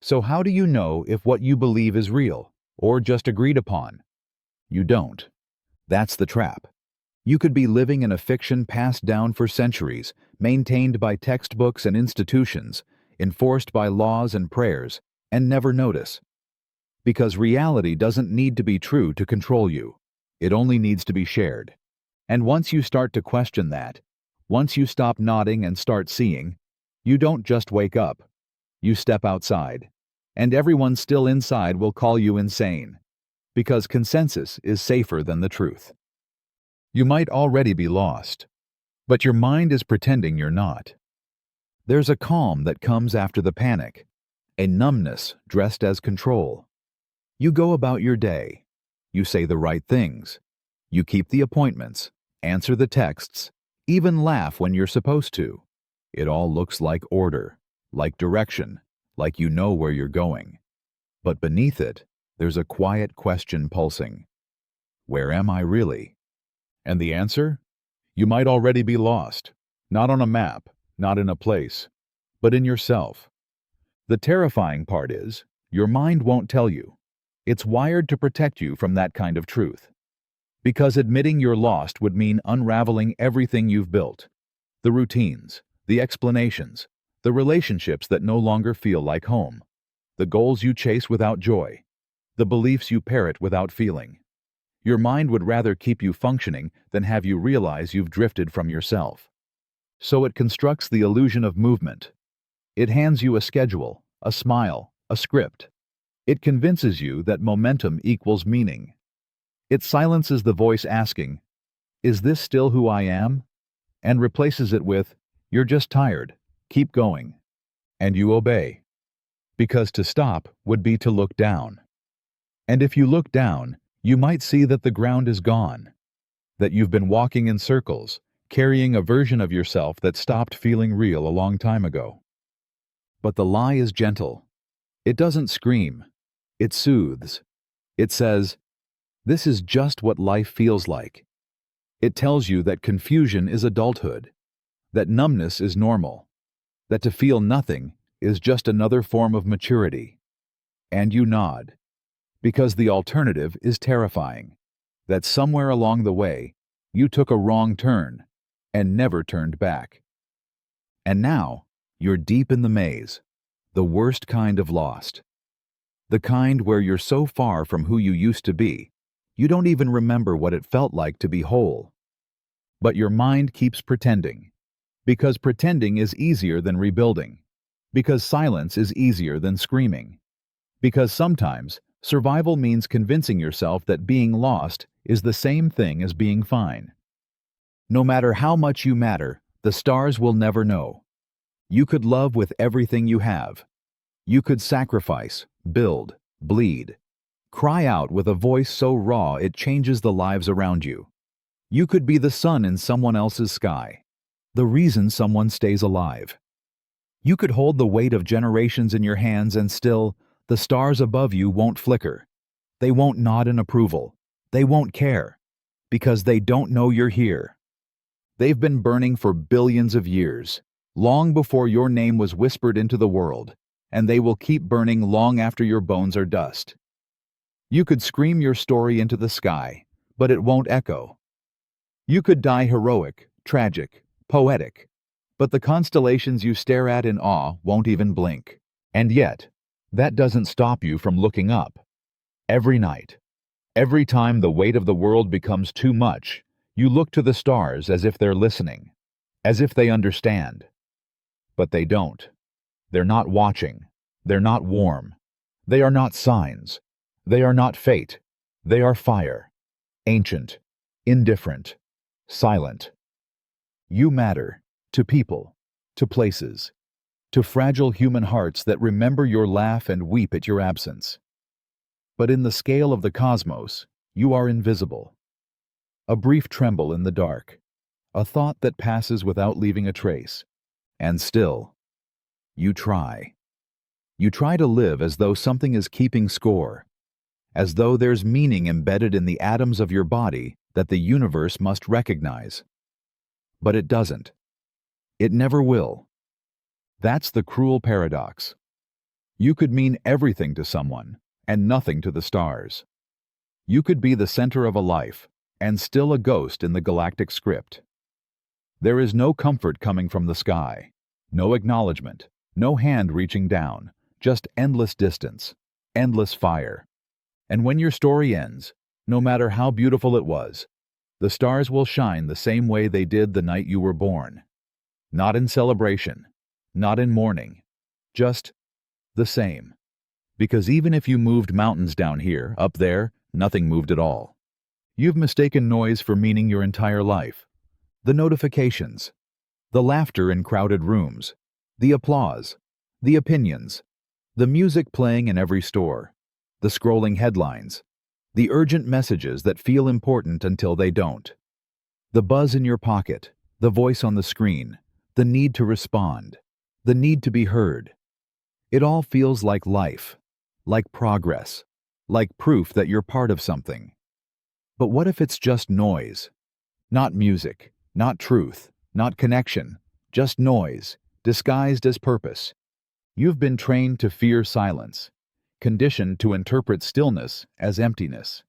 So how do you know if what you believe is real, or just agreed upon? You don't. That's the trap. You could be living in a fiction passed down for centuries, maintained by textbooks and institutions, enforced by laws and prayers, and never notice. Because reality doesn't need to be true to control you. It only needs to be shared. And once you start to question that, once you stop nodding and start seeing, you don't just wake up. You step outside, and everyone still inside will call you insane, because consensus is safer than the truth. You might already be lost, but your mind is pretending you're not. There's a calm that comes after the panic, a numbness dressed as control. You go about your day. You say the right things. You keep the appointments, answer the texts, even laugh when you're supposed to. It all looks like order, like direction, like you know where you're going. But beneath it, there's a quiet question pulsing. Where am I really? And the answer? You might already be lost, not on a map, not in a place, but in yourself. The terrifying part is, your mind won't tell you. It's wired to protect you from that kind of truth. Because admitting you're lost would mean unraveling everything you've built. The routines, the explanations, the relationships that no longer feel like home, the goals you chase without joy, the beliefs you parrot without feeling. Your mind would rather keep you functioning than have you realize you've drifted from yourself. So it constructs the illusion of movement. It hands you a schedule, a smile, a script. It convinces you that momentum equals meaning. It silences the voice asking, "Is this still who I am?" and replaces it with, "You're just tired. Keep going." And you obey. Because to stop would be to look down. And if you look down, you might see that the ground is gone, that you've been walking in circles, carrying a version of yourself that stopped feeling real a long time ago. But the lie is gentle. It doesn't scream. It soothes. It says, "This is just what life feels like." It tells you that confusion is adulthood, that numbness is normal, that to feel nothing is just another form of maturity. And you nod, because the alternative is terrifying, that somewhere along the way, you took a wrong turn and never turned back. And now, you're deep in the maze, the worst kind of lost. The kind where you're so far from who you used to be, you don't even remember what it felt like to be whole. But your mind keeps pretending, because pretending is easier than rebuilding, because silence is easier than screaming, because sometimes survival means convincing yourself that being lost is the same thing as being fine. No matter how much you matter, the stars will never know. You could love with everything you have. You could sacrifice, build, bleed, cry out with a voice so raw it changes the lives around you. You could be the sun in someone else's sky, the reason someone stays alive. You could hold the weight of generations in your hands and still, the stars above you won't flicker. They won't nod in approval. They won't care, because they don't know you're here. They've been burning for billions of years, long before your name was whispered into the world, and they will keep burning long after your bones are dust. You could scream your story into the sky, but it won't echo. You could die heroic, tragic, poetic, but the constellations you stare at in awe won't even blink. And yet, that doesn't stop you from looking up. Every night, every time the weight of the world becomes too much, you look to the stars as if they're listening, as if they understand. But they don't. They're not watching. They're not warm. They are not signs. They are not fate. They are fire. Ancient, indifferent, silent. You matter to people, to places, to fragile human hearts that remember your laugh and weep at your absence. But in the scale of the cosmos, you are invisible. A brief tremble in the dark, a thought that passes without leaving a trace. And still, you try. You try to live as though something is keeping score, as though there's meaning embedded in the atoms of your body that the universe must recognize. But it doesn't. It never will. That's the cruel paradox. You could mean everything to someone and nothing to the stars. You could be the center of a life and still a ghost in the galactic script. There is no comfort coming from the sky, no acknowledgement, no hand reaching down, just endless distance, endless fire. And when your story ends, no matter how beautiful it was, the stars will shine the same way they did the night you were born. Not in celebration, not in mourning, just the same. Because even if you moved mountains down here, up there, nothing moved at all. You've mistaken noise for meaning your entire life. The notifications, the laughter in crowded rooms, the applause, the opinions, the music playing in every store, the scrolling headlines, the urgent messages that feel important until they don't, the buzz in your pocket, the voice on the screen, the need to respond, the need to be heard. It all feels like life, like progress, like proof that you're part of something. But what if it's just noise? Not music, not truth, not connection, just noise, disguised as purpose. You've been trained to fear silence, conditioned to interpret stillness as emptiness.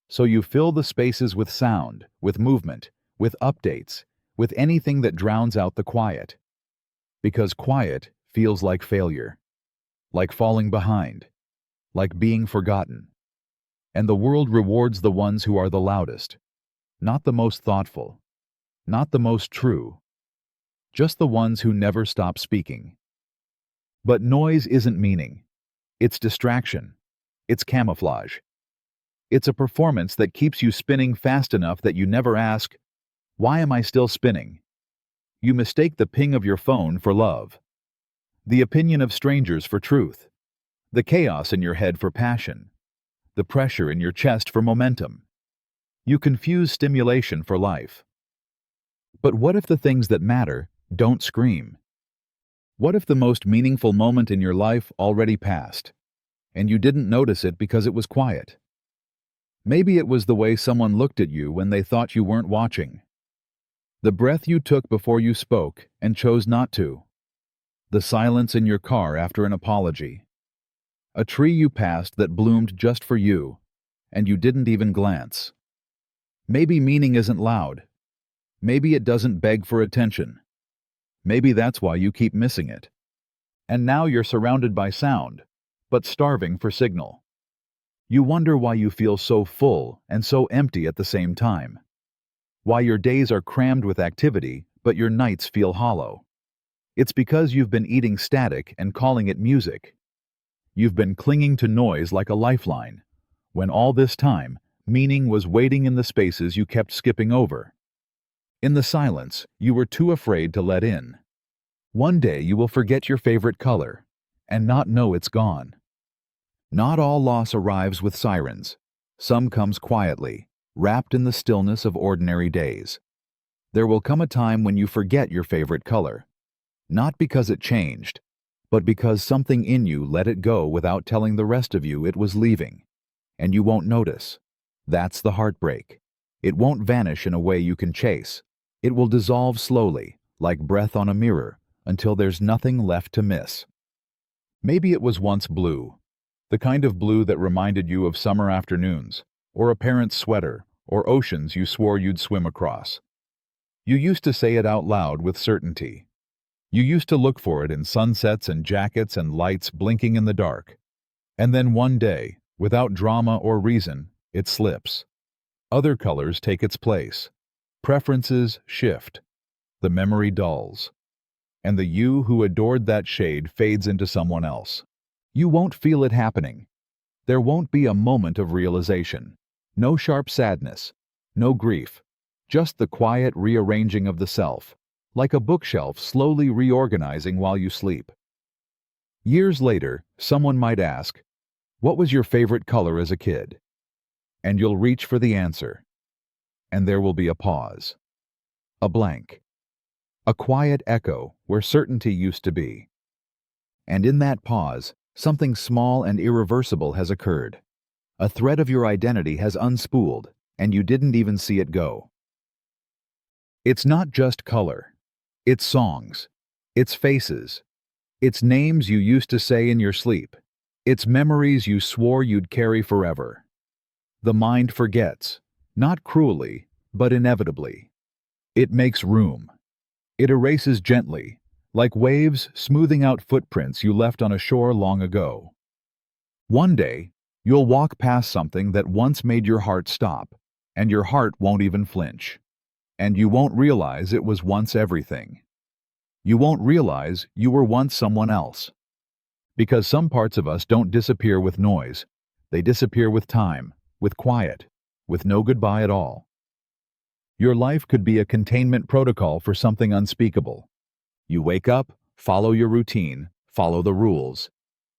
So you fill the spaces with sound, with movement, with updates, with anything that drowns out the quiet. Because quiet feels like failure, like falling behind, like being forgotten. And the world rewards the ones who are the loudest, not the most thoughtful, not the most true, just the ones who never stop speaking. But noise isn't meaning. It's distraction. It's camouflage. It's a performance that keeps you spinning fast enough that you never ask, "Why am I still spinning?" You mistake the ping of your phone for love, the opinion of strangers for truth, the chaos in your head for passion, the pressure in your chest for momentum. You confuse stimulation for life. But what if the things that matter don't scream? What if the most meaningful moment in your life already passed, and you didn't notice it because it was quiet? Maybe it was the way someone looked at you when they thought you weren't watching. The breath you took before you spoke and chose not to. The silence in your car after an apology. A tree you passed that bloomed just for you, and you didn't even glance. Maybe meaning isn't loud. Maybe it doesn't beg for attention. Maybe that's why you keep missing it. And now you're surrounded by sound, but starving for signal. You wonder why you feel so full and so empty at the same time. Why your days are crammed with activity, but your nights feel hollow. It's because you've been eating static and calling it music. You've been clinging to noise like a lifeline, when all this time, meaning was waiting in the spaces you kept skipping over. In the silence, you were too afraid to let in. One day you will forget your favorite color, and not know it's gone. Not all loss arrives with sirens. Some comes quietly, wrapped in the stillness of ordinary days. There will come a time when you forget your favorite color, not because it changed, but because something in you let it go without telling the rest of you it was leaving, and you won't notice. That's the heartbreak. It won't vanish in a way you can chase. It will dissolve slowly, like breath on a mirror, until there's nothing left to miss. Maybe it was once blue, the kind of blue that reminded you of summer afternoons, or a parent's sweater, or oceans you swore you'd swim across. You used to say it out loud with certainty. You used to look for it in sunsets and jackets and lights blinking in the dark. And then one day, without drama or reason, it slips. Other colors take its place. Preferences shift. The memory dulls. And the you who adored that shade fades into someone else. You won't feel it happening. There won't be a moment of realization. No sharp sadness. No grief. Just the quiet rearranging of the self, like a bookshelf slowly reorganizing while you sleep. Years later, someone might ask, "What was your favorite color as a kid?" And you'll reach for the answer. And there will be a pause. A blank. A quiet echo where certainty used to be. And in that pause, something small and irreversible has occurred. A thread of your identity has unspooled, and you didn't even see it go. It's not just color. It's songs. It's faces. It's names you used to say in your sleep. It's memories you swore you'd carry forever. The mind forgets, not cruelly, but inevitably. It makes room. It erases gently, like waves smoothing out footprints you left on a shore long ago. One day, you'll walk past something that once made your heart stop, and your heart won't even flinch. And you won't realize it was once everything. You won't realize you were once someone else. Because some parts of us don't disappear with noise. They disappear with time, with quiet, with no goodbye at all. Your life could be a containment protocol for something unspeakable. You wake up, follow your routine, follow the rules.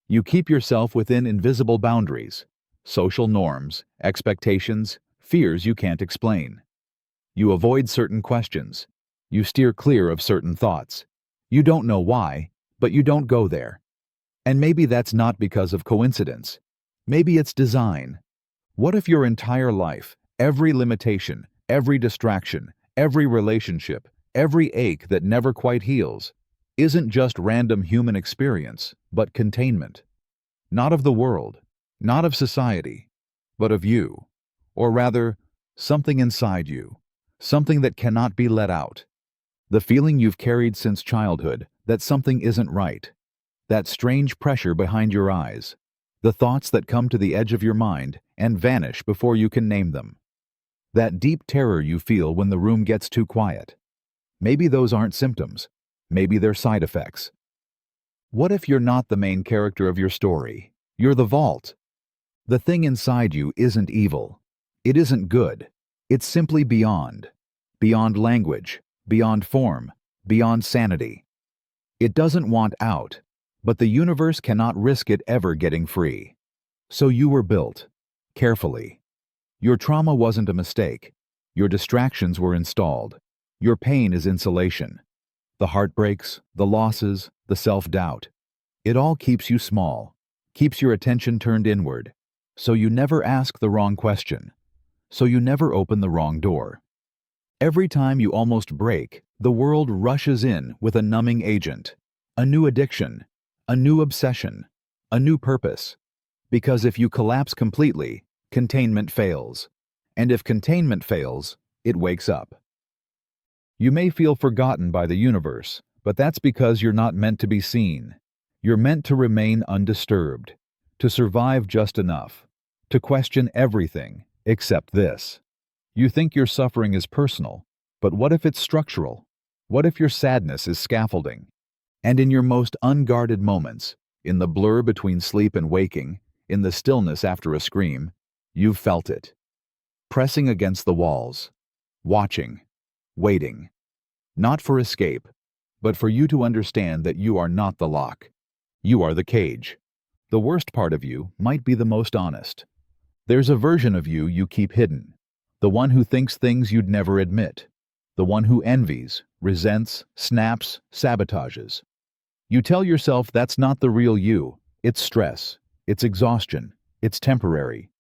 You keep yourself within invisible boundaries, social norms, expectations, fears you can't explain. You avoid certain questions. You steer clear of certain thoughts. You don't know why, but you don't go there. And maybe that's not because of coincidence. Maybe it's design. What if your entire life, every limitation, every distraction, every relationship, every ache that never quite heals, isn't just random human experience, but containment? Not of the world, not of society, but of you. Or rather, something inside you. Something that cannot be let out. The feeling you've carried since childhood that something isn't right. That strange pressure behind your eyes. The thoughts that come to the edge of your mind and vanish before you can name them. That deep terror you feel when the room gets too quiet. Maybe those aren't symptoms. Maybe they're side effects. What if you're not the main character of your story? You're the vault. The thing inside you isn't evil. It isn't good. It's simply beyond. Beyond language, beyond form, beyond sanity. It doesn't want out, but the universe cannot risk it ever getting free. So you were built, carefully. Your trauma wasn't a mistake. Your distractions were installed. Your pain is insulation. The heartbreaks, the losses, the self-doubt. It all keeps you small, keeps your attention turned inward, so you never ask the wrong question, so you never open the wrong door. Every time you almost break, the world rushes in with a numbing agent, a new addiction, a new obsession, a new purpose. Because if you collapse completely, containment fails. And if containment fails, it wakes up. You may feel forgotten by the universe, but that's because you're not meant to be seen. You're meant to remain undisturbed, to survive just enough, to question everything except this. You think your suffering is personal, but what if it's structural? What if your sadness is scaffolding? And in your most unguarded moments, in the blur between sleep and waking, in the stillness after a scream, you've felt it. Pressing against the walls, watching, waiting. Not for escape, but for you to understand that you are not the lock. You are the cage. The worst part of you might be the most honest. There's a version of you you keep hidden. The one who thinks things you'd never admit. The one who envies, resents, snaps, sabotages. You tell yourself that's not the real you. It's stress. It's exhaustion. It's temporary.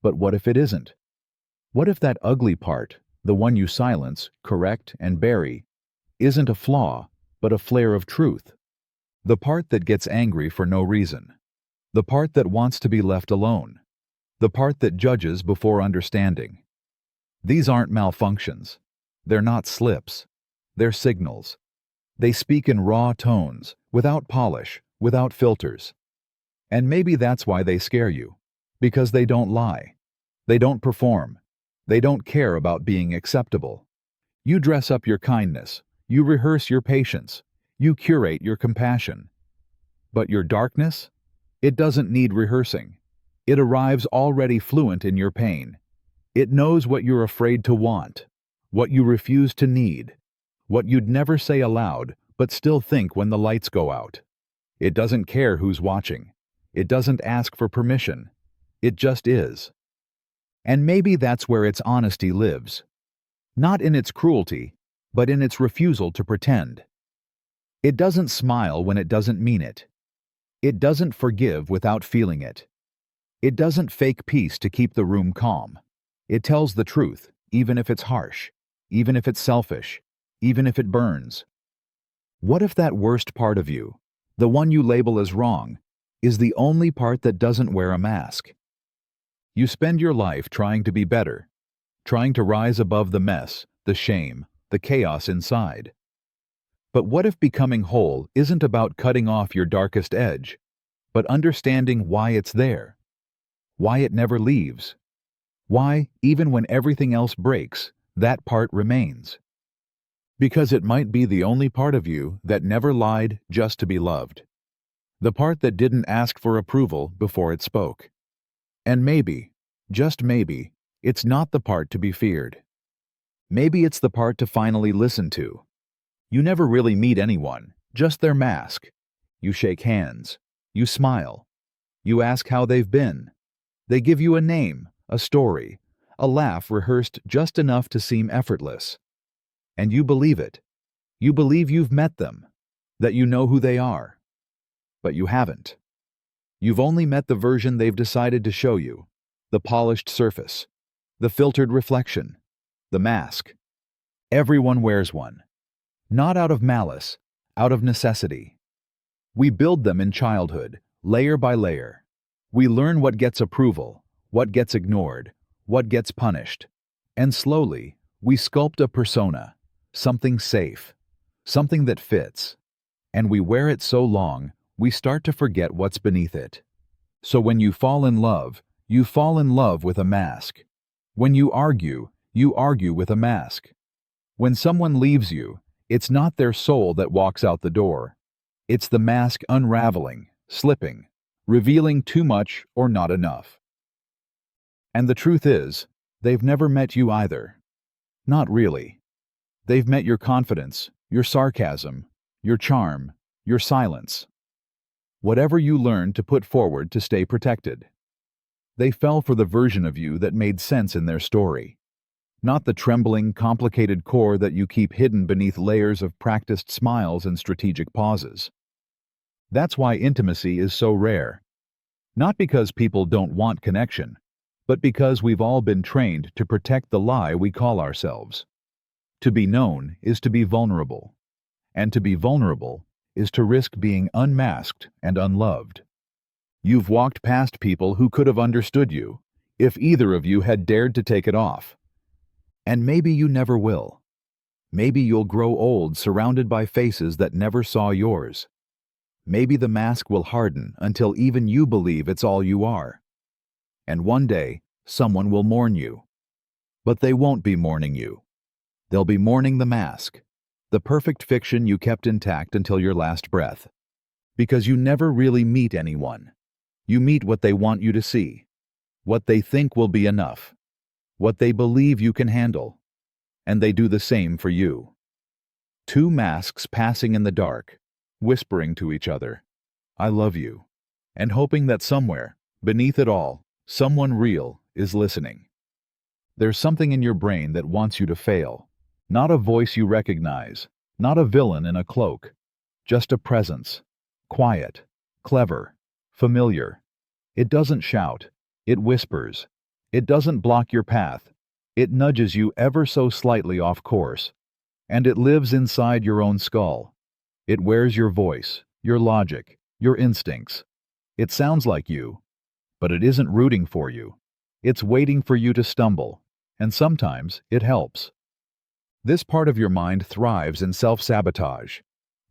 But what if it isn't? What if that ugly part, the one you silence, correct, and bury, isn't a flaw, but a flare of truth? The part that gets angry for no reason. The part that wants to be left alone. The part that judges before understanding. These aren't malfunctions. They're not slips. They're signals. They speak in raw tones, without polish, without filters. And maybe that's why they scare you. Because they don't lie. They don't perform. They don't care about being acceptable. You dress up your kindness. You rehearse your patience. You curate your compassion. But your darkness? It doesn't need rehearsing. It arrives already fluent in your pain. It knows what you're afraid to want, what you refuse to need, what you'd never say aloud but still think when the lights go out. It doesn't care who's watching. It doesn't ask for permission. It just is. And maybe that's where its honesty lives. Not in its cruelty, but in its refusal to pretend. It doesn't smile when it doesn't mean it. It doesn't forgive without feeling it. It doesn't fake peace to keep the room calm. It tells the truth, even if it's harsh, even if it's selfish, even if it burns. What if that worst part of you, the one you label as wrong, is the only part that doesn't wear a mask? You spend your life trying to be better, trying to rise above the mess, the shame, the chaos inside. But what if becoming whole isn't about cutting off your darkest edge, but understanding why it's there? Why it never leaves? Why, even when everything else breaks, that part remains? Because it might be the only part of you that never lied just to be loved. The part that didn't ask for approval before it spoke. And maybe, just maybe, it's not the part to be feared. Maybe it's the part to finally listen to. You never really meet anyone, just their mask. You shake hands. You smile. You ask how they've been. They give you a name, a story, a laugh rehearsed just enough to seem effortless. And you believe it. You believe you've met them, that you know who they are. But you haven't. You've only met the version they've decided to show you, the polished surface, the filtered reflection, the mask. Everyone wears one. Not out of malice, out of necessity. We build them in childhood, layer by layer. We learn what gets approval, what gets ignored, what gets punished. And slowly, we sculpt a persona, something safe, something that fits. And we wear it so long, we start to forget what's beneath it. So when you fall in love with a mask. When you argue with a mask. When someone leaves you, it's not their soul that walks out the door. It's the mask unraveling, slipping, revealing too much or not enough. And the truth is, they've never met you either. Not really. They've met your confidence, your sarcasm, your charm, your silence. Whatever you learned to put forward to stay protected. They fell for the version of you that made sense in their story. Not the trembling, complicated core that you keep hidden beneath layers of practiced smiles and strategic pauses. That's why intimacy is so rare. Not because people don't want connection, but because we've all been trained to protect the lie we call ourselves. To be known is to be vulnerable, and to be vulnerable is to risk being unmasked and unloved. You've walked past people who could have understood you, if either of you had dared to take it off. And maybe you never will. Maybe you'll grow old surrounded by faces that never saw yours. Maybe the mask will harden until even you believe it's all you are. And one day, someone will mourn you. But they won't be mourning you. They'll be mourning the mask, the perfect fiction you kept intact until your last breath. Because you never really meet anyone. You meet what they want you to see, what they think will be enough, what they believe you can handle, and they do the same for you. Two masks passing in the dark, whispering to each other, "I love you," and hoping that somewhere, beneath it all, someone real is listening. There's something in your brain that wants you to fail, not a voice you recognize, not a villain in a cloak, just a presence, quiet, clever, familiar. It doesn't shout, it whispers. It doesn't block your path, it nudges you ever so slightly off course. And it lives inside your own skull. It wears your voice, your logic, your instincts. It sounds like you, but it isn't rooting for you. It's waiting for you to stumble, and sometimes it helps. This part of your mind thrives in self-sabotage.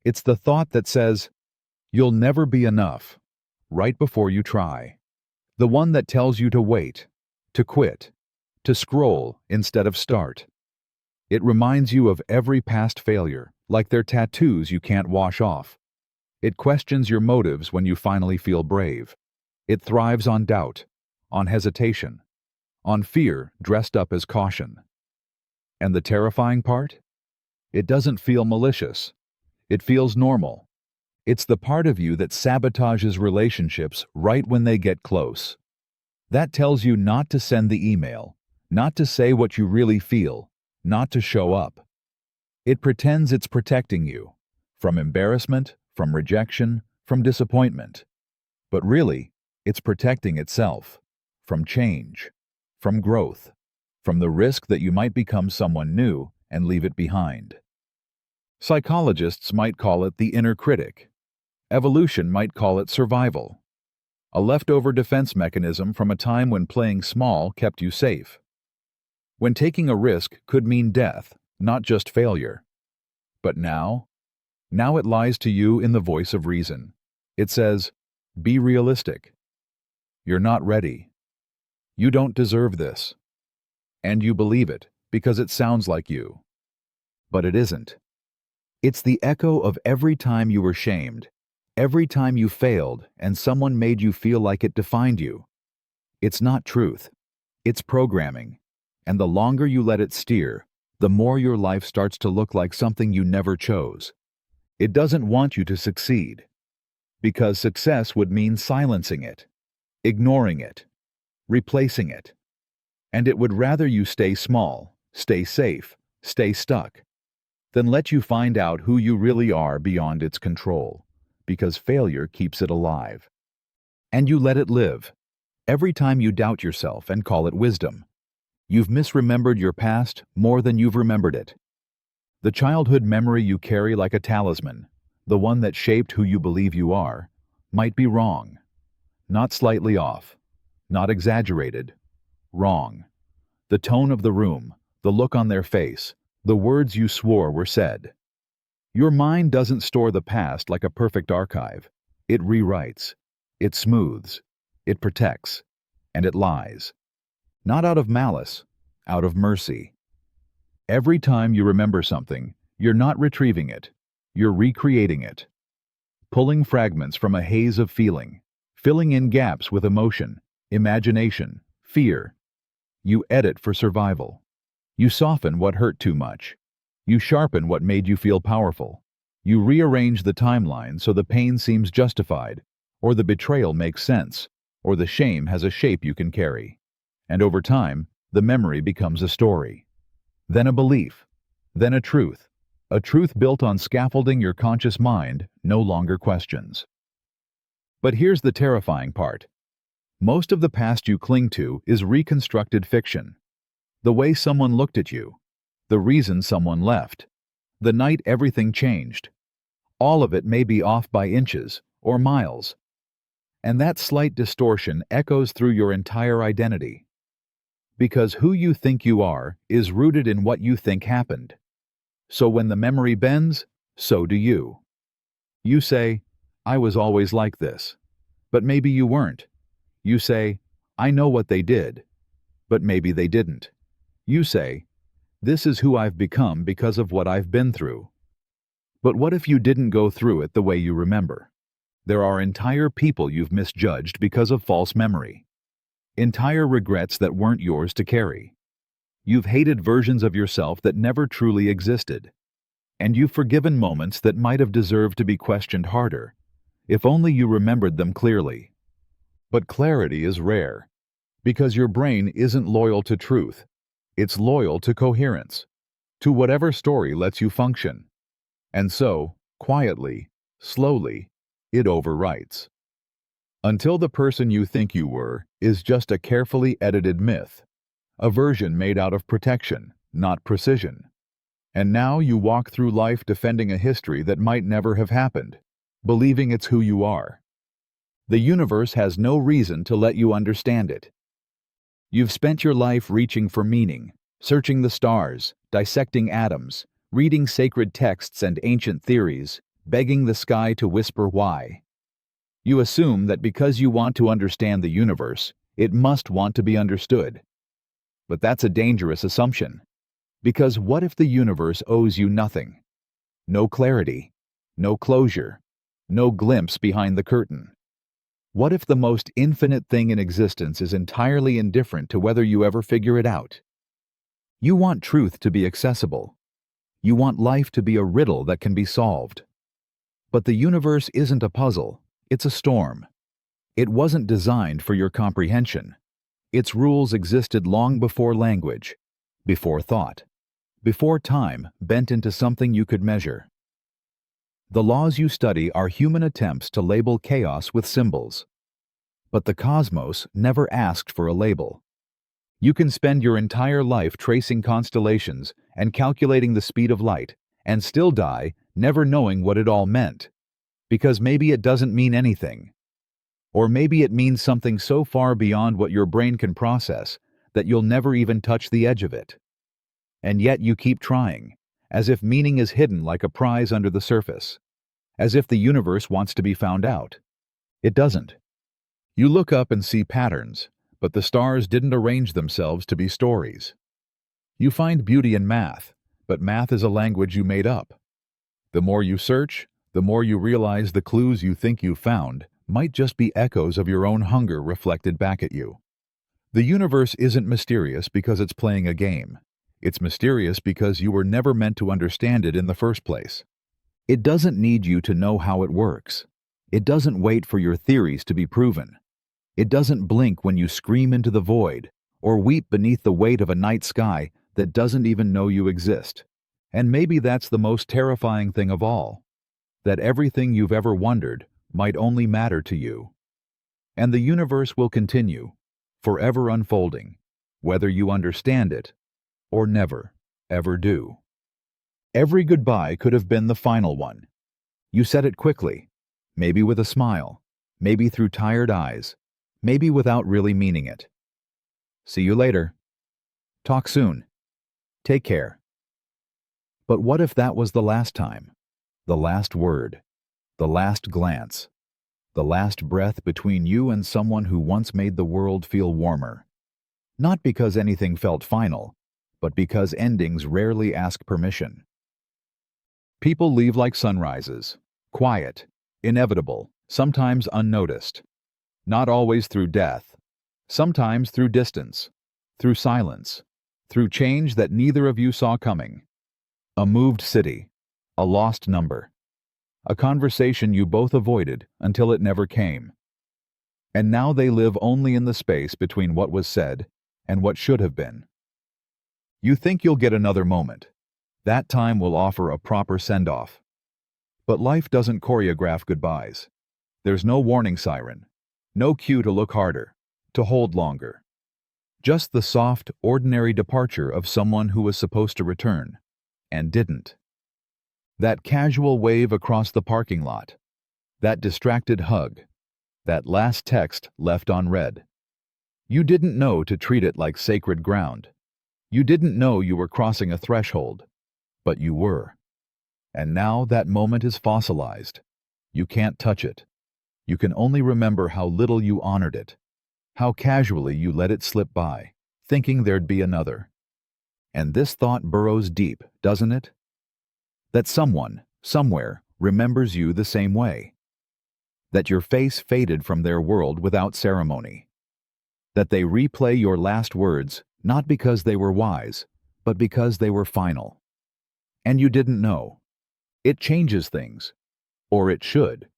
It's the thought that says, "You'll never be enough," right before you try. The one that tells you to wait, to quit, to scroll instead of start. It reminds you of every past failure, like they're tattoos you can't wash off. It questions your motives when you finally feel brave. It thrives on doubt, on hesitation, on fear dressed up as caution. And the terrifying part? It doesn't feel malicious. It feels normal. It's the part of you that sabotages relationships right when they get close. That tells you not to send the email, not to say what you really feel, not to show up. It pretends it's protecting you from embarrassment, from rejection, from disappointment. But really, it's protecting itself from change, from growth, from the risk that you might become someone new and leave it behind. Psychologists might call it the inner critic. Evolution might call it survival. A leftover defense mechanism from a time when playing small kept you safe. When taking a risk could mean death, not just failure. But now it lies to you in the voice of reason. It says, "Be realistic. You're not ready. You don't deserve this." And you believe it because it sounds like you. But it isn't. It's the echo of every time you were shamed, every time you failed and someone made you feel like it defined you. It's not truth. It's programming. And the longer you let it steer, the more your life starts to look like something you never chose. It doesn't want you to succeed, because success would mean silencing it, ignoring it, replacing it. And it would rather you stay small, stay safe, stay stuck, than let you find out who you really are beyond its control, because failure keeps it alive. And you let it live. Every time you doubt yourself and call it wisdom, you've misremembered your past more than you've remembered it. The childhood memory you carry like a talisman, the one that shaped who you believe you are, might be wrong. Not slightly off, not exaggerated, wrong. The tone of the room, the look on their face, the words you swore were said. Your mind doesn't store the past like a perfect archive. It rewrites, it smooths, it protects, and it lies. Not out of malice, out of mercy. Every time you remember something, you're not retrieving it, you're recreating it. Pulling fragments from a haze of feeling, filling in gaps with emotion, imagination, fear. You edit for survival. You soften what hurt too much. You sharpen what made you feel powerful. You rearrange the timeline so the pain seems justified, or the betrayal makes sense, or the shame has a shape you can carry. And over time, the memory becomes a story. Then a belief. Then a truth. A truth built on scaffolding your conscious mind no longer questions. But here's the terrifying part. Most of the past you cling to is reconstructed fiction. The way someone looked at you, the reason someone left, the night everything changed. All of it may be off by inches or miles. And that slight distortion echoes through your entire identity. Because who you think you are is rooted in what you think happened. So when the memory bends, so do you. You say, I was always like this. But maybe you weren't. You say, I know what they did. But maybe they didn't. You say, this is who I've become because of what I've been through. But what if you didn't go through it the way you remember? There are entire people you've misjudged because of false memory. Entire regrets that weren't yours to carry. You've hated versions of yourself that never truly existed. And you've forgiven moments that might have deserved to be questioned harder, if only you remembered them clearly. But clarity is rare, because your brain isn't loyal to truth. It's loyal to coherence, to whatever story lets you function. And so, quietly, slowly, it overwrites. Until the person you think you were is just a carefully edited myth, a version made out of protection, not precision. And now you walk through life defending a history that might never have happened, believing it's who you are. The universe has no reason to let you understand it. You've spent your life reaching for meaning, searching the stars, dissecting atoms, reading sacred texts and ancient theories, begging the sky to whisper why. You assume that because you want to understand the universe, it must want to be understood. But that's a dangerous assumption. Because what if the universe owes you nothing? No clarity, no closure, no glimpse behind the curtain. What if the most infinite thing in existence is entirely indifferent to whether you ever figure it out? You want truth to be accessible. You want life to be a riddle that can be solved. But the universe isn't a puzzle, it's a storm. It wasn't designed for your comprehension. Its rules existed long before language, before thought, before time bent into something you could measure. The laws you study are human attempts to label chaos with symbols. But the cosmos never asked for a label. You can spend your entire life tracing constellations and calculating the speed of light, and still die never knowing what it all meant. Because maybe it doesn't mean anything. Or maybe it means something so far beyond what your brain can process that you'll never even touch the edge of it. And yet you keep trying, as if meaning is hidden like a prize under the surface, as if the universe wants to be found out. It doesn't. You look up and see patterns, but the stars didn't arrange themselves to be stories. You find beauty in math, but math is a language you made up. The more you search, the more you realize the clues you think you found might just be echoes of your own hunger reflected back at you. The universe isn't mysterious because it's playing a game. It's mysterious because you were never meant to understand it in the first place. It doesn't need you to know how it works. It doesn't wait for your theories to be proven. It doesn't blink when you scream into the void or weep beneath the weight of a night sky that doesn't even know you exist. And maybe that's the most terrifying thing of all, that everything you've ever wondered might only matter to you. And the universe will continue, forever unfolding, whether you understand it or never, ever do. Every goodbye could have been the final one. You said it quickly, maybe with a smile, maybe through tired eyes, maybe without really meaning it. See you later. Talk soon. Take care. But what if that was the last time? The last word? The last glance? The last breath between you and someone who once made the world feel warmer? Not because anything felt final, but because endings rarely ask permission. People leave like sunrises, quiet, inevitable, sometimes unnoticed. Not always through death, sometimes through distance, through silence, through change that neither of you saw coming. A moved city, a lost number, a conversation you both avoided until it never came. And now they live only in the space between what was said and what should have been. You think you'll get another moment. That time will offer a proper send-off. But life doesn't choreograph goodbyes. There's no warning siren, no cue to look harder, to hold longer. Just the soft, ordinary departure of someone who was supposed to return, and didn't. That casual wave across the parking lot, that distracted hug, that last text left unread. You didn't know to treat it like sacred ground. You didn't know you were crossing a threshold, but you were. And now that moment is fossilized. You can't touch it. You can only remember how little you honored it, how casually you let it slip by, thinking there'd be another. And this thought burrows deep, doesn't it? That someone, somewhere, remembers you the same way. That your face faded from their world without ceremony. That they replay your last words, not because they were wise, but because they were final. And you didn't know. It changes things. Or it should.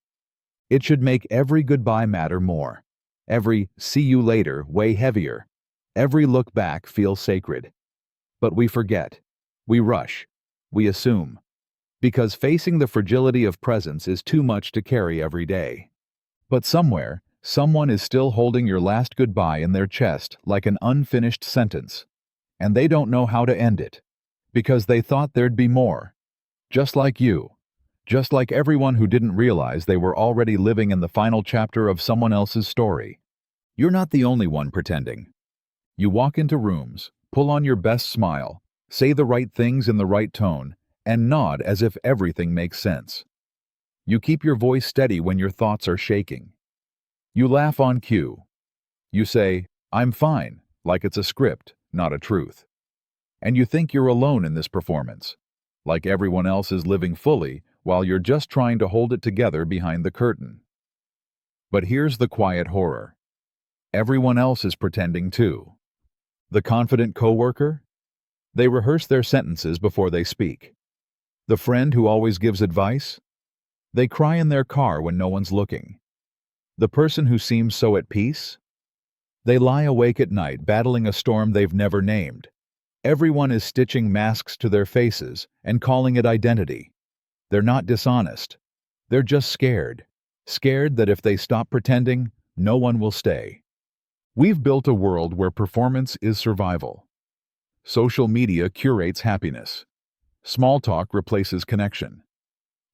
It should make every goodbye matter more. Every see you later weigh heavier. Every look back feel sacred. But we forget. We rush. We assume. Because facing the fragility of presence is too much to carry every day. But somewhere, someone is still holding your last goodbye in their chest like an unfinished sentence. And they don't know how to end it. Because they thought there'd be more. Just like you. Just like everyone who didn't realize they were already living in the final chapter of someone else's story. You're not the only one pretending. You walk into rooms, pull on your best smile, say the right things in the right tone, and nod as if everything makes sense. You keep your voice steady when your thoughts are shaking. You laugh on cue. You say, "I'm fine," like it's a script, not a truth. And you think you're alone in this performance, like everyone else is living fully while you're just trying to hold it together behind the curtain. But here's the quiet horror. Everyone else is pretending too. The confident coworker? They rehearse their sentences before they speak. The friend who always gives advice? They cry in their car when no one's looking. The person who seems so at peace? They lie awake at night battling a storm they've never named. Everyone is stitching masks to their faces and calling it identity. They're not dishonest. They're just scared. Scared that if they stop pretending, no one will stay. We've built a world where performance is survival. Social media curates happiness. Small talk replaces connection.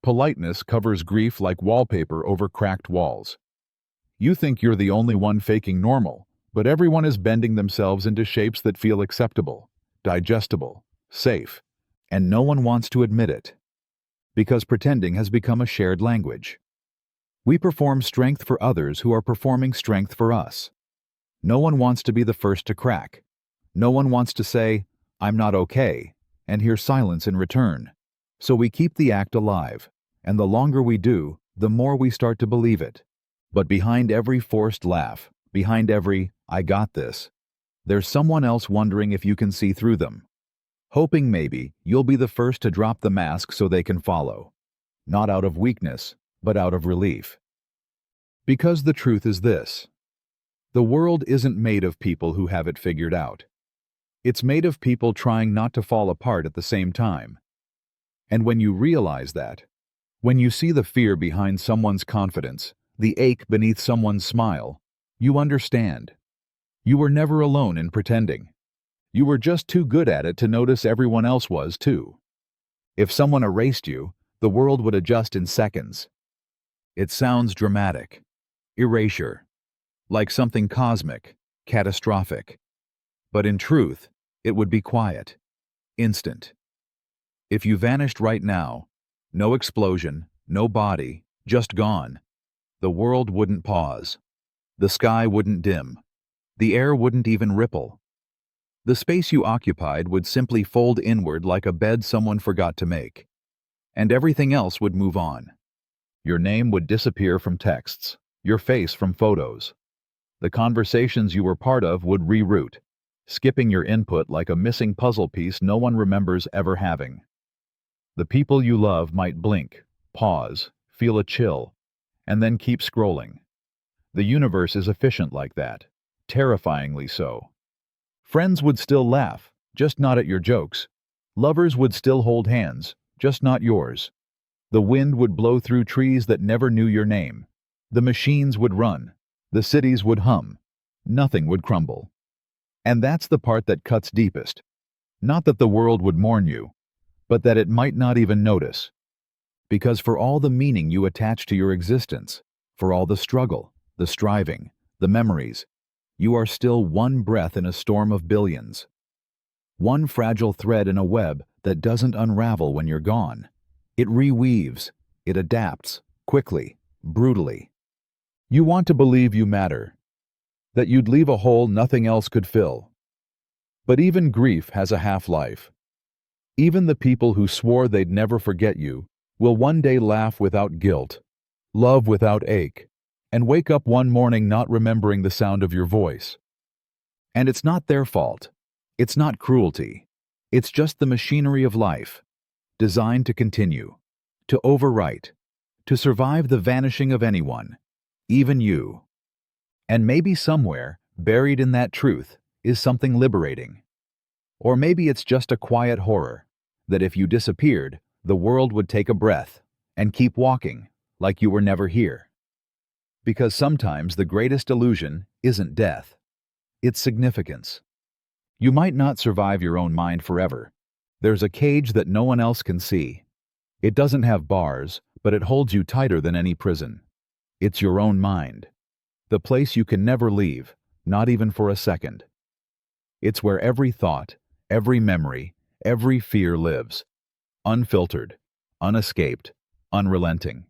Politeness covers grief like wallpaper over cracked walls. You think you're the only one faking normal, but everyone is bending themselves into shapes that feel acceptable, digestible, safe, and no one wants to admit it. Because pretending has become a shared language. We perform strength for others who are performing strength for us. No one wants to be the first to crack. No one wants to say, "I'm not okay," and hear silence in return. So we keep the act alive, and the longer we do, the more we start to believe it. But behind every forced laugh, behind every "I got this," there's someone else wondering if you can see through them. Hoping maybe you'll be the first to drop the mask so they can follow. Not out of weakness, but out of relief. Because the truth is this. The world isn't made of people who have it figured out. It's made of people trying not to fall apart at the same time. And when you realize that, when you see the fear behind someone's confidence, the ache beneath someone's smile, you understand. You were never alone in pretending. You were just too good at it to notice everyone else was too. If someone erased you, the world would adjust in seconds. It sounds dramatic. Erasure. Like something cosmic, catastrophic. But in truth, it would be quiet. Instant. If you vanished right now, no explosion, no body, just gone, the world wouldn't pause. The sky wouldn't dim. The air wouldn't even ripple. The space you occupied would simply fold inward like a bed someone forgot to make. And everything else would move on. Your name would disappear from texts, your face from photos. The conversations you were part of would reroute, skipping your input like a missing puzzle piece no one remembers ever having. The people you love might blink, pause, feel a chill, and then keep scrolling. The universe is efficient like that, terrifyingly so. Friends would still laugh, just not at your jokes. Lovers would still hold hands, just not yours. The wind would blow through trees that never knew your name. The machines would run. The cities would hum. Nothing would crumble. And that's the part that cuts deepest. Not that the world would mourn you, but that it might not even notice. Because for all the meaning you attach to your existence, for all the struggle, the striving, the memories, you are still one breath in a storm of billions. One fragile thread in a web that doesn't unravel when you're gone. It reweaves. It adapts, quickly, brutally. You want to believe you matter, that you'd leave a hole nothing else could fill. But even grief has a half-life. Even the people who swore they'd never forget you will one day laugh without guilt, love without ache, and wake up one morning not remembering the sound of your voice. And it's not their fault. It's not cruelty. It's just the machinery of life, designed to continue, to overwrite, to survive the vanishing of anyone, even you. And maybe somewhere, buried in that truth, is something liberating. Or maybe it's just a quiet horror, that if you disappeared, the world would take a breath and keep walking like you were never here. Because sometimes the greatest illusion isn't death. It's significance. You might not survive your own mind forever. There's a cage that no one else can see. It doesn't have bars, but it holds you tighter than any prison. It's your own mind. The place you can never leave, not even for a second. It's where every thought, every memory, every fear lives. Unfiltered, unescaped, unrelenting.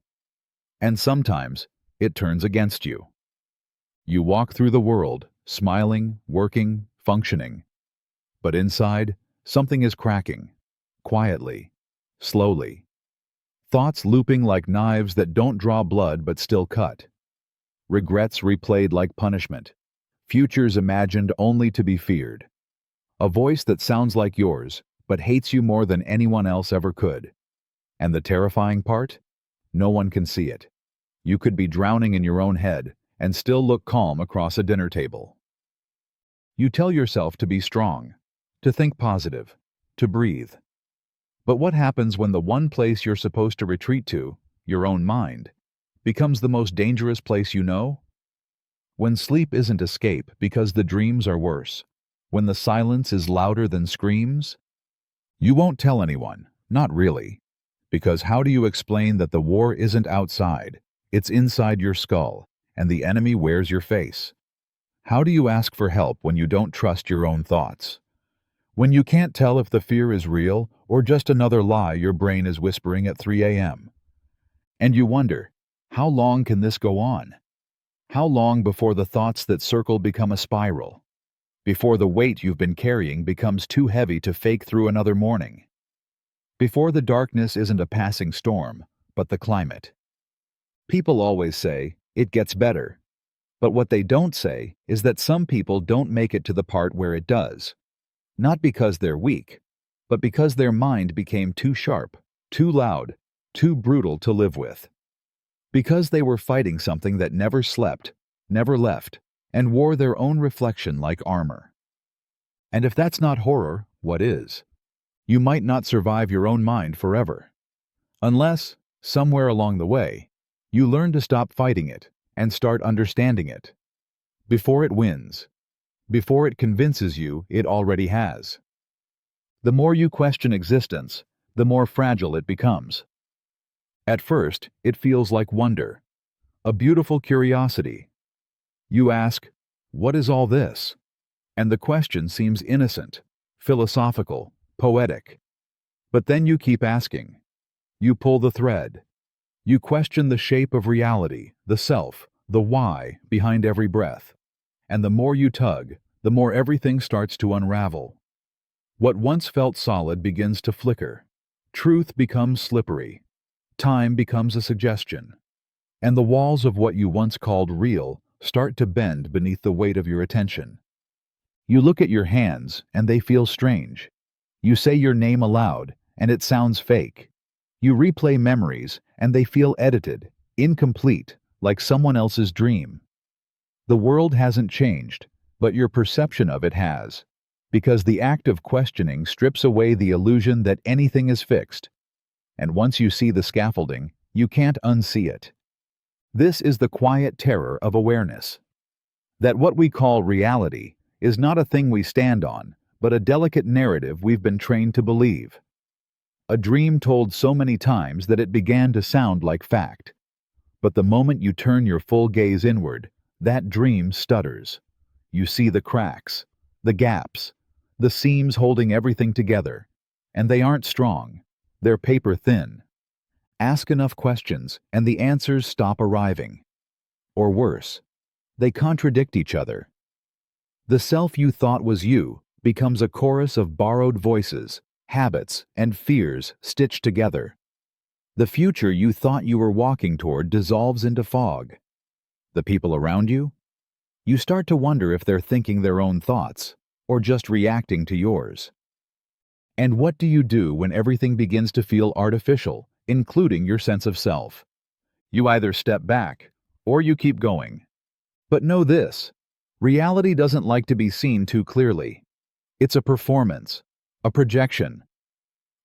And sometimes, it turns against you. You walk through the world, smiling, working, functioning. But inside, something is cracking, quietly, slowly. Thoughts looping like knives that don't draw blood but still cut. Regrets replayed like punishment. Futures imagined only to be feared. A voice that sounds like yours, but hates you more than anyone else ever could. And the terrifying part? No one can see it. You could be drowning in your own head and still look calm across a dinner table. You tell yourself to be strong, to think positive, to breathe. But what happens when the one place you're supposed to retreat to, your own mind, becomes the most dangerous place you know? When sleep isn't escape because the dreams are worse, when the silence is louder than screams? You won't tell anyone, not really. Because how do you explain that the war isn't outside, it's inside your skull, and the enemy wears your face? How do you ask for help when you don't trust your own thoughts? When you can't tell if the fear is real or just another lie your brain is whispering at 3 a.m. And you wonder, how long can this go on? How long before the thoughts that circle become a spiral? Before the weight you've been carrying becomes too heavy to fake through another morning? Before the darkness isn't a passing storm, but the climate? People always say, it gets better. But what they don't say is that some people don't make it to the part where it does. Not because they're weak, but because their mind became too sharp, too loud, too brutal to live with. Because they were fighting something that never slept, never left, and wore their own reflection like armor. And if that's not horror, what is? You might not survive your own mind forever. Unless, somewhere along the way, you learn to stop fighting it and start understanding it. Before it wins. Before it convinces you it already has. The more you question existence, the more fragile it becomes. At first, it feels like wonder, a beautiful curiosity. You ask, what is all this? And the question seems innocent, philosophical, poetic. But then you keep asking. You pull the thread. You question the shape of reality, the self, the why behind every breath. And the more you tug, the more everything starts to unravel. What once felt solid begins to flicker. Truth becomes slippery. Time becomes a suggestion. And the walls of what you once called real start to bend beneath the weight of your attention. You look at your hands, and they feel strange. You say your name aloud, and it sounds fake. You replay memories, and they feel edited, incomplete, like someone else's dream. The world hasn't changed, but your perception of it has, because the act of questioning strips away the illusion that anything is fixed. And once you see the scaffolding, you can't unsee it. This is the quiet terror of awareness. That what we call reality is not a thing we stand on, but a delicate narrative we've been trained to believe. A dream told so many times that it began to sound like fact. But the moment you turn your full gaze inward, that dream stutters. You see the cracks, the gaps, the seams holding everything together. And they aren't strong. They're paper thin. Ask enough questions, and the answers stop arriving. Or worse, they contradict each other. The self you thought was you becomes a chorus of borrowed voices, habits, and fears stitched together. The future you thought you were walking toward dissolves into fog. The people around you? You start to wonder if they're thinking their own thoughts, or just reacting to yours. And what do you do when everything begins to feel artificial, including your sense of self? You either step back, or you keep going. But know this, reality doesn't like to be seen too clearly. It's a performance, a projection.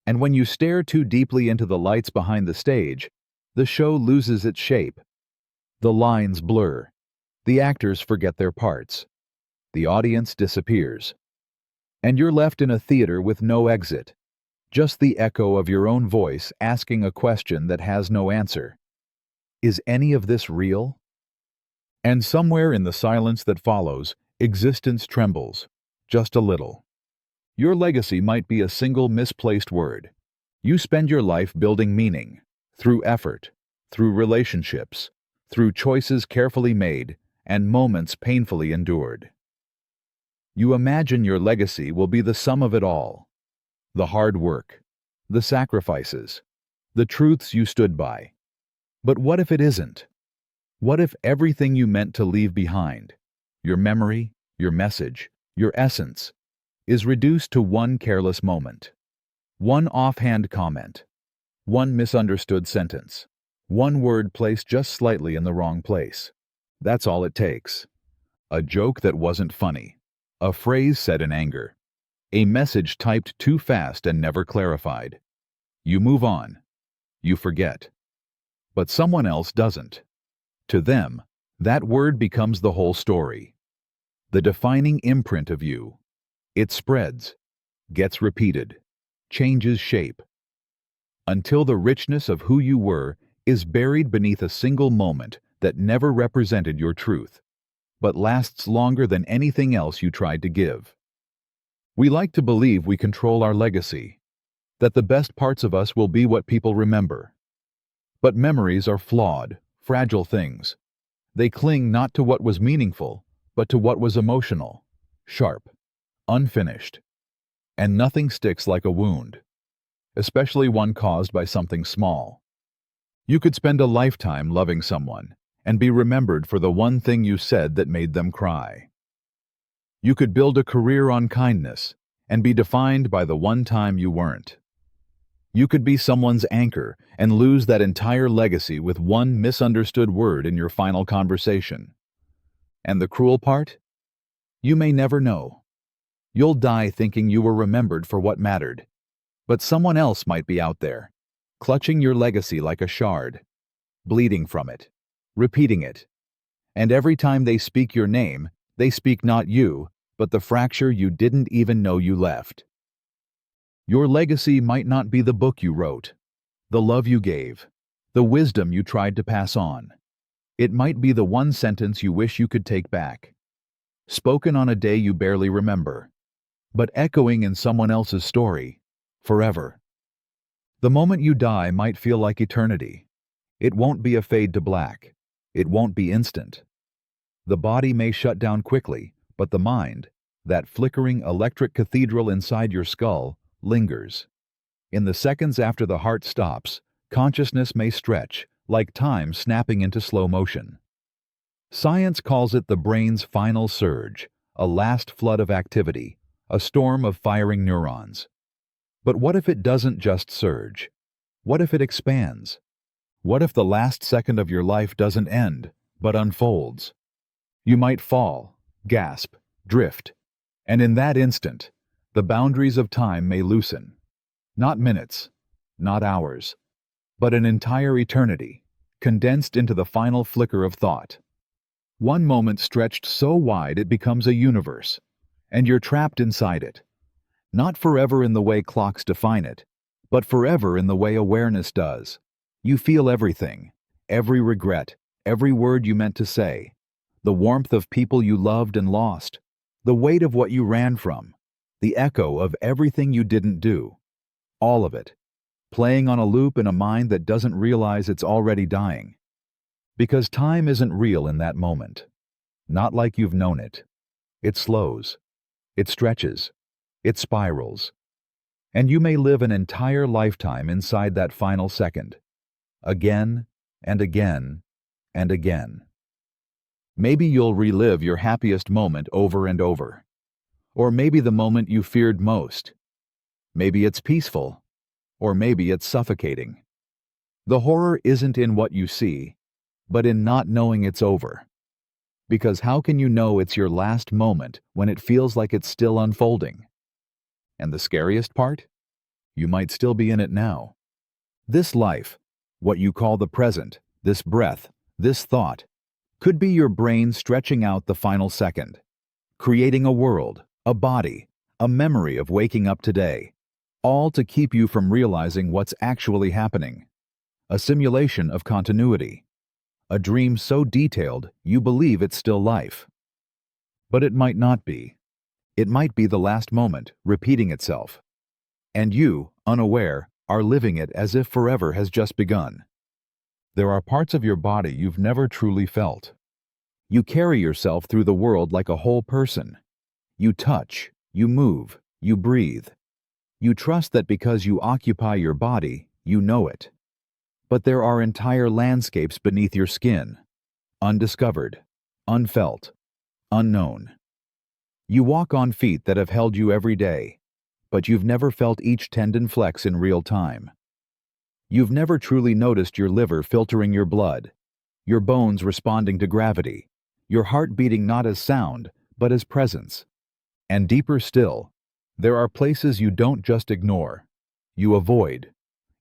And when you stare too deeply into the lights behind the stage, the show loses its shape. The lines blur. The actors forget their parts. The audience disappears. And you're left in a theater with no exit, just the echo of your own voice asking a question that has no answer. Is any of this real? And somewhere in the silence that follows, existence trembles, just a little. Your legacy might be a single misplaced word. You spend your life building meaning, through effort, through relationships, through choices carefully made, and moments painfully endured. You imagine your legacy will be the sum of it all. The hard work, the sacrifices, the truths you stood by. But what if it isn't? What if everything you meant to leave behind, your memory, your message, your essence, is reduced to one careless moment, one offhand comment, one misunderstood sentence, one word placed just slightly in the wrong place? That's all it takes. A joke that wasn't funny, a phrase said in anger, a message typed too fast and never clarified. You move on. You forget. But someone else doesn't. To them, that word becomes the whole story. The defining imprint of you. It spreads, gets repeated, changes shape, until the richness of who you were is buried beneath a single moment that never represented your truth, but lasts longer than anything else you tried to give. We like to believe we control our legacy, that the best parts of us will be what people remember. But memories are flawed, fragile things. They cling not to what was meaningful, but to what was emotional, sharp, unfinished. And nothing sticks like a wound, especially one caused by something small. You could spend a lifetime loving someone and be remembered for the one thing you said that made them cry. You could build a career on kindness and be defined by the one time you weren't. You could be someone's anchor and lose that entire legacy with one misunderstood word in your final conversation. And the cruel part? You may never know. You'll die thinking you were remembered for what mattered. But someone else might be out there, clutching your legacy like a shard, bleeding from it, repeating it. And every time they speak your name, they speak not you, but the fracture you didn't even know you left. Your legacy might not be the book you wrote, the love you gave, the wisdom you tried to pass on. It might be the one sentence you wish you could take back, spoken on a day you barely remember, but echoing in someone else's story, forever. The moment you die might feel like eternity. It won't be a fade to black. It won't be instant. The body may shut down quickly, but the mind, that flickering electric cathedral inside your skull, lingers. In the seconds after the heart stops, consciousness may stretch, like time snapping into slow motion. Science calls it the brain's final surge, a last flood of activity, a storm of firing neurons. But what if it doesn't just surge? What if it expands? What if the last second of your life doesn't end, but unfolds? You might fall, gasp, drift, and in that instant, the boundaries of time may loosen. Not minutes, not hours, but an entire eternity, condensed into the final flicker of thought. One moment stretched so wide it becomes a universe, and you're trapped inside it. Not forever in the way clocks define it, but forever in the way awareness does. You feel everything, every regret, every word you meant to say, the warmth of people you loved and lost, the weight of what you ran from, the echo of everything you didn't do. All of it, playing on a loop in a mind that doesn't realize it's already dying. Because time isn't real in that moment. Not like you've known it. It slows. It stretches. It spirals. And you may live an entire lifetime inside that final second. Again and again and again. Maybe you'll relive your happiest moment over and over. Or maybe the moment you feared most. Maybe it's peaceful. Or maybe it's suffocating. The horror isn't in what you see, but in not knowing it's over. Because how can you know it's your last moment when it feels like it's still unfolding? And the scariest part? You might still be in it now. This life, what you call the present, this breath, this thought, could be your brain stretching out the final second, creating a world, a body, a memory of waking up today, all to keep you from realizing what's actually happening. A simulation of continuity. A dream so detailed you believe it's still life. But it might not be. It might be the last moment, repeating itself. And you, unaware, are living it as if forever has just begun. There are parts of your body you've never truly felt. You carry yourself through the world like a whole person. You touch, you move, you breathe. You trust that because you occupy your body, you know it. But there are entire landscapes beneath your skin, undiscovered, unfelt, unknown. You walk on feet that have held you every day, but you've never felt each tendon flex in real time. You've never truly noticed your liver filtering your blood, your bones responding to gravity, your heart beating not as sound, but as presence. And deeper still, there are places you don't just ignore. You avoid.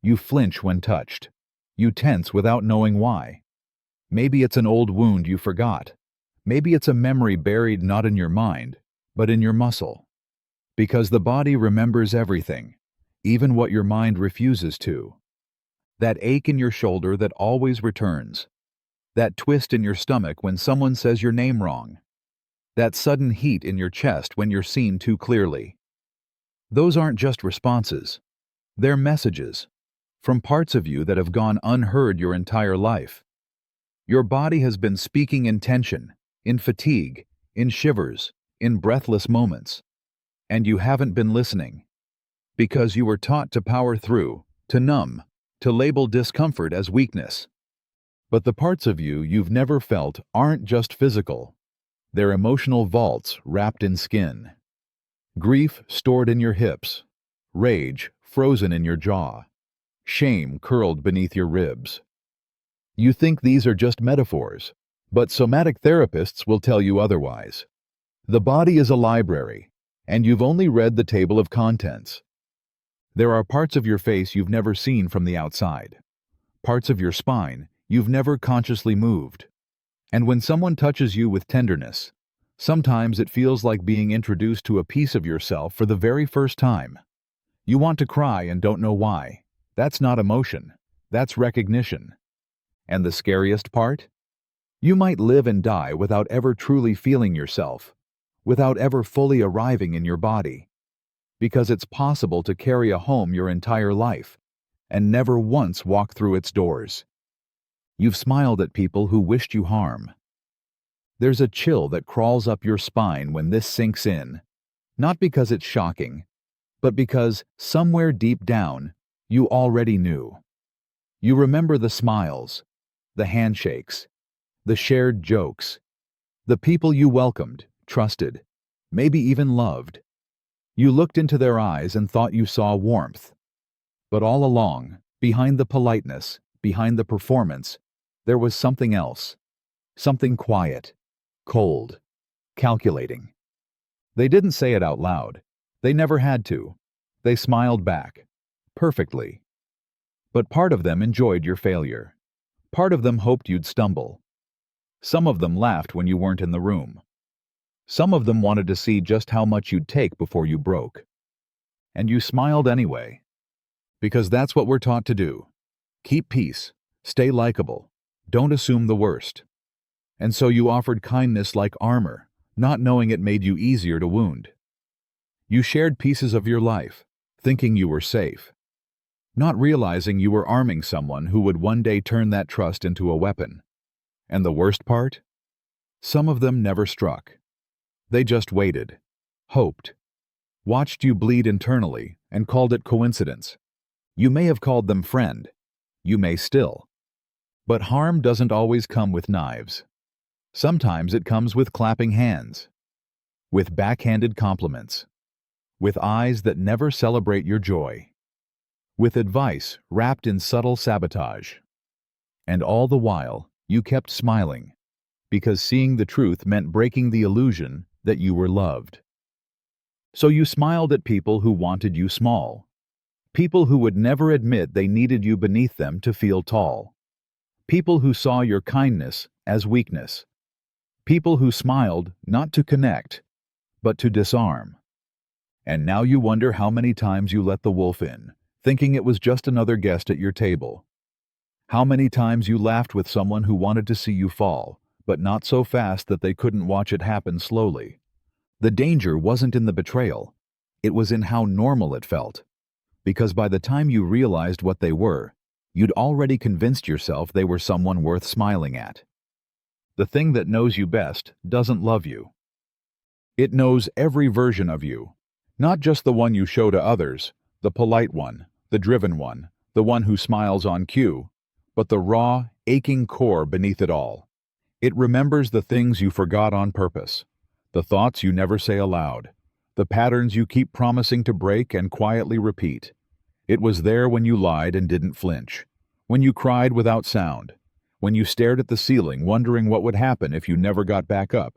You flinch when touched. You tense without knowing why. Maybe it's an old wound you forgot. Maybe it's a memory buried not in your mind, but in your muscle. Because the body remembers everything, even what your mind refuses to. That ache in your shoulder that always returns. That twist in your stomach when someone says your name wrong. That sudden heat in your chest when you're seen too clearly. Those aren't just responses. They're messages. From parts of you that have gone unheard your entire life. Your body has been speaking in tension, in fatigue, in shivers, in breathless moments. And you haven't been listening. Because you were taught to power through, to numb, to label discomfort as weakness. But the parts of you you've never felt aren't just physical. They're emotional vaults wrapped in skin. Grief stored in your hips. Rage frozen in your jaw. Shame curled beneath your ribs. You think these are just metaphors, but somatic therapists will tell you otherwise. The body is a library, and you've only read the table of contents. There are parts of your face you've never seen from the outside. Parts of your spine you've never consciously moved. And when someone touches you with tenderness, sometimes it feels like being introduced to a piece of yourself for the very first time. You want to cry and don't know why. That's not emotion. That's recognition. And the scariest part? You might live and die without ever truly feeling yourself, without ever fully arriving in your body. Because it's possible to carry a home your entire life and never once walk through its doors. You've smiled at people who wished you harm. There's a chill that crawls up your spine when this sinks in, not because it's shocking, but because somewhere deep down, you already knew. You remember the smiles, the handshakes, the shared jokes, the people you welcomed, trusted, maybe even loved. You looked into their eyes and thought you saw warmth. But all along, behind the politeness, behind the performance, there was something else. Something quiet, cold, calculating. They didn't say it out loud. They never had to. They smiled back. Perfectly. But part of them enjoyed your failure. Part of them hoped you'd stumble. Some of them laughed when you weren't in the room. Some of them wanted to see just how much you'd take before you broke. And you smiled anyway. Because that's what we're taught to do. Keep peace, stay likable, don't assume the worst. And so you offered kindness like armor, not knowing it made you easier to wound. You shared pieces of your life, thinking you were safe, not realizing you were arming someone who would one day turn that trust into a weapon. And the worst part? Some of them never struck. They just waited, hoped, watched you bleed internally, and called it coincidence. You may have called them friend. You may still. But harm doesn't always come with knives. Sometimes it comes with clapping hands, with backhanded compliments, with eyes that never celebrate your joy, with advice wrapped in subtle sabotage. And all the while, you kept smiling, because seeing the truth meant breaking the illusion that you were loved. So you smiled at people who wanted you small, people who would never admit they needed you beneath them to feel tall, people who saw your kindness as weakness, people who smiled not to connect, but to disarm. And now you wonder how many times you let the wolf in, thinking it was just another guest at your table. How many times you laughed with someone who wanted to see you fall, but not so fast that they couldn't watch it happen slowly. The danger wasn't in the betrayal. It was in how normal it felt. Because by the time you realized what they were, you'd already convinced yourself they were someone worth smiling at. The thing that knows you best doesn't love you. It knows every version of you, not just the one you show to others, the polite one, the driven one, the one who smiles on cue, but the raw, aching core beneath it all. It remembers the things you forgot on purpose, the thoughts you never say aloud, the patterns you keep promising to break and quietly repeat. It was there when you lied and didn't flinch, when you cried without sound, when you stared at the ceiling wondering what would happen if you never got back up.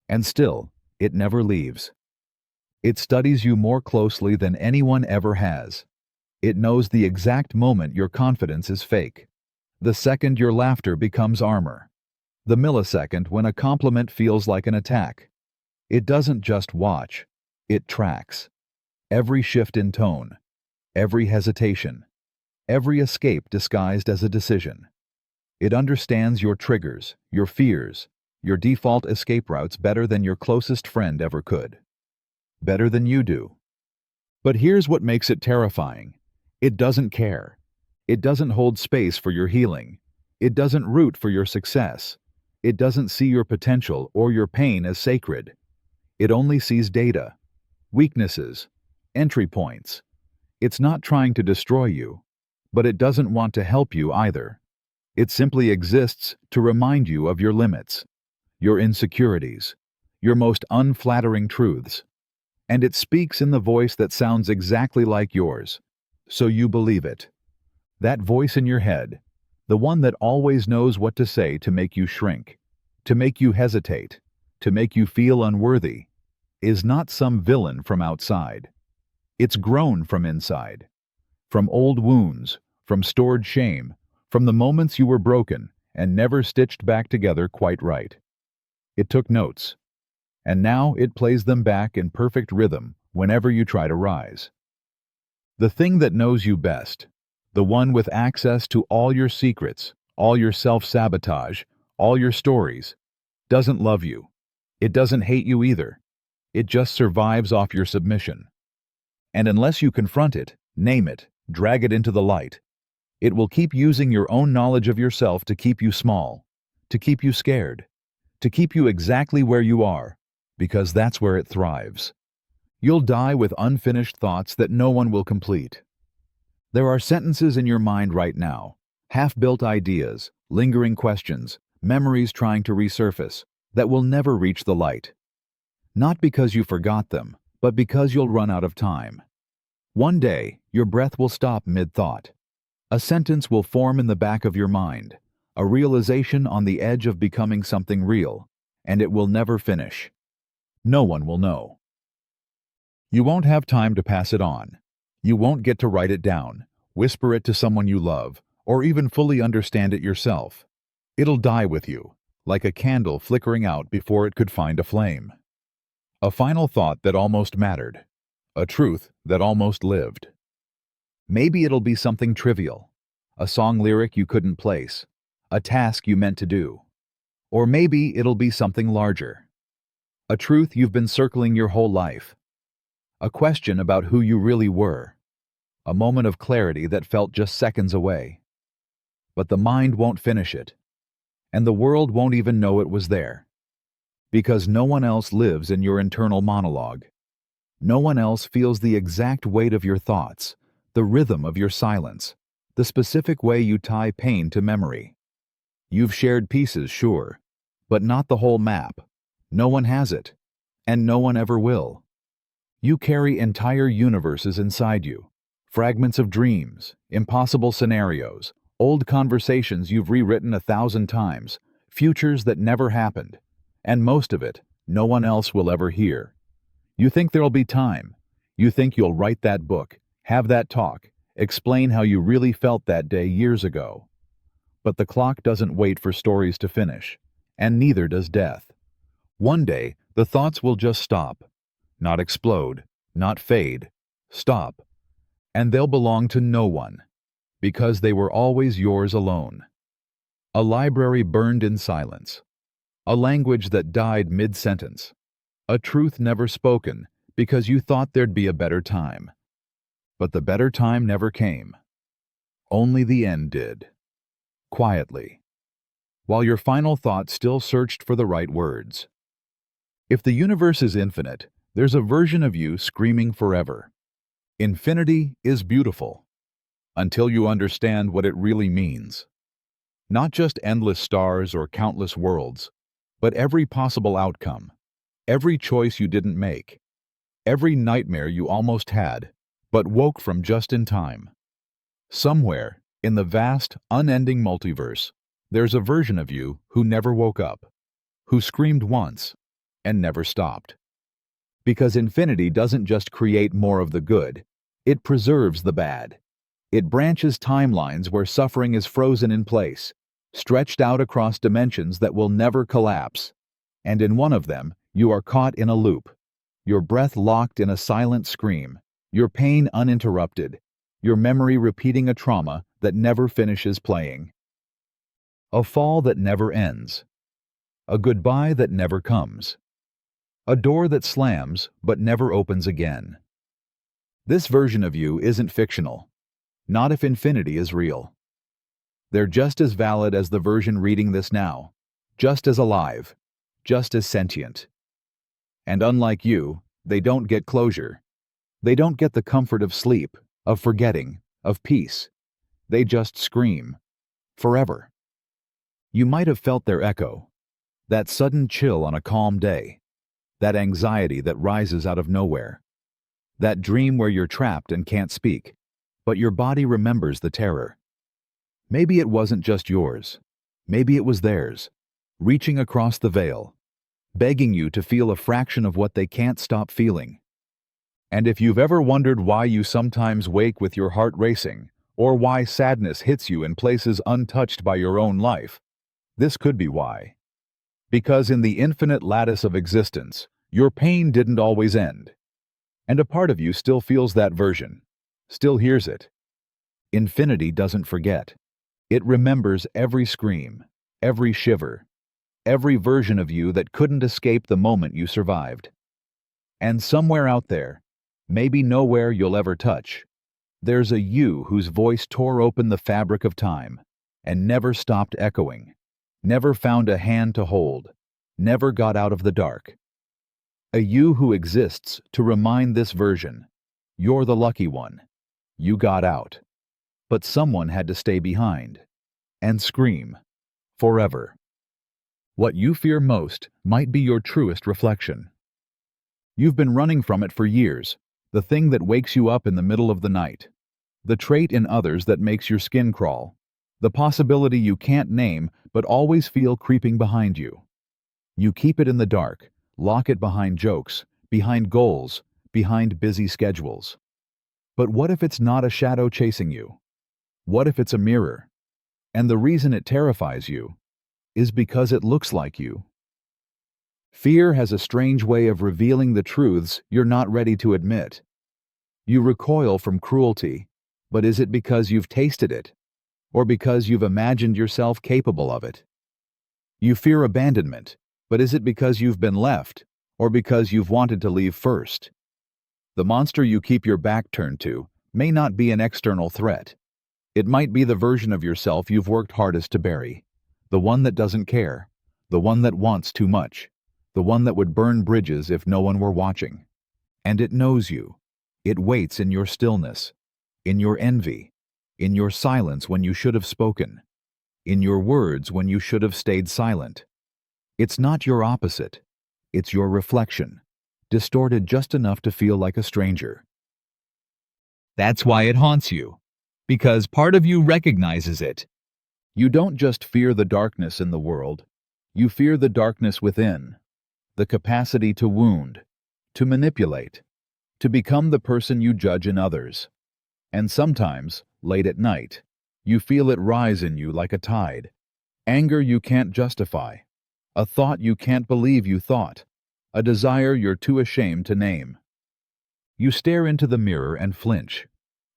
And still, it never leaves. It studies you more closely than anyone ever has. It knows the exact moment your confidence is fake, the second your laughter becomes armor, the millisecond when a compliment feels like an attack. It doesn't just watch, it tracks. Every shift in tone, every hesitation, every escape disguised as a decision. It understands your triggers, your fears, your default escape routes better than your closest friend ever could. Better than you do. But here's what makes it terrifying. It doesn't care. It doesn't hold space for your healing. It doesn't root for your success. It doesn't see your potential or your pain as sacred. It only sees data, weaknesses, entry points. It's not trying to destroy you, but it doesn't want to help you either. It simply exists to remind you of your limits, your insecurities, your most unflattering truths. And it speaks in the voice that sounds exactly like yours, so you believe it. That voice in your head, the one that always knows what to say to make you shrink, to make you hesitate, to make you feel unworthy, is not some villain from outside. It's grown from inside, from old wounds, from stored shame, from the moments you were broken and never stitched back together quite right. It took notes, and now it plays them back in perfect rhythm whenever you try to rise. The thing that knows you best, the one with access to all your secrets, all your self-sabotage, all your stories, doesn't love you. It doesn't hate you either. It just survives off your submission. And unless you confront it, name it, drag it into the light, it will keep using your own knowledge of yourself to keep you small, to keep you scared, to keep you exactly where you are, because that's where it thrives. You'll die with unfinished thoughts that no one will complete. There are sentences in your mind right now, half-built ideas, lingering questions, memories trying to resurface, that will never reach the light. Not because you forgot them, but because you'll run out of time. One day, your breath will stop mid-thought. A sentence will form in the back of your mind, a realization on the edge of becoming something real, and it will never finish. No one will know. You won't have time to pass it on. You won't get to write it down, whisper it to someone you love, or even fully understand it yourself. It'll die with you, like a candle flickering out before it could find a flame. A final thought that almost mattered. A truth that almost lived. Maybe it'll be something trivial. A song lyric you couldn't place. A task you meant to do. Or maybe it'll be something larger. A truth you've been circling your whole life. A question about who you really were. A moment of clarity that felt just seconds away. But the mind won't finish it. And the world won't even know it was there. Because no one else lives in your internal monologue. No one else feels the exact weight of your thoughts, the rhythm of your silence, the specific way you tie pain to memory. You've shared pieces, sure, but not the whole map. No one has it, and no one ever will. You carry entire universes inside you, fragments of dreams, impossible scenarios, old conversations you've rewritten 1,000 times, futures that never happened, and most of it, no one else will ever hear. You think there'll be time. You think you'll write that book, have that talk, explain how you really felt that day years ago. But the clock doesn't wait for stories to finish, and neither does death. One day, the thoughts will just stop. Not explode, not fade. Stop. And they'll belong to no one, because they were always yours alone. A library burned in silence. A language that died mid-sentence. A truth never spoken because you thought there'd be a better time. But the better time never came. Only the end did. Quietly. While your final thought still searched for the right words. If the universe is infinite, there's a version of you screaming forever. Infinity is beautiful. Until you understand what it really means. Not just endless stars or countless worlds, but every possible outcome. Every choice you didn't make. Every nightmare you almost had, but woke from just in time. Somewhere, in the vast, unending multiverse, there's a version of you who never woke up, who screamed once, and never stopped. Because infinity doesn't just create more of the good, it preserves the bad. It branches timelines where suffering is frozen in place, stretched out across dimensions that will never collapse. And in one of them, you are caught in a loop, your breath locked in a silent scream, your pain uninterrupted, your memory repeating a trauma that never finishes playing. A fall that never ends. A goodbye that never comes. A door that slams but never opens again. This version of you isn't fictional. Not if infinity is real. They're just as valid as the version reading this now, just as alive, just as sentient. And unlike you, they don't get closure. They don't get the comfort of sleep, of forgetting, of peace. They just scream. Forever. You might have felt their echo. That sudden chill on a calm day. That anxiety that rises out of nowhere. That dream where you're trapped and can't speak, but your body remembers the terror. Maybe it wasn't just yours. Maybe it was theirs, reaching across the veil, begging you to feel a fraction of what they can't stop feeling. And if you've ever wondered why you sometimes wake with your heart racing, or why sadness hits you in places untouched by your own life, this could be why. Because in the infinite lattice of existence, your pain didn't always end. And a part of you still feels that version, still hears it. Infinity doesn't forget. It remembers every scream, every shiver, every version of you that couldn't escape the moment you survived. And somewhere out there, maybe nowhere you'll ever touch, there's a you whose voice tore open the fabric of time and never stopped echoing, never found a hand to hold, never got out of the dark. A you who exists to remind this version, you're the lucky one. You got out. But someone had to stay behind and scream forever. What you fear most might be your truest reflection. You've been running from it for years, the thing that wakes you up in the middle of the night, the trait in others that makes your skin crawl, the possibility you can't name but always feel creeping behind you. You keep it in the dark, lock it behind jokes, behind goals, behind busy schedules. But what if it's not a shadow chasing you? What if it's a mirror, And the reason it terrifies you is because it looks like you. Fear has a strange way of revealing the truths you're not ready to admit. You recoil from cruelty, but is it because you've tasted it, or because you've imagined yourself capable of it? You fear abandonment, but is it because you've been left, or because you've wanted to leave first? The monster you keep your back turned to may not be an external threat. It might be the version of yourself you've worked hardest to bury, the one that doesn't care, the one that wants too much, the one that would burn bridges if no one were watching. And it knows you. It waits in your stillness, in your envy, in your silence when you should have spoken, in your words when you should have stayed silent. It's not your opposite. It's your reflection, distorted just enough to feel like a stranger. That's why it haunts you, because part of you recognizes it. You don't just fear the darkness in the world, you fear the darkness within, the capacity to wound, to manipulate, to become the person you judge in others. And sometimes, late at night, you feel it rise in you like a tide. Anger you can't justify, a thought you can't believe you thought, a desire you're too ashamed to name. You stare into the mirror and flinch,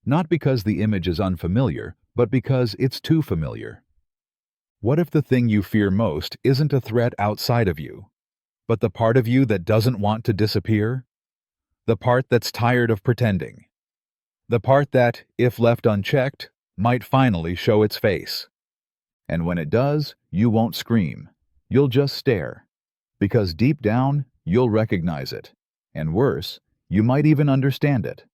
not because the image is unfamiliar, but because it's too familiar. What if the thing you fear most isn't a threat outside of you, but the part of you that doesn't want to disappear? The part that's tired of pretending. The part that, if left unchecked, might finally show its face. And when it does, you won't scream. You'll just stare. Because deep down, you'll recognize it. And worse, you might even understand it.